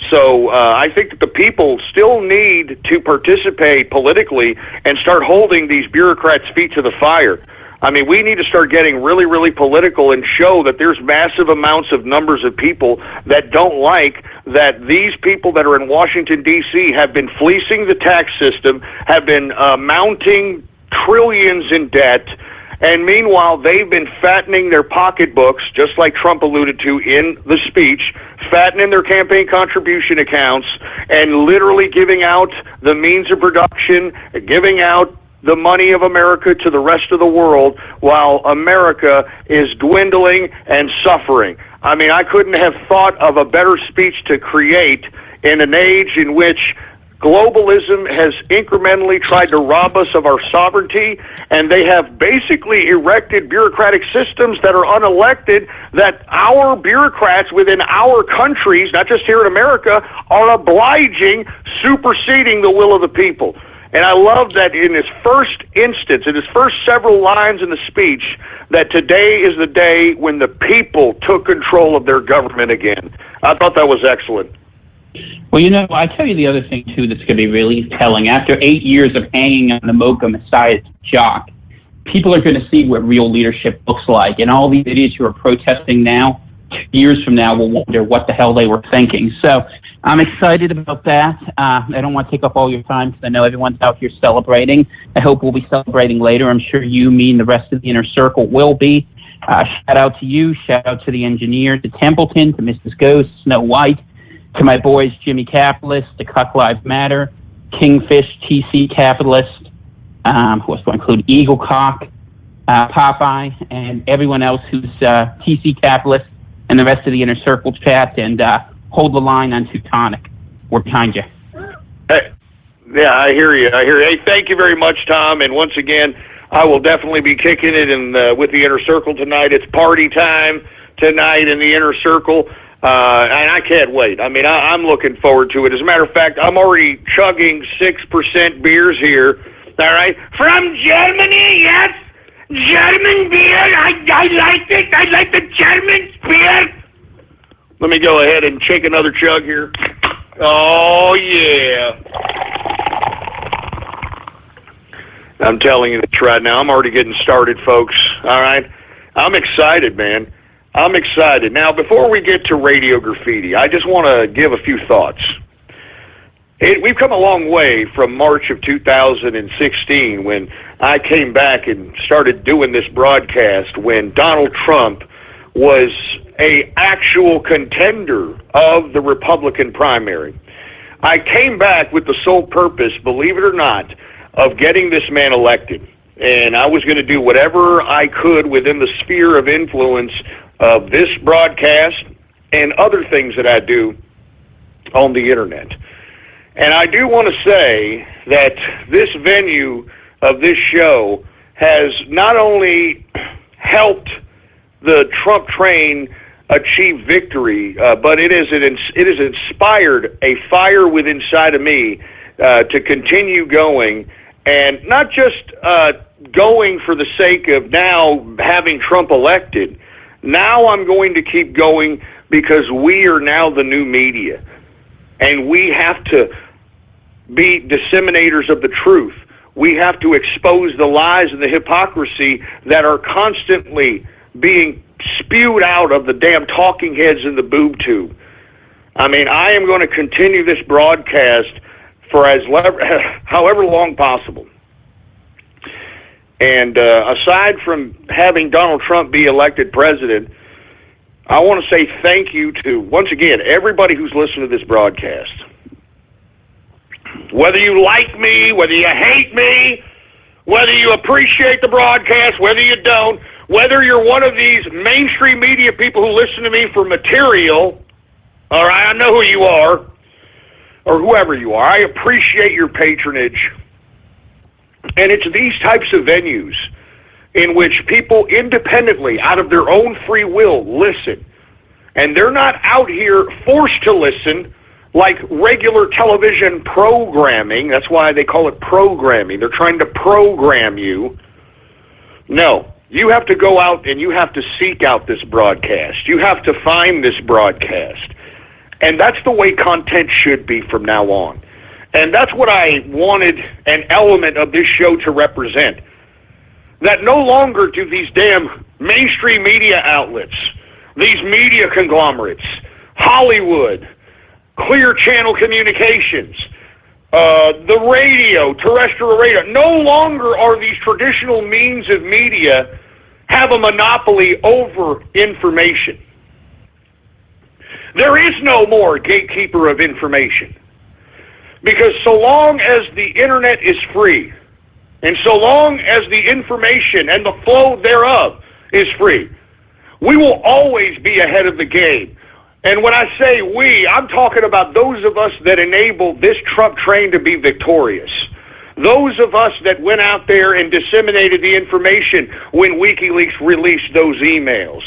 So I think that the people still need to participate politically and start holding these bureaucrats' feet to the fire. I mean, we need to start getting really, really political and show that there's massive amounts of numbers of people that don't like that these people that are in Washington, D.C. have been fleecing the tax system, have been mounting trillions in debt, and meanwhile, they've been fattening their pocketbooks, just like Trump alluded to in the speech, fattening their campaign contribution accounts, and literally giving out the means of production, giving out the money of America to the rest of the world, while America is dwindling and suffering. I mean, I couldn't have thought of a better speech to create in an age in which globalism has incrementally tried to rob us of our sovereignty, and they have basically erected bureaucratic systems that are unelected, that our bureaucrats within our countries, not just here in America, are obliging, superseding the will of the people. And I love that in his first instance, in his first several lines in the speech, that today is the day when the people took control of their government again. I thought that was excellent. Well, you know, I tell you the other thing, too, that's going to be really telling. After 8 years of hanging on the Mocha Messiah's jock, people are going to see what real leadership looks like. And all these idiots who are protesting now, 2 years from now, will wonder what the hell they were thinking. So I'm excited about that. I don't want to take up all your time because I know everyone's out here celebrating. I hope we'll be celebrating later. I'm sure you, me, and the rest of the inner circle will be. Shout out to you. Shout out to the engineer, to Templeton, to Mrs. Ghost, Snow White, to my boys Jimmy Capitalist, to Cuck Lives Matter, Kingfish, TC Capitalist, who else do I include? Eagle Cock, Popeye, and everyone else who's TC Capitalist, and the rest of the Inner Circle chat, and hold the line on Teutonic. We're behind you. Hey, yeah, I hear you. Hey, thank you very much, Tom. And once again, I will definitely be kicking it with the Inner Circle tonight. It's party time tonight in the Inner Circle. And I can't wait. I mean, I'm looking forward to it. As a matter of fact, I'm already chugging 6% beers here. All right? From Germany, yes. German beer. I like it. I like the German beer. Let me go ahead and take another chug here. Oh, yeah. I'm telling you this right now. I'm already getting started, folks. All right? I'm excited, man. I'm excited. Now, before we get to Radio Graffiti, I just want to give a few thoughts. We've come a long way from March of 2016 when I came back and started doing this broadcast when Donald Trump was an actual contender of the Republican primary. I came back with the sole purpose, believe it or not, of getting this man elected. And I was going to do whatever I could within the sphere of influence of this broadcast and other things that I do on the internet. And I do want to say that this venue of this show has not only helped the Trump train achieve victory, but it has inspired a fire within inside of me to continue going, and not just going for the sake of now having Trump elected. Now I'm going to keep going because we are now the new media, and we have to be disseminators of the truth. We have to expose the lies and the hypocrisy that are constantly being spewed out of the damn talking heads in the boob tube. I mean, I am going to continue this broadcast for however long possible. And aside from having Donald Trump be elected president, I want to say thank you to, once again, everybody who's listened to this broadcast. Whether you like me, whether you hate me, whether you appreciate the broadcast, whether you don't, whether you're one of these mainstream media people who listen to me for material, all right, I know who you are, or whoever you are. I appreciate your patronage. And it's these types of venues in which people independently, out of their own free will, listen. And they're not out here forced to listen like regular television programming. That's why they call it programming. They're trying to program you. No, you have to go out and you have to seek out this broadcast. You have to find this broadcast. And that's the way content should be from now on. And that's what I wanted an element of this show to represent. That no longer do these damn mainstream media outlets, these media conglomerates, Hollywood, Clear Channel Communications, the radio, terrestrial radio, no longer are these traditional means of media have a monopoly over information. There is no more gatekeeper of information. Because so long as the internet is free, and so long as the information and the flow thereof is free, we will always be ahead of the game. And when I say we, I'm talking about those of us that enabled this Trump train to be victorious. Those of us that went out there and disseminated the information when WikiLeaks released those emails.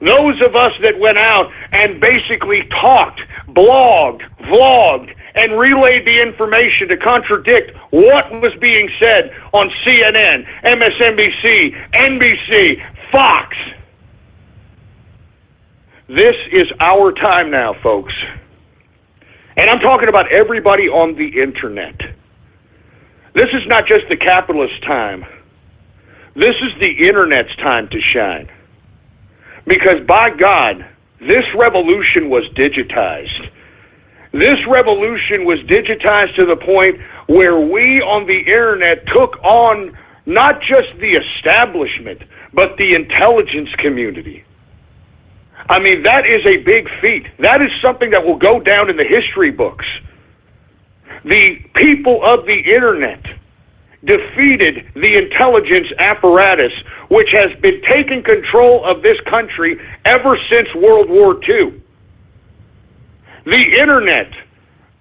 Those of us that went out and basically talked, blogged, vlogged, and relayed the information to contradict what was being said on CNN, MSNBC, NBC, Fox. This is our time now, folks. And I'm talking about everybody on the internet. This is not just the capitalist time. This is the internet's time to shine. Because by God, this revolution was digitized. This revolution was digitized to the point where we on the internet took on not just the establishment, but the intelligence community. I mean, that is a big feat. That is something that will go down in the history books. The people of the internet defeated the intelligence apparatus, which has been taking control of this country ever since World War II. The internet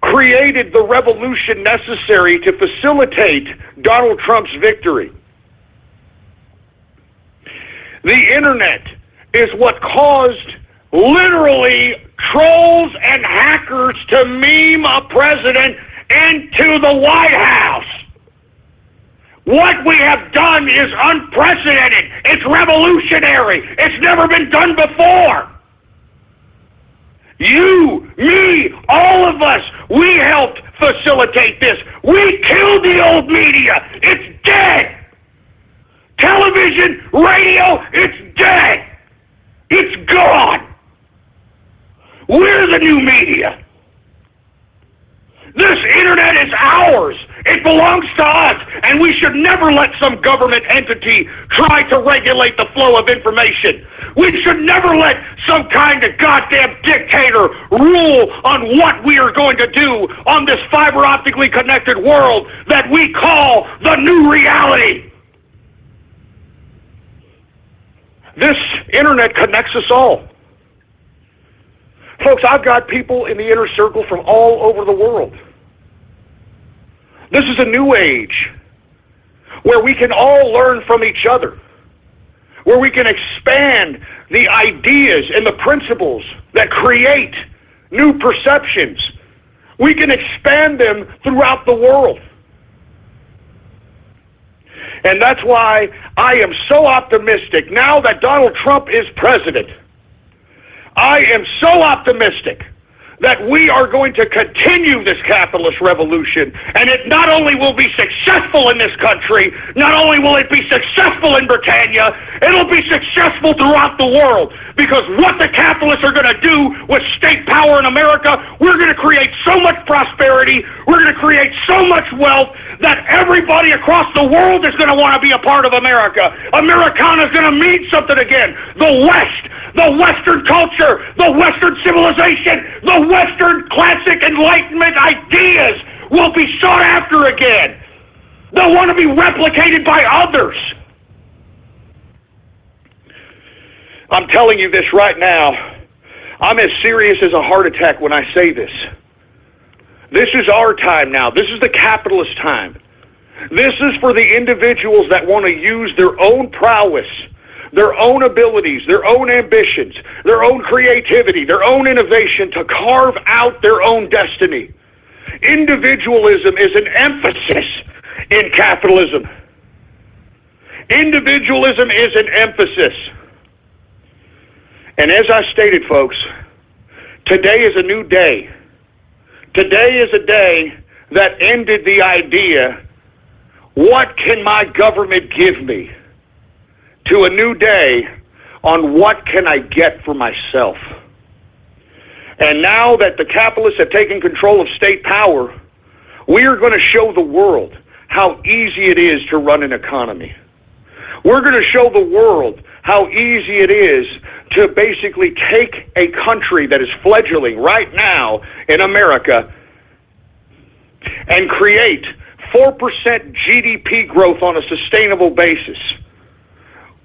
created the revolution necessary to facilitate Donald Trump's victory. The internet is what caused literally trolls and hackers to meme a president into the White House. What we have done is unprecedented. It's revolutionary. It's never been done before. You, me, all of us, we helped facilitate this. We killed the old media. It's dead. Television, radio, it's dead. It's gone. We're the new media. This internet is ours. It belongs to us, and we should never let some government entity try to regulate the flow of information. We should never let some kind of goddamn dictator rule on what we are going to do on this fiber optically connected world that we call the new reality. This internet connects us all. Folks, I've got people in the inner circle from all over the world. This is a new age where we can all learn from each other, where we can expand the ideas and the principles that create new perceptions. We can expand them throughout the world. And that's why I am so optimistic now that Donald Trump is president. I am so optimistic that we are going to continue this capitalist revolution, and it not only will be successful in this country, not only will it be successful in Britannia, it'll be successful throughout the world. Because what the capitalists are going to do with state power in America, we're going to create so much prosperity, we're going to create so much wealth that everybody across the world is going to want to be a part of America. Americana is going to mean something again. The West, the Western culture, the Western civilization, the Western classic Enlightenment ideas will be sought after again. They'll want to be replicated by others. I'm telling you this right now. I'm as serious as a heart attack when I say this. This is our time now. This is the capitalist time. This is for the individuals that want to use their own prowess, their own abilities, their own ambitions, their own creativity, their own innovation to carve out their own destiny. Individualism is an emphasis in capitalism. Individualism is an emphasis. And as I stated, folks, today is a new day. Today is a day that ended the idea, what can my government give me? To a new day on what can I get for myself. And now that the capitalists have taken control of state power, we are going to show the world how easy it is to run an economy. We're going to show the world how easy it is to basically take a country that is fledgling right now in America and create 4% GDP growth on a sustainable basis.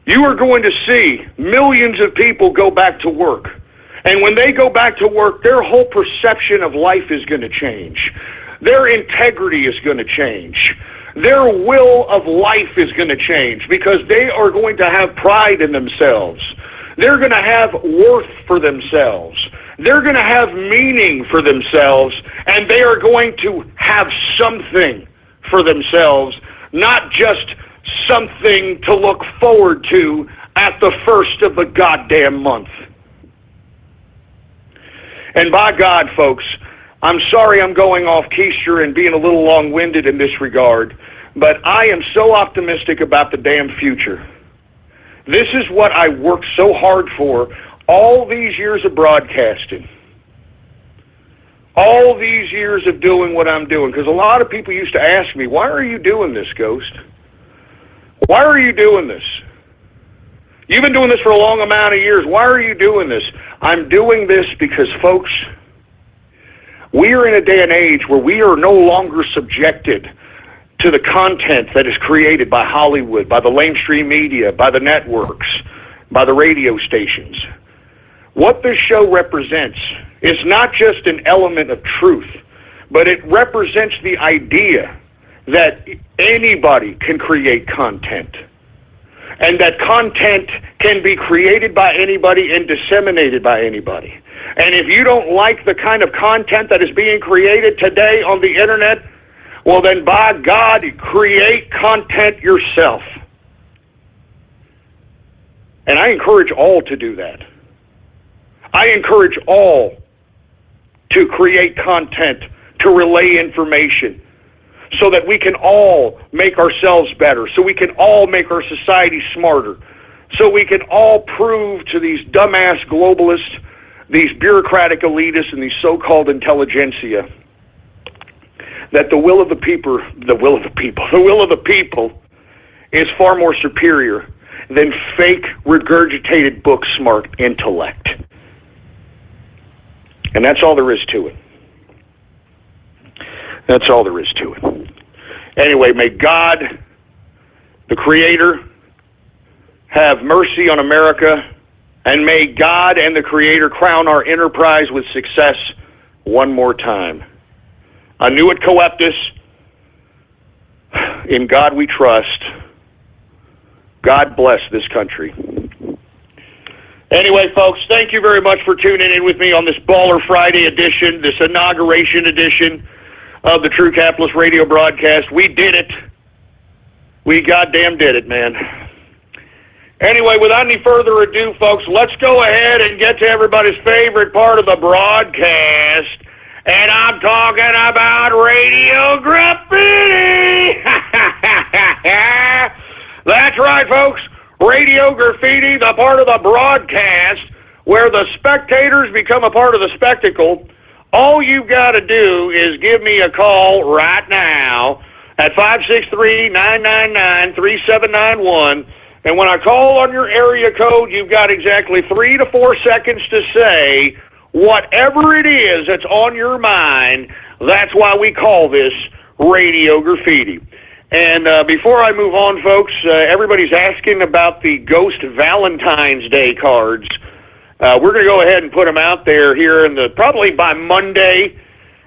You are going to see millions of people go back to work. And when they go back to work, their whole perception of life is going to change. Their integrity is going to change. Their will of life is going to change because they are going to have pride in themselves. They're going to have worth for themselves. They're going to have meaning for themselves, and they are going to have something for themselves, not just something to look forward to at the first of the goddamn month. And by God, folks, I'm sorry I'm going off keister and being a little long-winded in this regard, but I am so optimistic about the damn future. This is what I worked so hard for all these years of broadcasting. All these years of doing what I'm doing. Because a lot of people used to ask me, why are you doing this, Ghost? Why are you doing this? You've been doing this for a long amount of years. Why are you doing this? I'm doing this because, folks, we are in a day and age where we are no longer subjected to the content that is created by Hollywood, by the mainstream media, by the networks, by the radio stations. What this show represents is not just an element of truth, but it represents the idea that anybody can create content, and that content can be created by anybody and disseminated by anybody. And if you don't like the kind of content that is being created today on the internet, well then, by God, create content yourself. And I encourage all to do that. I encourage all to create content, to relay information, so that we can all make ourselves better, so we can all make our society smarter, so we can all prove to these dumbass globalists, these bureaucratic elitists, and these so-called intelligentsia that the will of the people is far more superior than fake, regurgitated, book-smart intellect. And that's all there is to it. That's all there is to it. Anyway, may God, the Creator, have mercy on America, and may God and the Creator crown our enterprise with success one more time. Anuit coeptus, in God we trust. God bless this country. Anyway, folks, thank you very much for tuning in with me on this Baller Friday edition, this inauguration edition of the True Capitalist Radio broadcast. We did it. We goddamn did it, man. Anyway, without any further ado, folks, let's go ahead and get to everybody's favorite part of the broadcast. And I'm talking about Radio Graffiti. That's right, folks. Radio Graffiti, the part of the broadcast where the spectators become a part of the spectacle. All you've got to do is give me a call right now at 563-999-3791. And when I call on your area code, you've got exactly 3 to 4 seconds to say whatever it is that's on your mind. That's why we call this Radio Graffiti. And before I move on, folks, everybody's asking about the Ghost Valentine's Day cards. We're going to go ahead and put them out there here probably by Monday.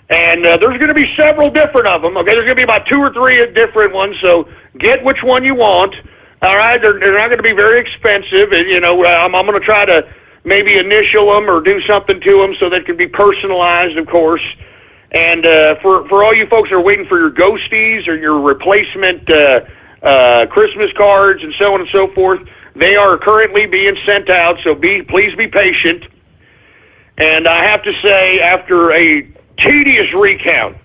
And there's going to be several different of them. Okay, there's going to be about 2 or 3 different ones. So get which one you want. All right, they're not going to be very expensive. And, you know, I'm going to try to maybe initial them or do something to them so they can be personalized, of course. And for all you folks that are waiting for your ghosties or your replacement Christmas cards and so on and so forth, they are currently being sent out, so please be patient. And I have to say, after a tedious recount,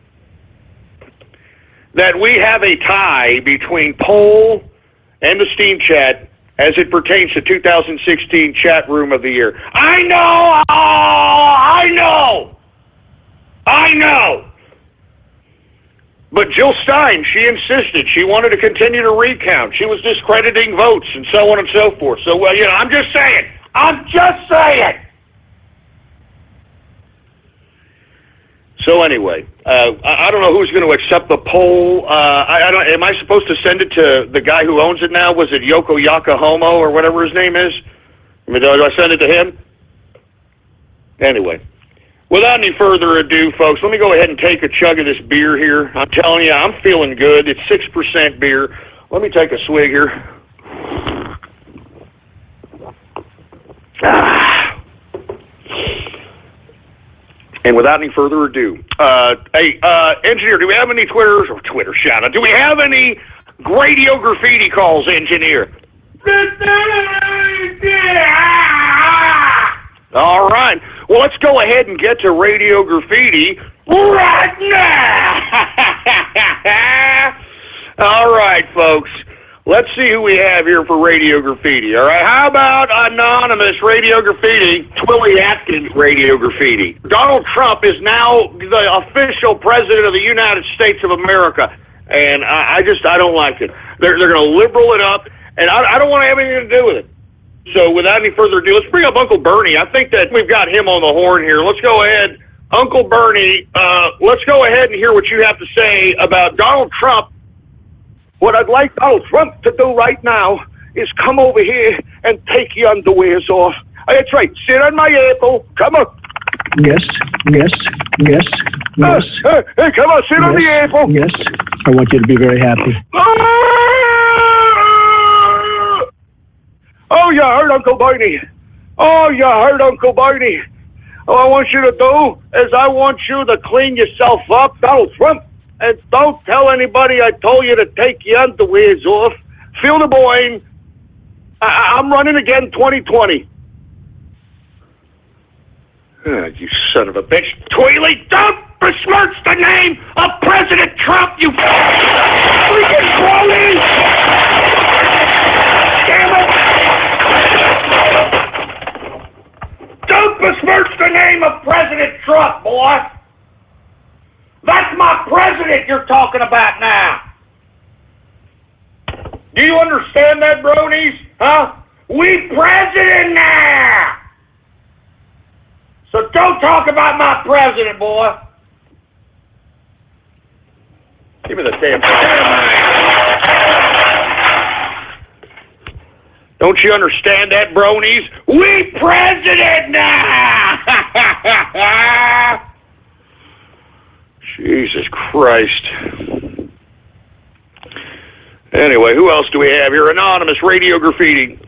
that we have a tie between poll and the Steam chat as it pertains to 2016 Chat Room of the Year. I know! But Jill Stein, she insisted. She wanted to continue to recount. She was discrediting votes and so on and so forth. So, well, you know, I'm just saying. So anyway, I don't know who's going to accept the poll. Am I supposed to send it to the guy who owns it now? Was it Yoko Yakahomo or whatever his name is? I mean, do I send it to him? Anyway. Without any further ado, folks, let me go ahead and take a chug of this beer here. I'm telling you, I'm feeling good. It's 6% beer. Let me take a swig here. And without any further ado, hey, engineer, do we have any Twitter shout-out? Do we have any Radio Graffiti calls, engineer? All right. Well, let's go ahead and get to Radio Graffiti right now. All right, folks. Let's see who we have here for Radio Graffiti. All right. How about anonymous Radio Graffiti, Twilly Atkins Radio Graffiti? Donald Trump is now the official president of the United States of America, and I don't like it. They're going to liberal it up, and I don't want to have anything to do with it. So without any further ado, let's bring up Uncle Bernie. I think that we've got him on the horn here. Let's go ahead. Uncle Bernie, let's go ahead and hear what you have to say about Donald Trump. What I'd like Donald Trump to do right now is come over here and take your underwears off. That's right. Sit on my apple. Come on. Yes. Hey, come on. Sit on the apple. Yes. I want you to be very happy. Oh, you heard Uncle Bernie. All I want you to do is I want you to clean yourself up, Donald Trump, and don't tell anybody I told you to take your underwears off. Feel the boing. I'm running again 2020. You son of a bitch. Twilly, don't besmirch the name of President Trump, you freaking crony! Damn it! Don't besmirch the name of President Trump, boy! That's my president you're talking about now! Do you understand that, bronies? Huh? We president now! So don't talk about my president, boy! Give me the damn Don't you understand that, bronies? We president now! Jesus Christ. Anyway, who else do we have here? Anonymous Radio Graffiti.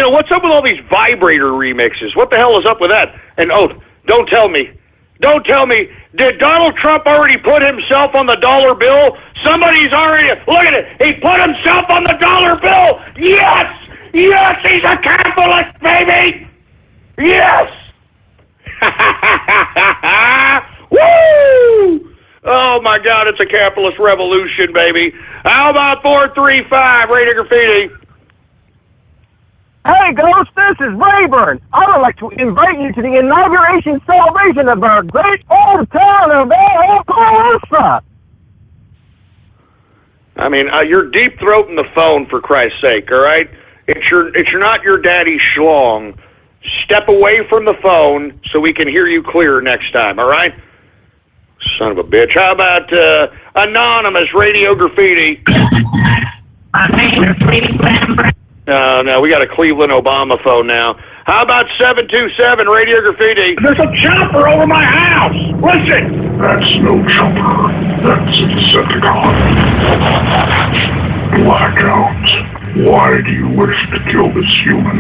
What's up with all these vibrator remixes? What the hell is up with that? And don't tell me, did Donald Trump already put himself on the dollar bill? Somebody's already, look at it, he put himself on the dollar bill! Yes! Yes, he's a capitalist, baby! Yes! Woo! Oh my God, it's a capitalist revolution, baby. How about 435, Radio Graffiti? Hey, Ghost, this is Rayburn. I would like to invite you to the inauguration celebration of our great old town of Valhalla. I mean, you're deep-throating the phone, for Christ's sake, all right? It's not your daddy schlong. Step away from the phone so we can hear you clear next time, all right? Son of a bitch. How about Anonymous Radio Graffiti? No, we got a Cleveland Obama phone now. How about 727 Radio Graffiti? There's a chopper over my house! Listen! That's no chopper. That's a Decepticon. Blackout. Why do you wish to kill this human?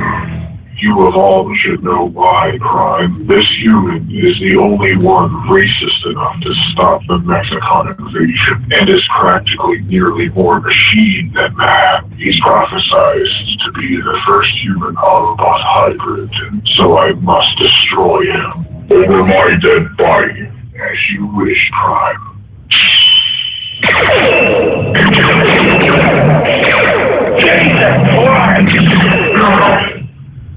You of all should know why, Prime. This human is the only one racist enough to stop the Mexican invasion, and is practically nearly more machine than man. He's prophesized to be the first human Autobot hybrid, and so I must destroy him. Over my dead body, as you wish, Prime. Jesus Christ!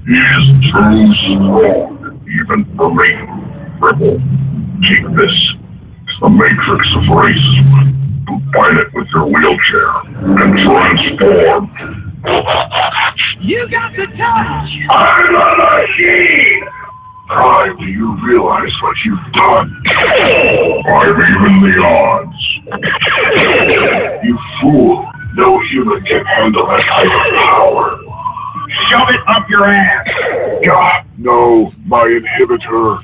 He is too strong, even for me. Rebel, take this. It's the matrix of racism. Combine it with your wheelchair and transform. You got the touch! I'm a machine! Prime, do you realize what you've done? I'm even the odds. You fool. No human can handle that kind of power. Shove it up your ass! God, no, my inhibitor.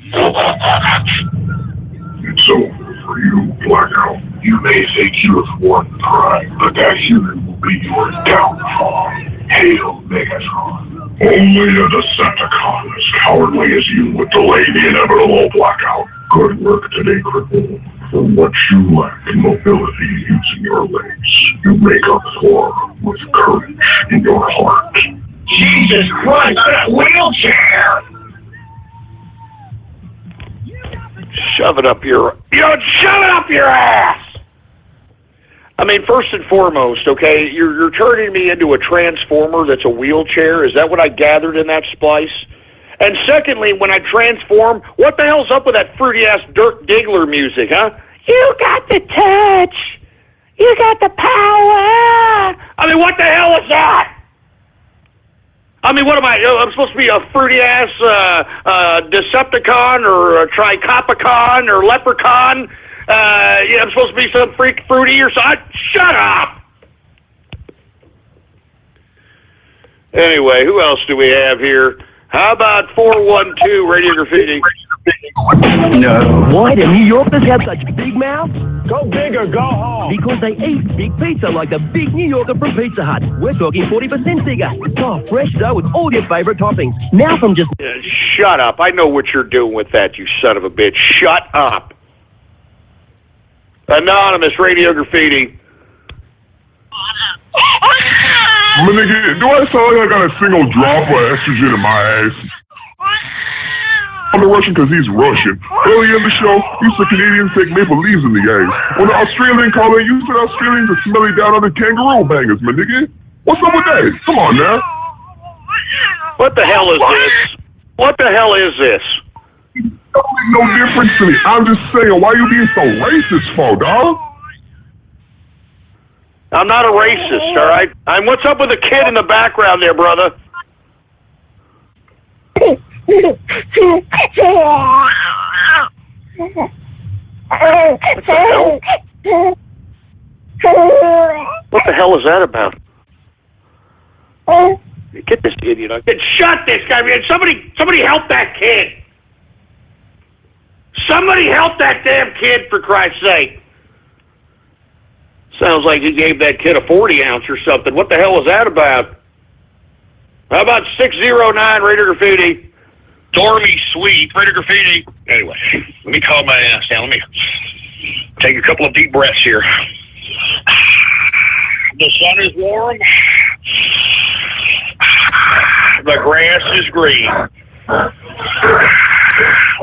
It's over for you, Blackout. You may think you have won, Prime, but that human will be your downfall. Hail, Megatron. Only a Decepticon as cowardly as you would delay the inevitable Blackout. Good work today, Cripple. For what you lack in mobility using your legs, you make up for with courage in your heart. Jesus Christ, that wheelchair! Shove it up your ass! I mean, first and foremost, okay, you're turning me into a transformer that's a wheelchair. Is that what I gathered in that splice? And secondly, when I transform, what the hell's up with that fruity-ass Dirk Diggler music, huh? You got the touch! You got the power! I mean, what the hell is that? I mean, what am I? I'm supposed to be a fruity-ass Decepticon or a Tricopicon or Leprechaun? I'm supposed to be some freak fruity or something? Shut up! Anyway, who else do we have here? How about 412 Radio Graffiti? No. Why do New Yorkers have such big mouths? Go big or go home. Because they eat big pizza like the big New Yorker from Pizza Hut. We're talking 40% bigger. Soft, fresh dough with all your favorite toppings. Now from just... Shut up. I know what you're doing with that, you son of a bitch. Shut up. Anonymous Radio Graffiti. Nigga, do I sound like I got a single drop of estrogen in my ass? I'm a Russian because he's Russian. Earlier in the show, you said Canadians take maple leaves in the eggs. When the Australian called in, you said Australians are smelly down on the kangaroo bangers, my nigga. What's up with that? Come on now. What the hell is this? What the hell is this? Don't make no difference to me. I'm just saying, why you being so racist for, dog? I'm not a racist, all right? What's up with the kid in the background there, brother? What the hell is that about? Get this idiot on. Shut this guy, man. Somebody help that kid. Somebody help that damn kid, for Christ's sake. Sounds like he gave that kid a 40 ounce or something. What the hell was that about? How about 609 Raider Graffiti? Dormy Sweet, Raider Graffiti. Anyway, let me calm my ass down. Let me take a couple of deep breaths here. The sun is warm. The grass is green. I'm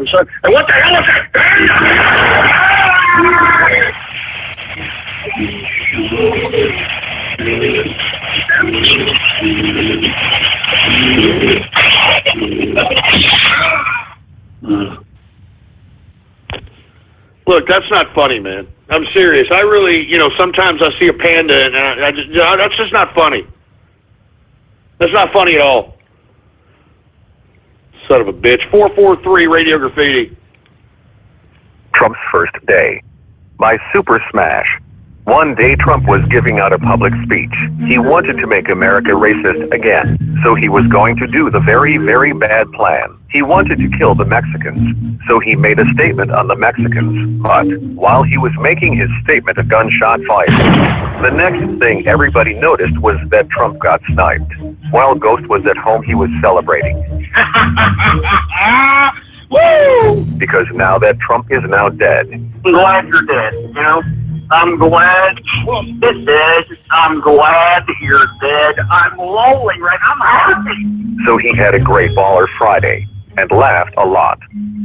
sorry. And what the hell is that? Look, that's not funny, man. I'm serious. I really, sometimes I see a panda and I just, that's just not funny. That's not funny at all. Son of a bitch. 443 Radio Graffiti. Trump's first day. My super smash. One day Trump was giving out a public speech. He wanted to make America racist again, so he was going to do the very, very bad plan. He wanted to kill the Mexicans, so he made a statement on the Mexicans. But while he was making his statement, a gunshot fired. The next thing everybody noticed was that Trump got sniped. While Ghost was at home, he was celebrating. Woo! Because now that Trump is now dead. I'm glad you're dead, I'm glad this is. I'm glad you're dead. I'm lonely, right? I'm happy. So he had a great baller Friday and laughed a lot.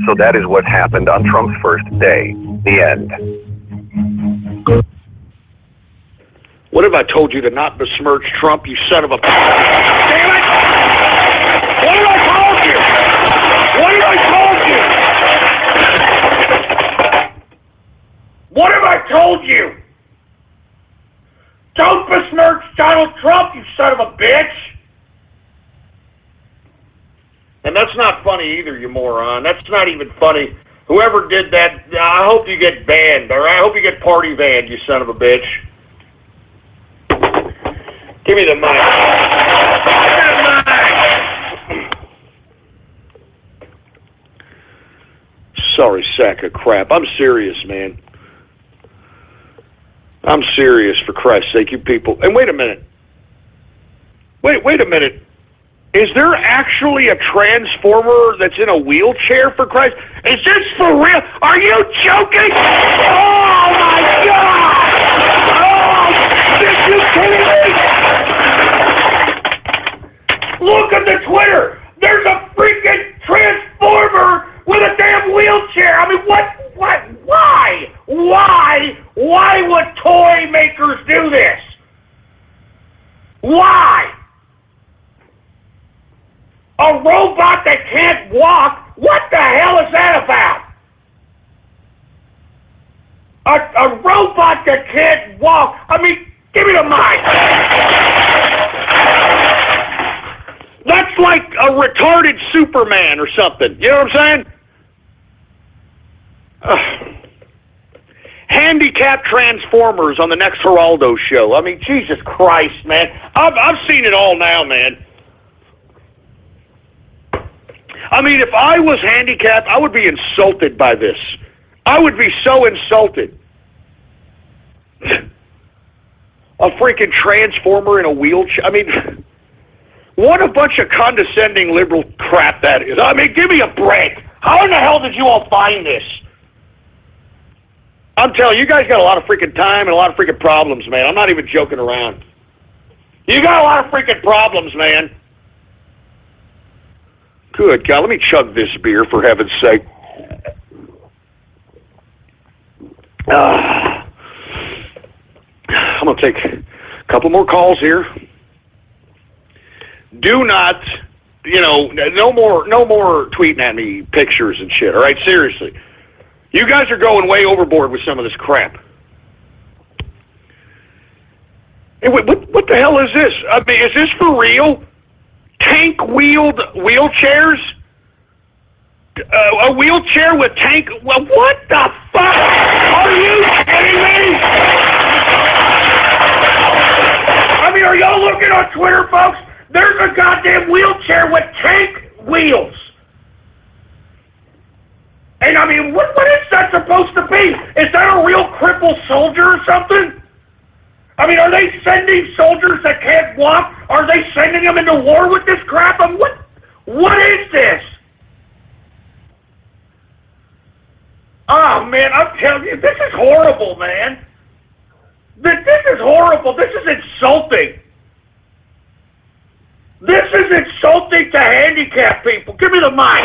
So that is what happened on Trump's first day. The end. What have I told you to not besmirch Trump, you son of a... Damn it! What have I told you? What have I told you? What have I told you? Don't besmirch Donald Trump, you son of a bitch! And that's not funny either, you moron. That's not even funny. Whoever did that, I hope you get banned, all right? I hope you get party banned, you son of a bitch. Give me the mic. Give me the mic! Sorry, sack of crap. I'm serious, man. I'm serious, for Christ's sake, you people. And wait a minute. Wait a minute. Is there actually a transformer that's in a wheelchair, for Christ? Is this for real? Are you joking? Oh, my God! Oh, are you kidding me? Look at the Twitter. There's a freaking transformer with a damn wheelchair. I mean, what? Why would toy makers do this? Why? A robot that can't walk? What the hell is that about? A robot that can't walk? I mean, give me the mic. That's like a retarded Superman or something. You know what I'm saying? Handicapped Transformers on the next Geraldo show. I mean, Jesus Christ, man. I've seen it all now, man. I mean, if I was handicapped, I would be insulted by this. I would be so insulted. A freaking transformer in a wheelchair. I mean, what a bunch of condescending liberal crap that is. I mean, give me a break. How in the hell did you all find this? I'm telling you, you guys got a lot of freaking time and a lot of freaking problems, man. I'm not even joking around. You got a lot of freaking problems, man. Good God, let me chug this beer, for heaven's sake. I'm going to take a couple more calls here. Do not, no more tweeting at me pictures and shit, all right? Seriously. You guys are going way overboard with some of this crap. Hey, what the hell is this? I mean, is this for real? Tank-wheeled wheelchairs? A wheelchair with tank... Well, what the fuck? Are you kidding me? I mean, are y'all looking on Twitter, folks? There's a goddamn wheelchair with tank wheels. And I mean, what is that supposed to be? Is that a real crippled soldier or something? I mean, are they sending soldiers that can't walk? Are they sending them into war with this crap? I mean, what is this? Oh, man, I'm telling you, this is horrible, man. This is horrible. This is insulting. This is insulting to handicapped people. Give me the mic.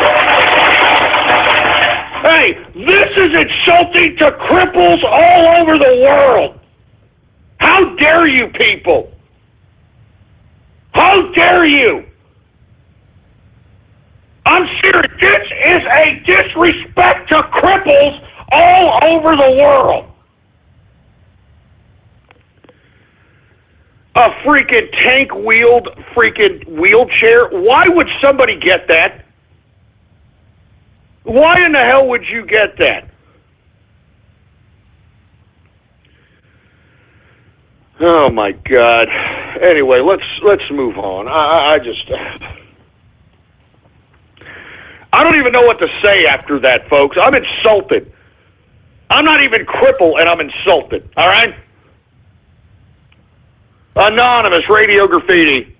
Hey, this is insulting to cripples all over the world. How dare you people? How dare you? I'm serious. This is a disrespect to cripples all over the world. A freaking tank-wheeled freaking wheelchair? Why would somebody get that? Why in the hell would you get that? Oh my God. Anyway, let's move on. I don't even know what to say after that, folks. I'm insulted. I'm not even crippled, and I'm insulted. All right? Anonymous Radio Graffiti.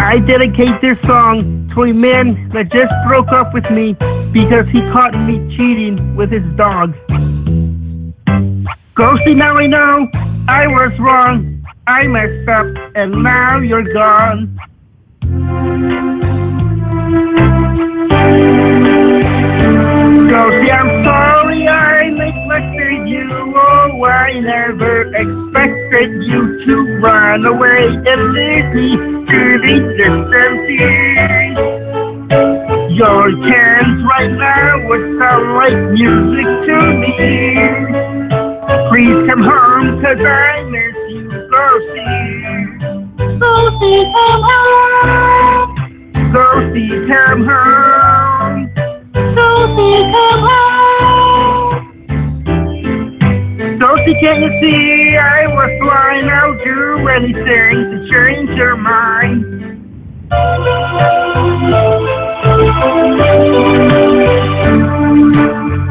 I dedicate this song to a man that just broke up with me because he caught me cheating with his dog. Ghosty, now I know I was wrong. I messed up, and now you're gone. Ghosty, I'm sorry I neglected you. Oh, I never expected you to run away and leave me to the distant sea. Your chants right now would sound like music to me. Please come home, 'cause I miss you, Ghosty. Ghosty, come home. Ghosty, come home. Ghosty, come home. Ghosty, can't you see I was blind? I'll do anything to change your mind.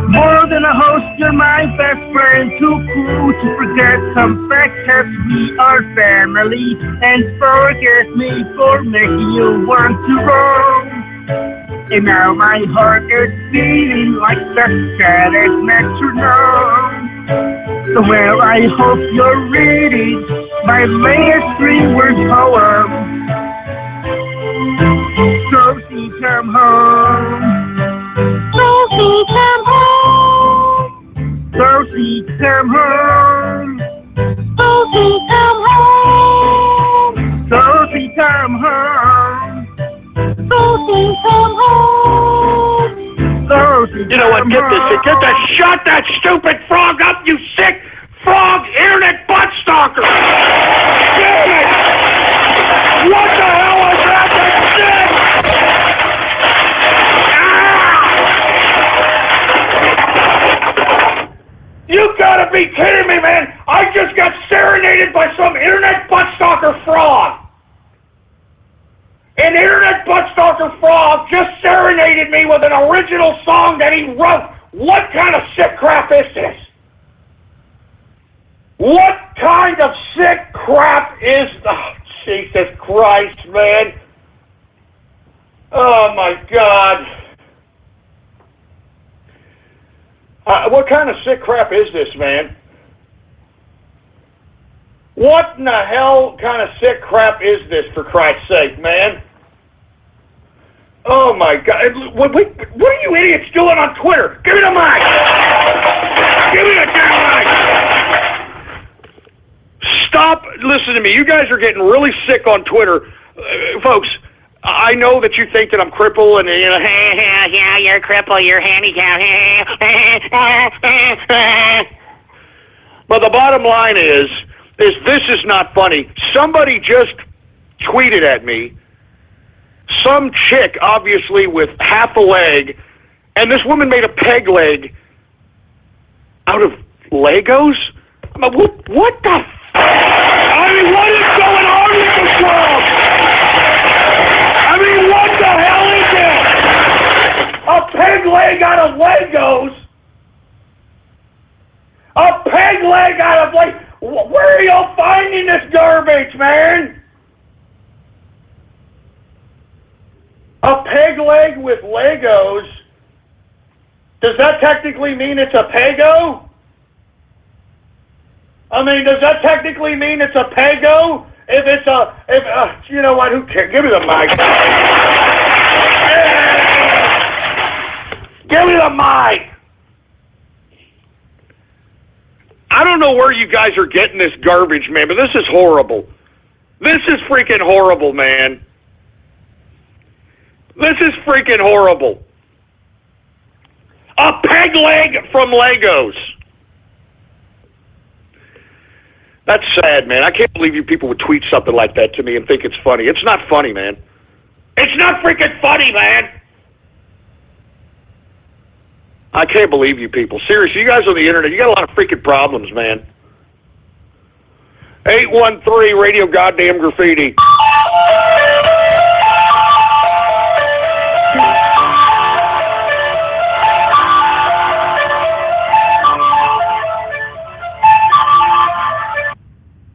More than a host, you're my best friend. Too cool to forget some facts, 'cause we are family. And forgive me for making you want to roam. And now my heart is beating like the scattered metronome. So well, I hope you're reading my latest 3-word poem. Ghosty, come home. Ghosty, come home. Ghosty, come home. Ghosty, come home. Ghosty, come home. Ghosty, come home. Ghosty, you know what? Get this. Shut that stupid frog up, you sick frog internet butt stalker. Damn it! What the hell was that? You gotta be kidding me, man! I just got serenaded by some internet buttstalker frog! An internet buttstalker frog just serenaded me with an original song that he wrote! What kind of sick crap is this? What kind of sick crap is... Oh, Jesus Christ, man! Oh, my God! What kind of sick crap is this, man? What in the hell kind of sick crap is this, for Christ's sake, man? Oh, my God. What are you idiots doing on Twitter? Give me the mic! Give me the damn mic! Stop. Listen to me. You guys are getting really sick on Twitter. Folks, I know that you think that I'm crippled and, you know, yeah, you're a cripple, you're handicapped. But the bottom line is this is not funny. Somebody just tweeted at me, some chick, obviously, with half a leg, and this woman made a peg leg out of Legos? I'm like, what the I mean, what is fucking Trump! I mean, what the hell is this? A peg leg out of Legos? A peg leg out of like, where are y'all finding this garbage, man? A peg leg with Legos? Does that technically mean it's a Pego? I mean, does that technically mean it's a Pego? If it's you know what, who cares? Give me the mic. Give me the mic. I don't know where you guys are getting this garbage, man, but this is horrible. This is freaking horrible, man. This is freaking horrible. A peg leg from Legos. That's sad, man. I can't believe you people would tweet something like that to me and think it's funny. It's not funny, man. It's not freaking funny, man. I can't believe you people. Seriously, you guys on the internet, you got a lot of freaking problems, man. 813 Radio Goddamn Graffiti.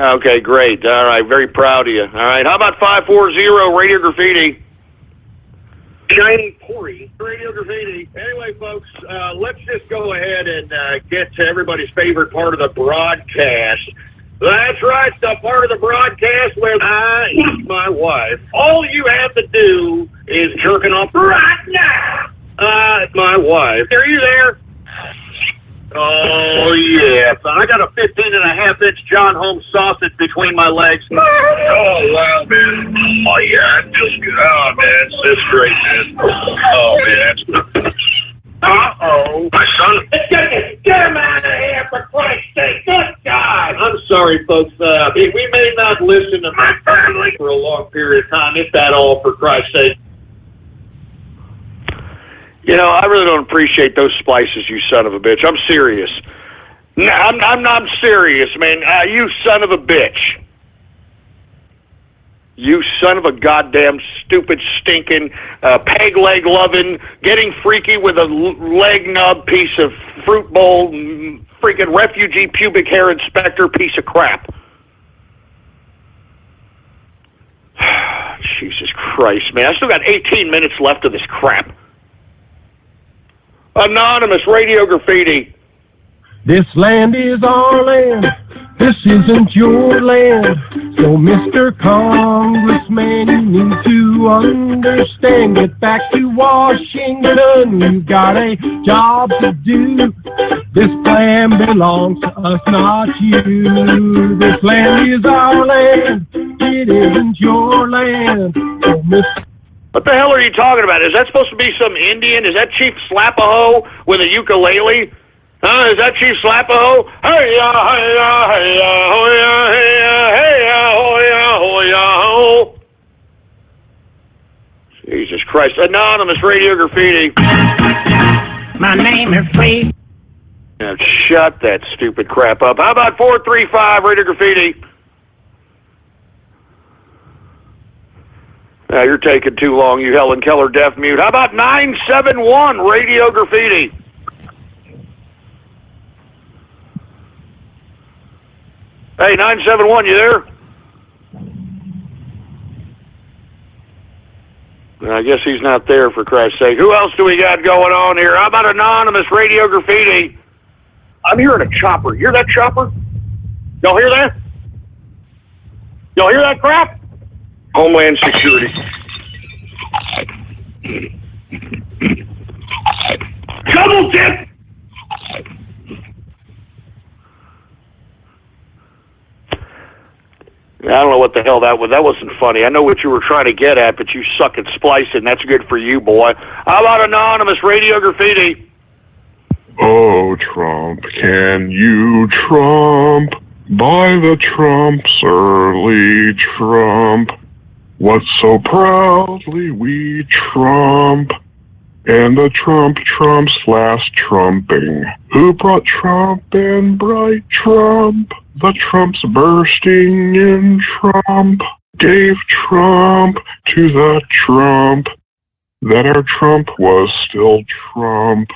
Okay, great. All right, very proud of you. All right, how about 540 Radio Graffiti? Shiny Pori, Radio Graffiti. Anyway, folks, let's just go ahead and get to everybody's favorite part of the broadcast. That's right, the part of the broadcast where I eat my wife. All you have to do is jerking off right now. My wife. Are you there? Oh, yeah. I got a 15.5-inch John Holmes sausage between my legs. Oh, wow, man. Oh, yeah, it feels good. Oh, man, it's great, man. Oh, man. Uh-oh. My son. Get him out of here, for Christ's sake. Good God. I'm sorry, folks. We may not listen to my family for a long period of time, if that all, for Christ's sake. You know, I really don't appreciate those splices, you son of a bitch. I'm serious. No, I'm serious, man. You son of a bitch. You son of a goddamn stupid, stinking, peg leg loving, getting freaky with a leg nub piece of fruit bowl, freaking refugee pubic hair inspector piece of crap. Jesus Christ, man. I still got 18 minutes left of this crap. Anonymous Radio Graffiti. This land is our land. This isn't your land. So, Mr. Congressman, you need to understand. Get back to Washington. You've got a job to do. This land belongs to us, not you. This land is our land. It isn't your land. So, Mr. What the hell are you talking about? Is that supposed to be some Indian? Is that Chief Slapaho with a ukulele? Huh? Is that Chief Slapaho? Hey-ya, hey-ya, hey-ya, ho-ya, hey-ya, hey-ya, ho-ya, ho-ya, ho. Jesus Christ. Anonymous Radio Graffiti. My name is Free. Now, shut that stupid crap up. How about 435 Radio Graffiti? Now, you're taking too long, you Helen Keller deaf mute. How about 971 Radio Graffiti? Hey, 971, you there? I guess he's not there, for Christ's sake. Who else do we got going on here? How about Anonymous Radio Graffiti? I'm hearing a chopper. You hear that chopper? Y'all hear that? Y'all hear that crap? Homeland Security. Double tip! I don't know what the hell that was. That wasn't funny. I know what you were trying to get at, but you suck at splicing. That's good for you, boy. How about Anonymous Radio Graffiti? Oh, Trump, can you trump? By the Trumps, early Trump. What so proudly we trump, and the Trumps last trumping. Who brought Trump and bright Trump? The Trumps bursting in Trump. gave Trump to the Trump, that our Trump was still Trump.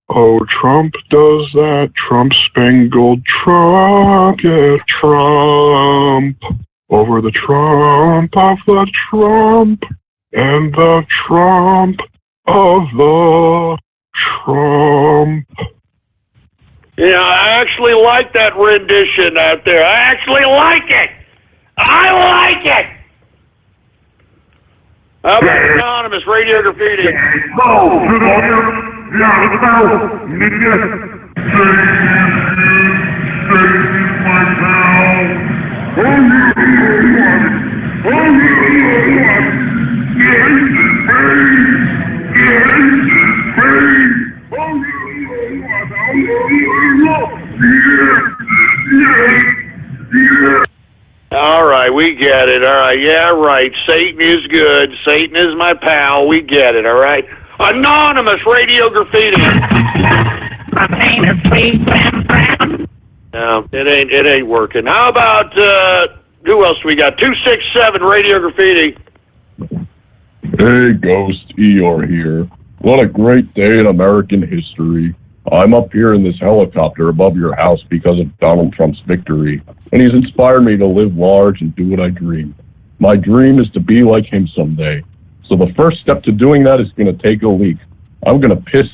Oh, Trump does that Trump-spangled trumpet Trump over the Trump of the Trump and the Trump of the Trump. Yeah, I actually like that rendition out there. I actually like it. I like it. How about anonymous radio graffiti? All right, we get it. All right, yeah, right. Satan is good. Satan is my pal. We get it. All right. Anonymous radio graffiti. My name is Free Sam Brown. No, it ain't working. How about who else we got? 267 radio graffiti. Hey, Ghost, Eeyore here. What a great day in American history. I'm up here in this helicopter above your house because of Donald Trump's victory, and he's inspired me to live large and do what I dream. My dream is to be like him someday. So the first step to doing that is going to take a leak. I'm going to piss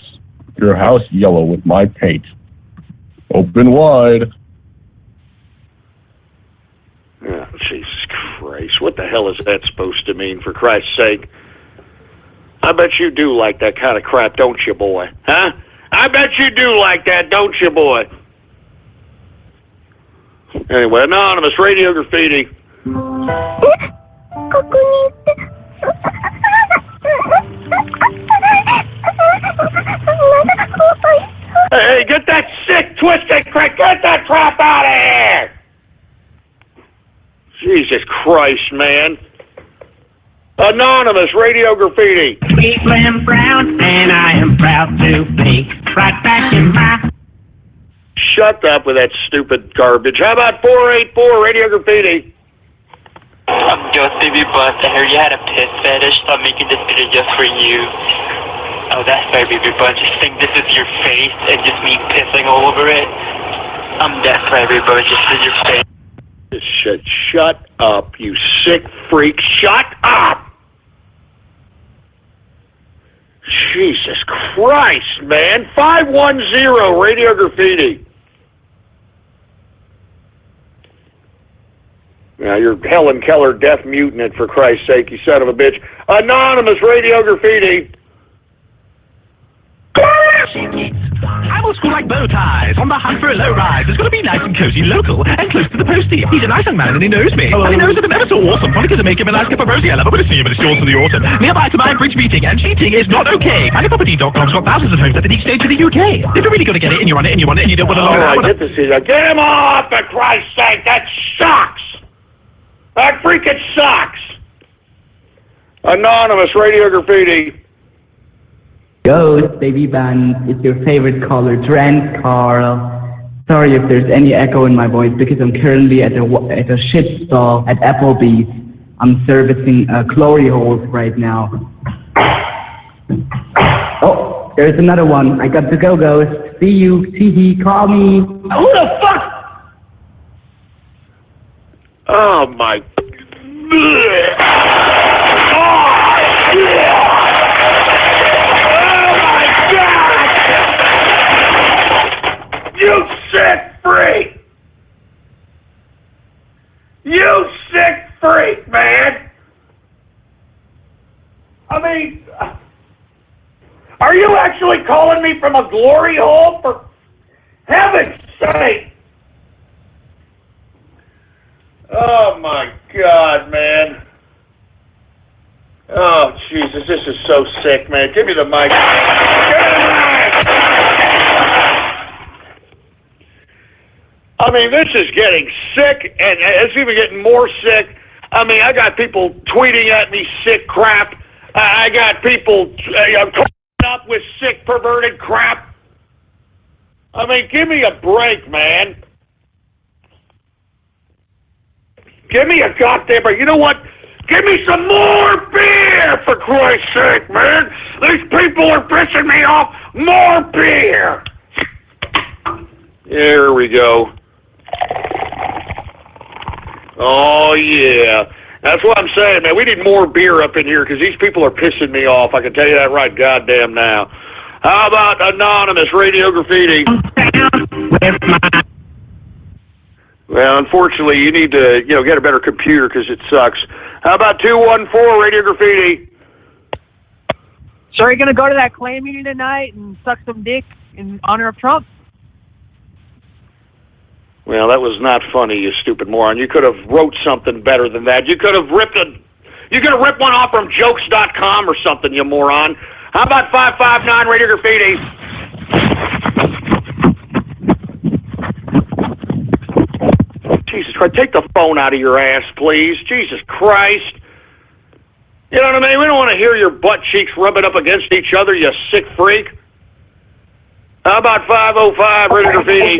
your house yellow with my paint. Open wide. Oh, Jesus Christ. What the hell is that supposed to mean, for Christ's sake? I bet you do like that kind of crap, don't you, boy? Huh? I bet you do like that, don't you, boy? Anyway, anonymous radio graffiti. Hey, get that sick, twisted crack, get that crap out of here! Jesus Christ, man. Anonymous radio graffiti. Sweet Slim Brown, and I am proud to be right back in my... Shut up with that stupid garbage. How about 484 radio graffiti? I'm just Baby Bus. I heard you had a piss fetish, so I'm making this video just for you. Oh, that's right, Baby Bus. Just think this is your face and just me pissing all over it. That's right, Baby Bus. Just for your face. Shut up, you sick freak. Shut up! Jesus Christ, man. 510 radio graffiti. Now, you're Helen Keller deaf muting it, for Christ's sake, you son of a bitch. Anonymous radio graffiti. I'm old school like bow ties, on the hunt for a low rise. It's gonna be nice and cozy, local, and close to the postie. He's a nice young man and he knows me. And he knows that I'm ever so awesome. Probably gonna make him a nice cup of rosy. I love it when I see him, but it's yours for the autumn. Nearby to my bridge meeting, and cheating is not okay. MyProperty.com's got thousands of homes at each stage of the UK. If you're really gonna get it, and you want it, and you want it, and you don't want a long I get to see that. Get him off, for Christ's sake. That sucks. That freaking sucks. Anonymous radio graffiti. Ghost, baby band, it's your favorite caller, Trent Carl. Sorry if there's any echo in my voice because I'm currently at a shit stall at Applebee's. I'm servicing glory holes right now. Oh, there's another one. I got to go, Ghost. See you. Tee call me. Who the fuck? Oh, my... You sick freak! You sick freak, man! I mean, are you actually calling me from a glory hole? For heaven's sake! Oh my God, man. Oh, Jesus, this is so sick, man. Give me the mic. I mean, this is getting sick, and it's even getting more sick. I mean, I got people tweeting at me sick crap. I got people coming up with sick, perverted crap. I mean, give me a break, man. Give me a goddamn beer. You know what? Give me some more beer, for Christ's sake, man. These people are pissing me off. More beer. There we go. Oh, yeah. That's what I'm saying, man. We need more beer up in here because these people are pissing me off. I can tell you that right goddamn now. How about Anonymous Radio Graffiti? Well, unfortunately, you need to, get a better computer because it sucks. How about 214 Radio Graffiti? So are you going to go to that Klan meeting tonight and suck some dick in honor of Trump? Well, that was not funny, you stupid moron. You could have wrote something better than that. You could have ripped one off from jokes.com or something, you moron. How about 559 Radio Graffiti? Jesus Christ, take the phone out of your ass, please. Jesus Christ. You know what I mean? We don't want to hear your butt cheeks rubbing up against each other, you sick freak. How about 505 Radio Graffiti?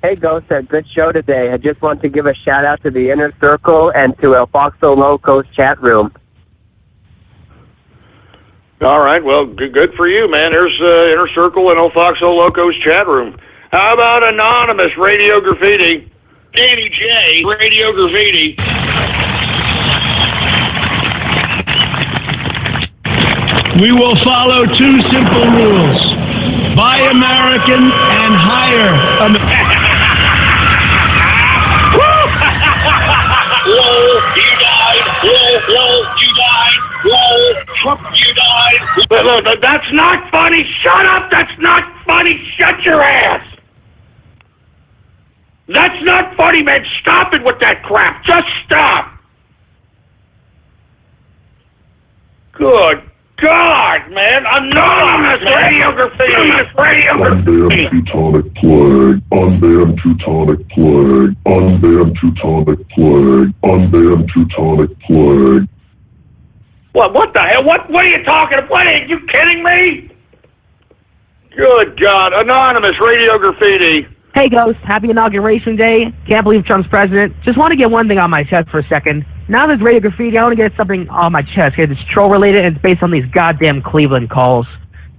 Hey, Ghost, a good show today. I just want to give a shout-out to the Inner Circle and to El Foxo Loco's chat room. All right, well, good for you, man. There's Inner Circle and El Foxo Loco's chat room. How about Anonymous Radio Graffiti? Danny J. Radio Graffiti. We will follow two simple rules. Buy American and hire American. Whoa, you died. Whoa, you died. Whoa, Trump, you died. Look, that's not funny. Shut up. That's not funny. Shut your ass. That's not funny, man. Stop it with that crap. Just stop. Good God, man. Anonymous Radio Graffiti. Unbanned Teutonic Plague. Unbanned Teutonic Plague. Unbanned Teutonic Plague. Unbanned Teutonic Plague. What the hell? What are you talking about? What, are you kidding me? Good God. Anonymous Radio Graffiti. Hey, Ghost. Happy Inauguration Day. Can't believe Trump's president. Just want to get one thing on my chest for a second. Now there's Radio Graffiti, I want to get something on my chest. Okay, it's troll-related, and it's based on these goddamn Cleveland calls.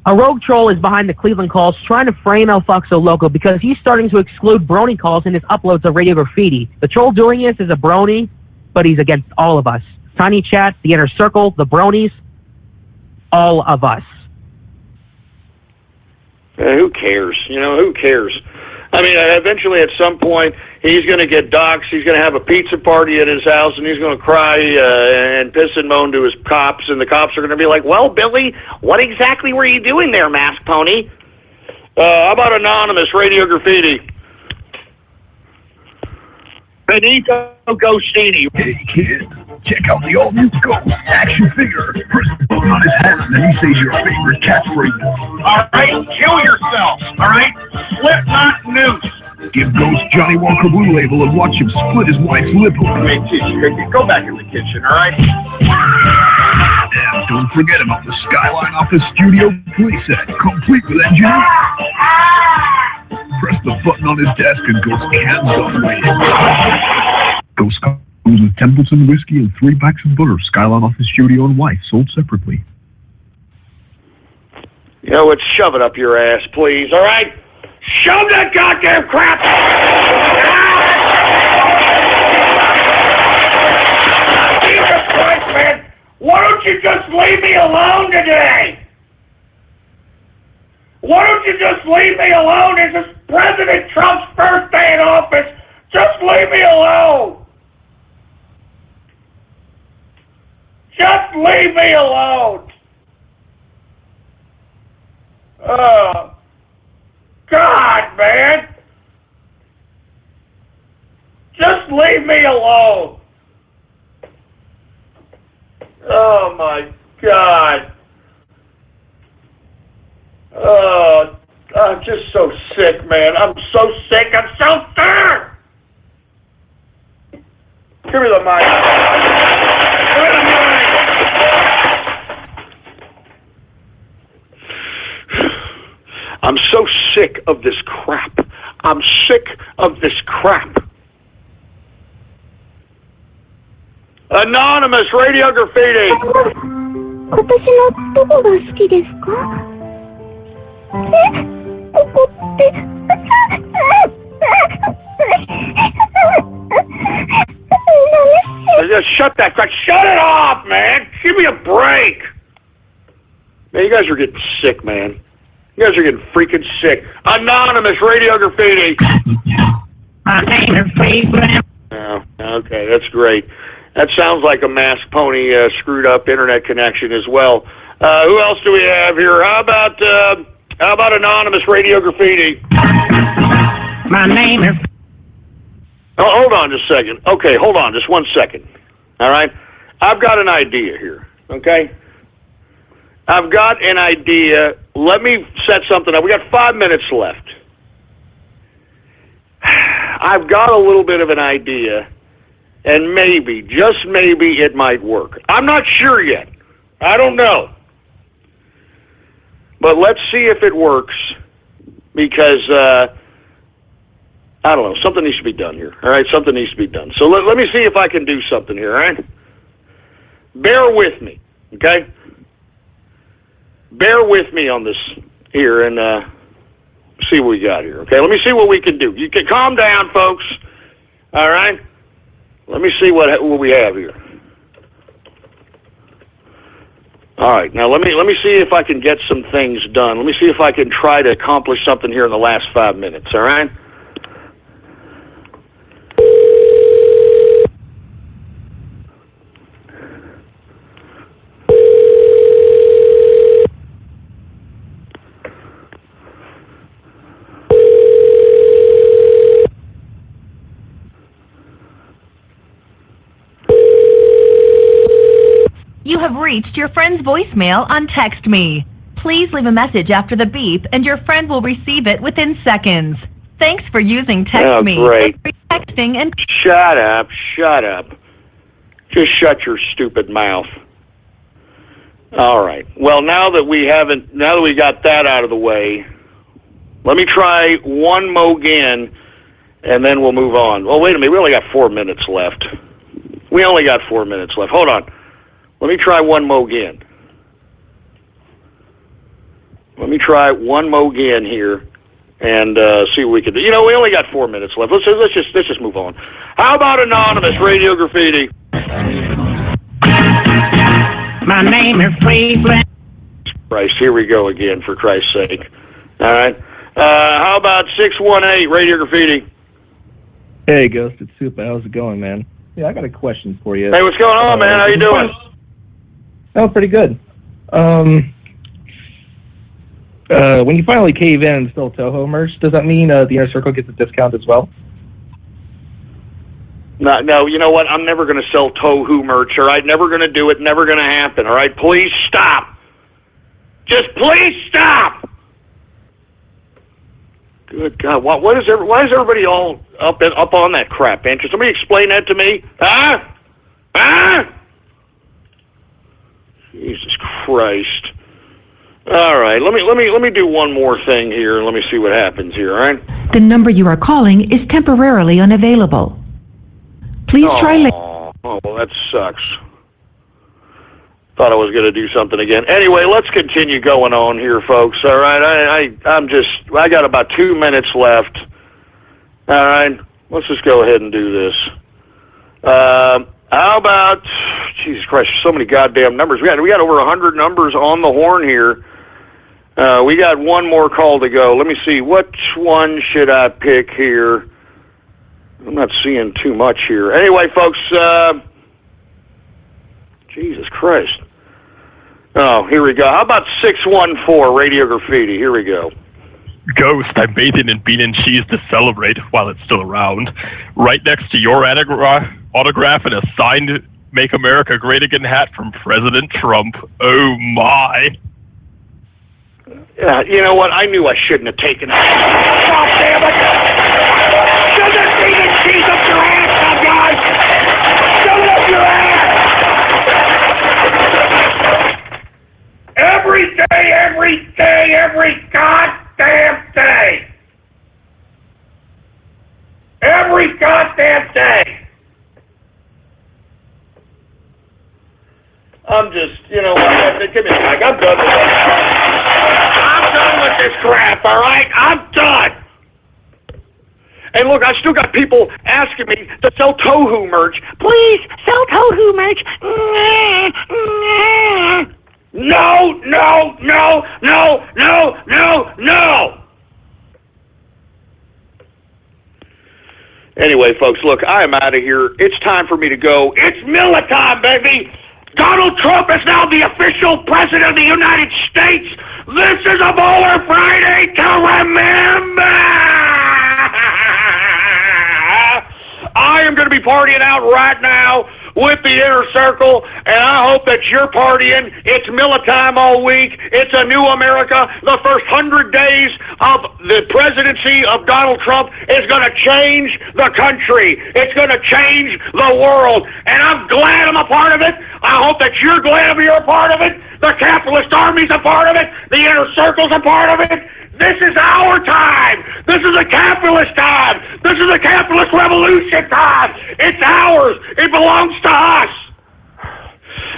A rogue troll is behind the Cleveland calls trying to frame El Foxo Loco because he's starting to exclude brony calls in his uploads of Radio Graffiti. The troll doing this is a brony, but he's against all of us. Tiny Chat, the Inner Circle, the bronies, all of us. Who cares? Who cares? I mean, eventually at some point, he's going to get doxxed, he's going to have a pizza party at his house, and he's going to cry and piss and moan to his cops, and the cops are going to be like, well, Billy, what exactly were you doing there, Mask Pony? How about Anonymous Radio Graffiti? Benito Ghostini. Hey, kid, check out the all-new Ghost action figure. Press the button on his hand, and he says your favorite catchphrase. All right, kill yourself, all right? Slipknot noose. Give Ghost Johnny Walker Blue Label and watch him split his wife's lip open. Hey, go back in the kitchen, all right? And don't forget about the Skyline Office Studio playset, complete with engineering. Press the button on his desk and Ghost hands up waiting. Ghost comes with Templeton whiskey and 3 packs of butter. Skyline Office Studio and wife, sold separately. You know what? Shove it up your ass, please, all right? Shove that goddamn crap! Jesus Christ, man! Why don't you just leave me alone today? Why don't you just leave me alone? This is President Trump's first day in office. Just leave me alone. Just leave me alone. Oh, God, man. Just leave me alone. Oh, my God. Oh, I'm just so sick, man. I'm so sick. I'm so sick. Give me the mic. Give me the mic. I'm so sick of this crap. I'm sick of this crap. Anonymous Radio Graffiti. 今年のどこが好きですか？ここって。Just shut that crap. Shut it off, man. Give me a break. Man, you guys are getting sick, man. You guys are getting freaking sick. Anonymous Radio Graffiti. My name is Cleveland. Oh, okay, that's great. That sounds like a masked pony screwed up internet connection as well. Who else do we have here? How about Anonymous Radio Graffiti? My name is... Oh, hold on just a second. Okay, hold on just 1 second. All right? I've got an idea here, okay? I've got an idea. Let me set something up. We got 5 minutes left. I've got a little bit of an idea, and maybe, just maybe, it might work. I'm not sure yet. I don't know. But let's see if it works, because, I don't know, something needs to be done here, all right? Something needs to be done. So let me see if I can do something here, all right? Bear with me, okay? Bear with me on this here, and, see what we got here, okay? Let me see what we can do. You can calm down, folks. All right? Let me see what we have here. All right, now let me see if I can get some things done. Let me see if I can try to accomplish something here in the last 5 minutes, all right? You have reached your friend's voicemail on Text Me. Please leave a message after the beep, and your friend will receive it within seconds. Thanks for using Text Me. Great. Texting and... Shut up. Shut up. Just shut your stupid mouth. All right. Well, now that we got that out of the way, let me try one more again, and then we'll move on. Well, wait a minute. We only got 4 minutes left. Hold on. Let me try one more again. Let me try one more again here, and see what we can do. You know, we only got 4 minutes left. Let's just move on. How about Anonymous Radio Graffiti? My name is Cleveland. Christ, here we go again, for Christ's sake. All right. How about 618 Radio Graffiti? Hey, Ghost, it's Super. How's it going, man? Yeah, I got a question for you. Hey, what's going on, man? How you doing? Oh, pretty good. When you finally cave in and sell Toho merch, does that mean the Inner Circle gets a discount as well? No, you know what? I'm never going to sell Toho merch, all right? Never going to do it. Never going to happen, all right? Please stop. Just please stop. Good God. Why is everybody all up on that crap, man? Can somebody explain that to me? Huh? Jesus Christ. All right, let me do one more thing here, and let me see what happens here, all right? The number you are calling is temporarily unavailable. Please try later. Oh, well, that sucks. Thought I was going to do something again. Anyway, let's continue going on here, folks, all right? I got about 2 minutes left. All right, let's just go ahead and do this. How about, Jesus Christ, so many goddamn numbers. We got over 100 numbers on the horn here. We got one more call to go. Let me see, which one should I pick here? I'm not seeing too much here. Anyway, folks, Jesus Christ. Oh, here we go. How about 614 Radio Graffiti? Here we go. Ghost, I'm bathing in bean and cheese to celebrate while it's still around. Right next to your autograph and a signed Make America Great Again hat from President Trump. Oh, my. Yeah, you know what? I knew I shouldn't have taken it. God damn it! Shove that bean and cheese up your ass, now, guys! Shove it up your ass! Every goddamn day! Every goddamn day! this crap, all right? I'm done. And look, I still got people asking me to sell Tohu merch. Please, sell Tohu merch. No, no, no, no, no, no, no. Anyway, folks, look, I am out of here. It's time for me to go. It's Miller time, baby. Donald Trump is now the official president of the United States. This is a Bowler Friday to remember. I am going to be partying out right now with the Inner Circle, and I hope that you're partying. It's Miller time all week. It's a new America. The first 100 days of the presidency of Donald Trump is going to change the country. It's going to change the world, and I'm glad I'm a part of it. I hope that you're glad you're a part of it. The capitalist army's a part of it. The Inner Circle's a part of it. This is our time. This is a capitalist time. This is a capitalist revolution time. It's ours. It belongs to us.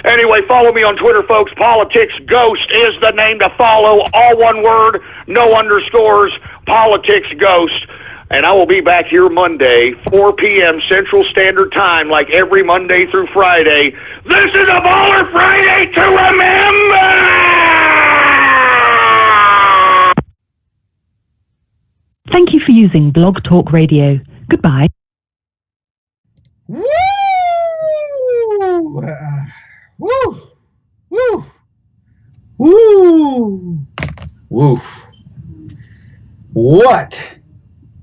Anyway, follow me on Twitter, folks. Politics Ghost is the name to follow. All one word, no underscores. Politics Ghost. And I will be back here Monday, 4 p.m. Central Standard Time, like every Monday through Friday. This is a Baller Friday to remember! Thank you for using Blog Talk Radio. Goodbye. Woo! Woo! Woo! Woo! Woo! What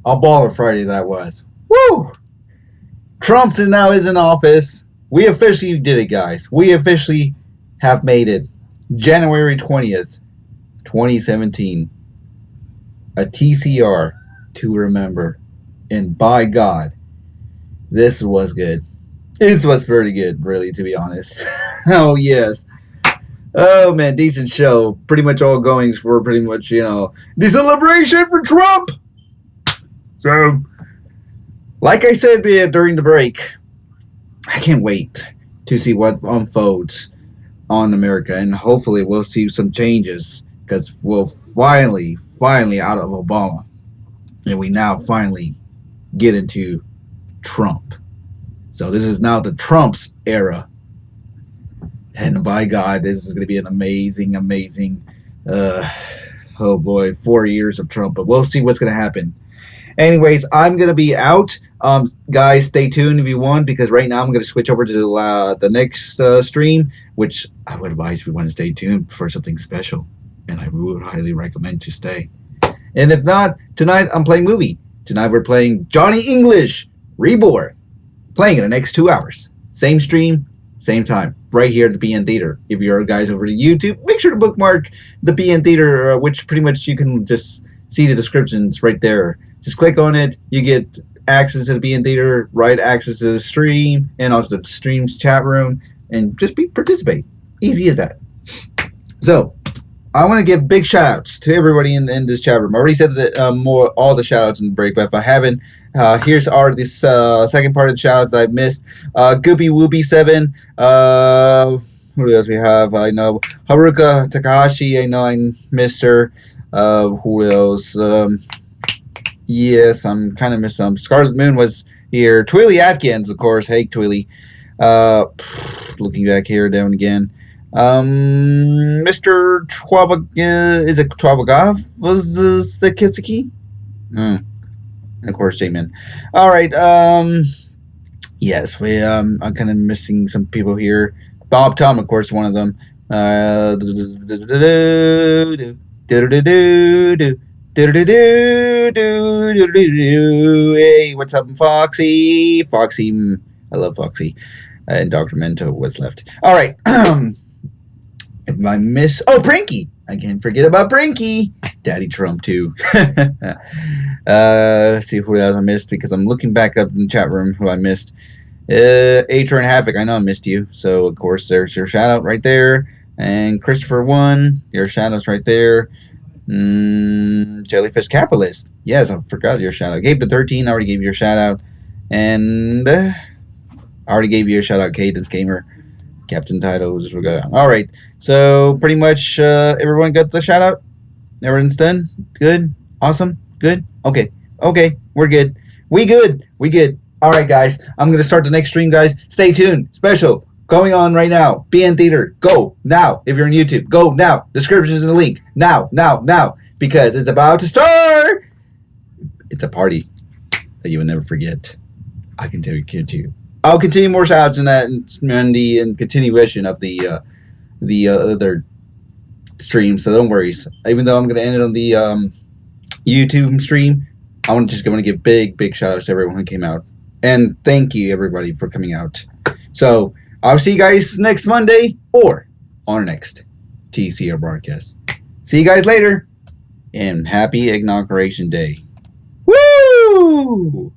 a Baller Friday that was. Woo! Trump now is in office. We officially did it, guys. We officially have made it. January 20th, 2017. A TCR to remember. And by God, this was good. It was pretty good, really, to be honest. Oh, yes. Oh, man, decent show. Pretty much all goings for pretty much, the celebration for Trump. So, like I said during the break, I can't wait to see what unfolds on America. And hopefully we'll see some changes because we'll finally out of Obama. And we now finally get into Trump. So this is now the Trump's era. And by God, this is going to be an amazing, oh boy, 4 years of Trump. But we'll see what's going to happen. Anyways, I'm going to be out. Guys, stay tuned if you want, because right now I'm going to switch over to the next stream, which I would advise if you want to stay tuned for something special. And I would highly recommend to stay. And if not, tonight I'm playing movie. Tonight we're playing Johnny English Reborn. Playing in the next 2 hours. Same stream, same time. Right here at the PN Theater. If you're guys over to YouTube, make sure to bookmark the PN Theater, which pretty much you can just see the descriptions right there. Just click on it. You get access to the PN Theater, right access to the stream, and also the stream's chat room. And just participate. Easy as that. So, I want to give big shout-outs to everybody in this chat room. I already said that all the shout-outs in the break, but if I haven't, here's this second part of the shout-outs that I missed. Goopy Whoopy 7. Who else we have? I know Haruka Takahashi. I know I missed her. Who else? Yes, I'm kind of missed some. Scarlet Moon was here. Twilly Atkins, of course. Hey, Twilly. Looking back here, down again. Mr. Is it Twabagav was Sekitsiki? And of course, J-Man. All right. Yes, I'm kind of missing some people here. Bob Tom, of course, one of them. Hey, what's up, Foxy? Foxy, I love Foxy. And Dr. Mento was left. All right. If I miss... Oh, Prinky! I can't forget about Prinky! Daddy Trump, too. Let's see who else I missed, because I'm looking back up in the chat room who I missed. Atron Havoc, I know I missed you. So, of course, there's your shout-out right there. And Christopher 1, your shout-outs right there. Jellyfish Capitalist. Yes, I forgot your shout-out. Gabe the 13, I already gave you your shout-out. And I already gave you a shout-out, Cadence Gamer. Captain Title was forgotten. All right, so pretty much everyone got the shout out. Everyone's done? Good? Awesome? Good? Okay. Okay. We're good. We good. All right, guys. I'm going to start the next stream, guys. Stay tuned. Special going on right now. BN Theater. Go now. If you're on YouTube, go now. Description's in the link. Now. Because it's about to start. It's a party that you will never forget. I can tell you. I'll continue more shouts in that and the continuation of the other stream, so don't worry. Even though I'm going to end it on the YouTube stream, I'm just going to give big shout outs to everyone who came out. And thank you, everybody, for coming out. So I'll see you guys next Monday or on our next TCR broadcast. See you guys later, and happy Inauguration Day. Woo!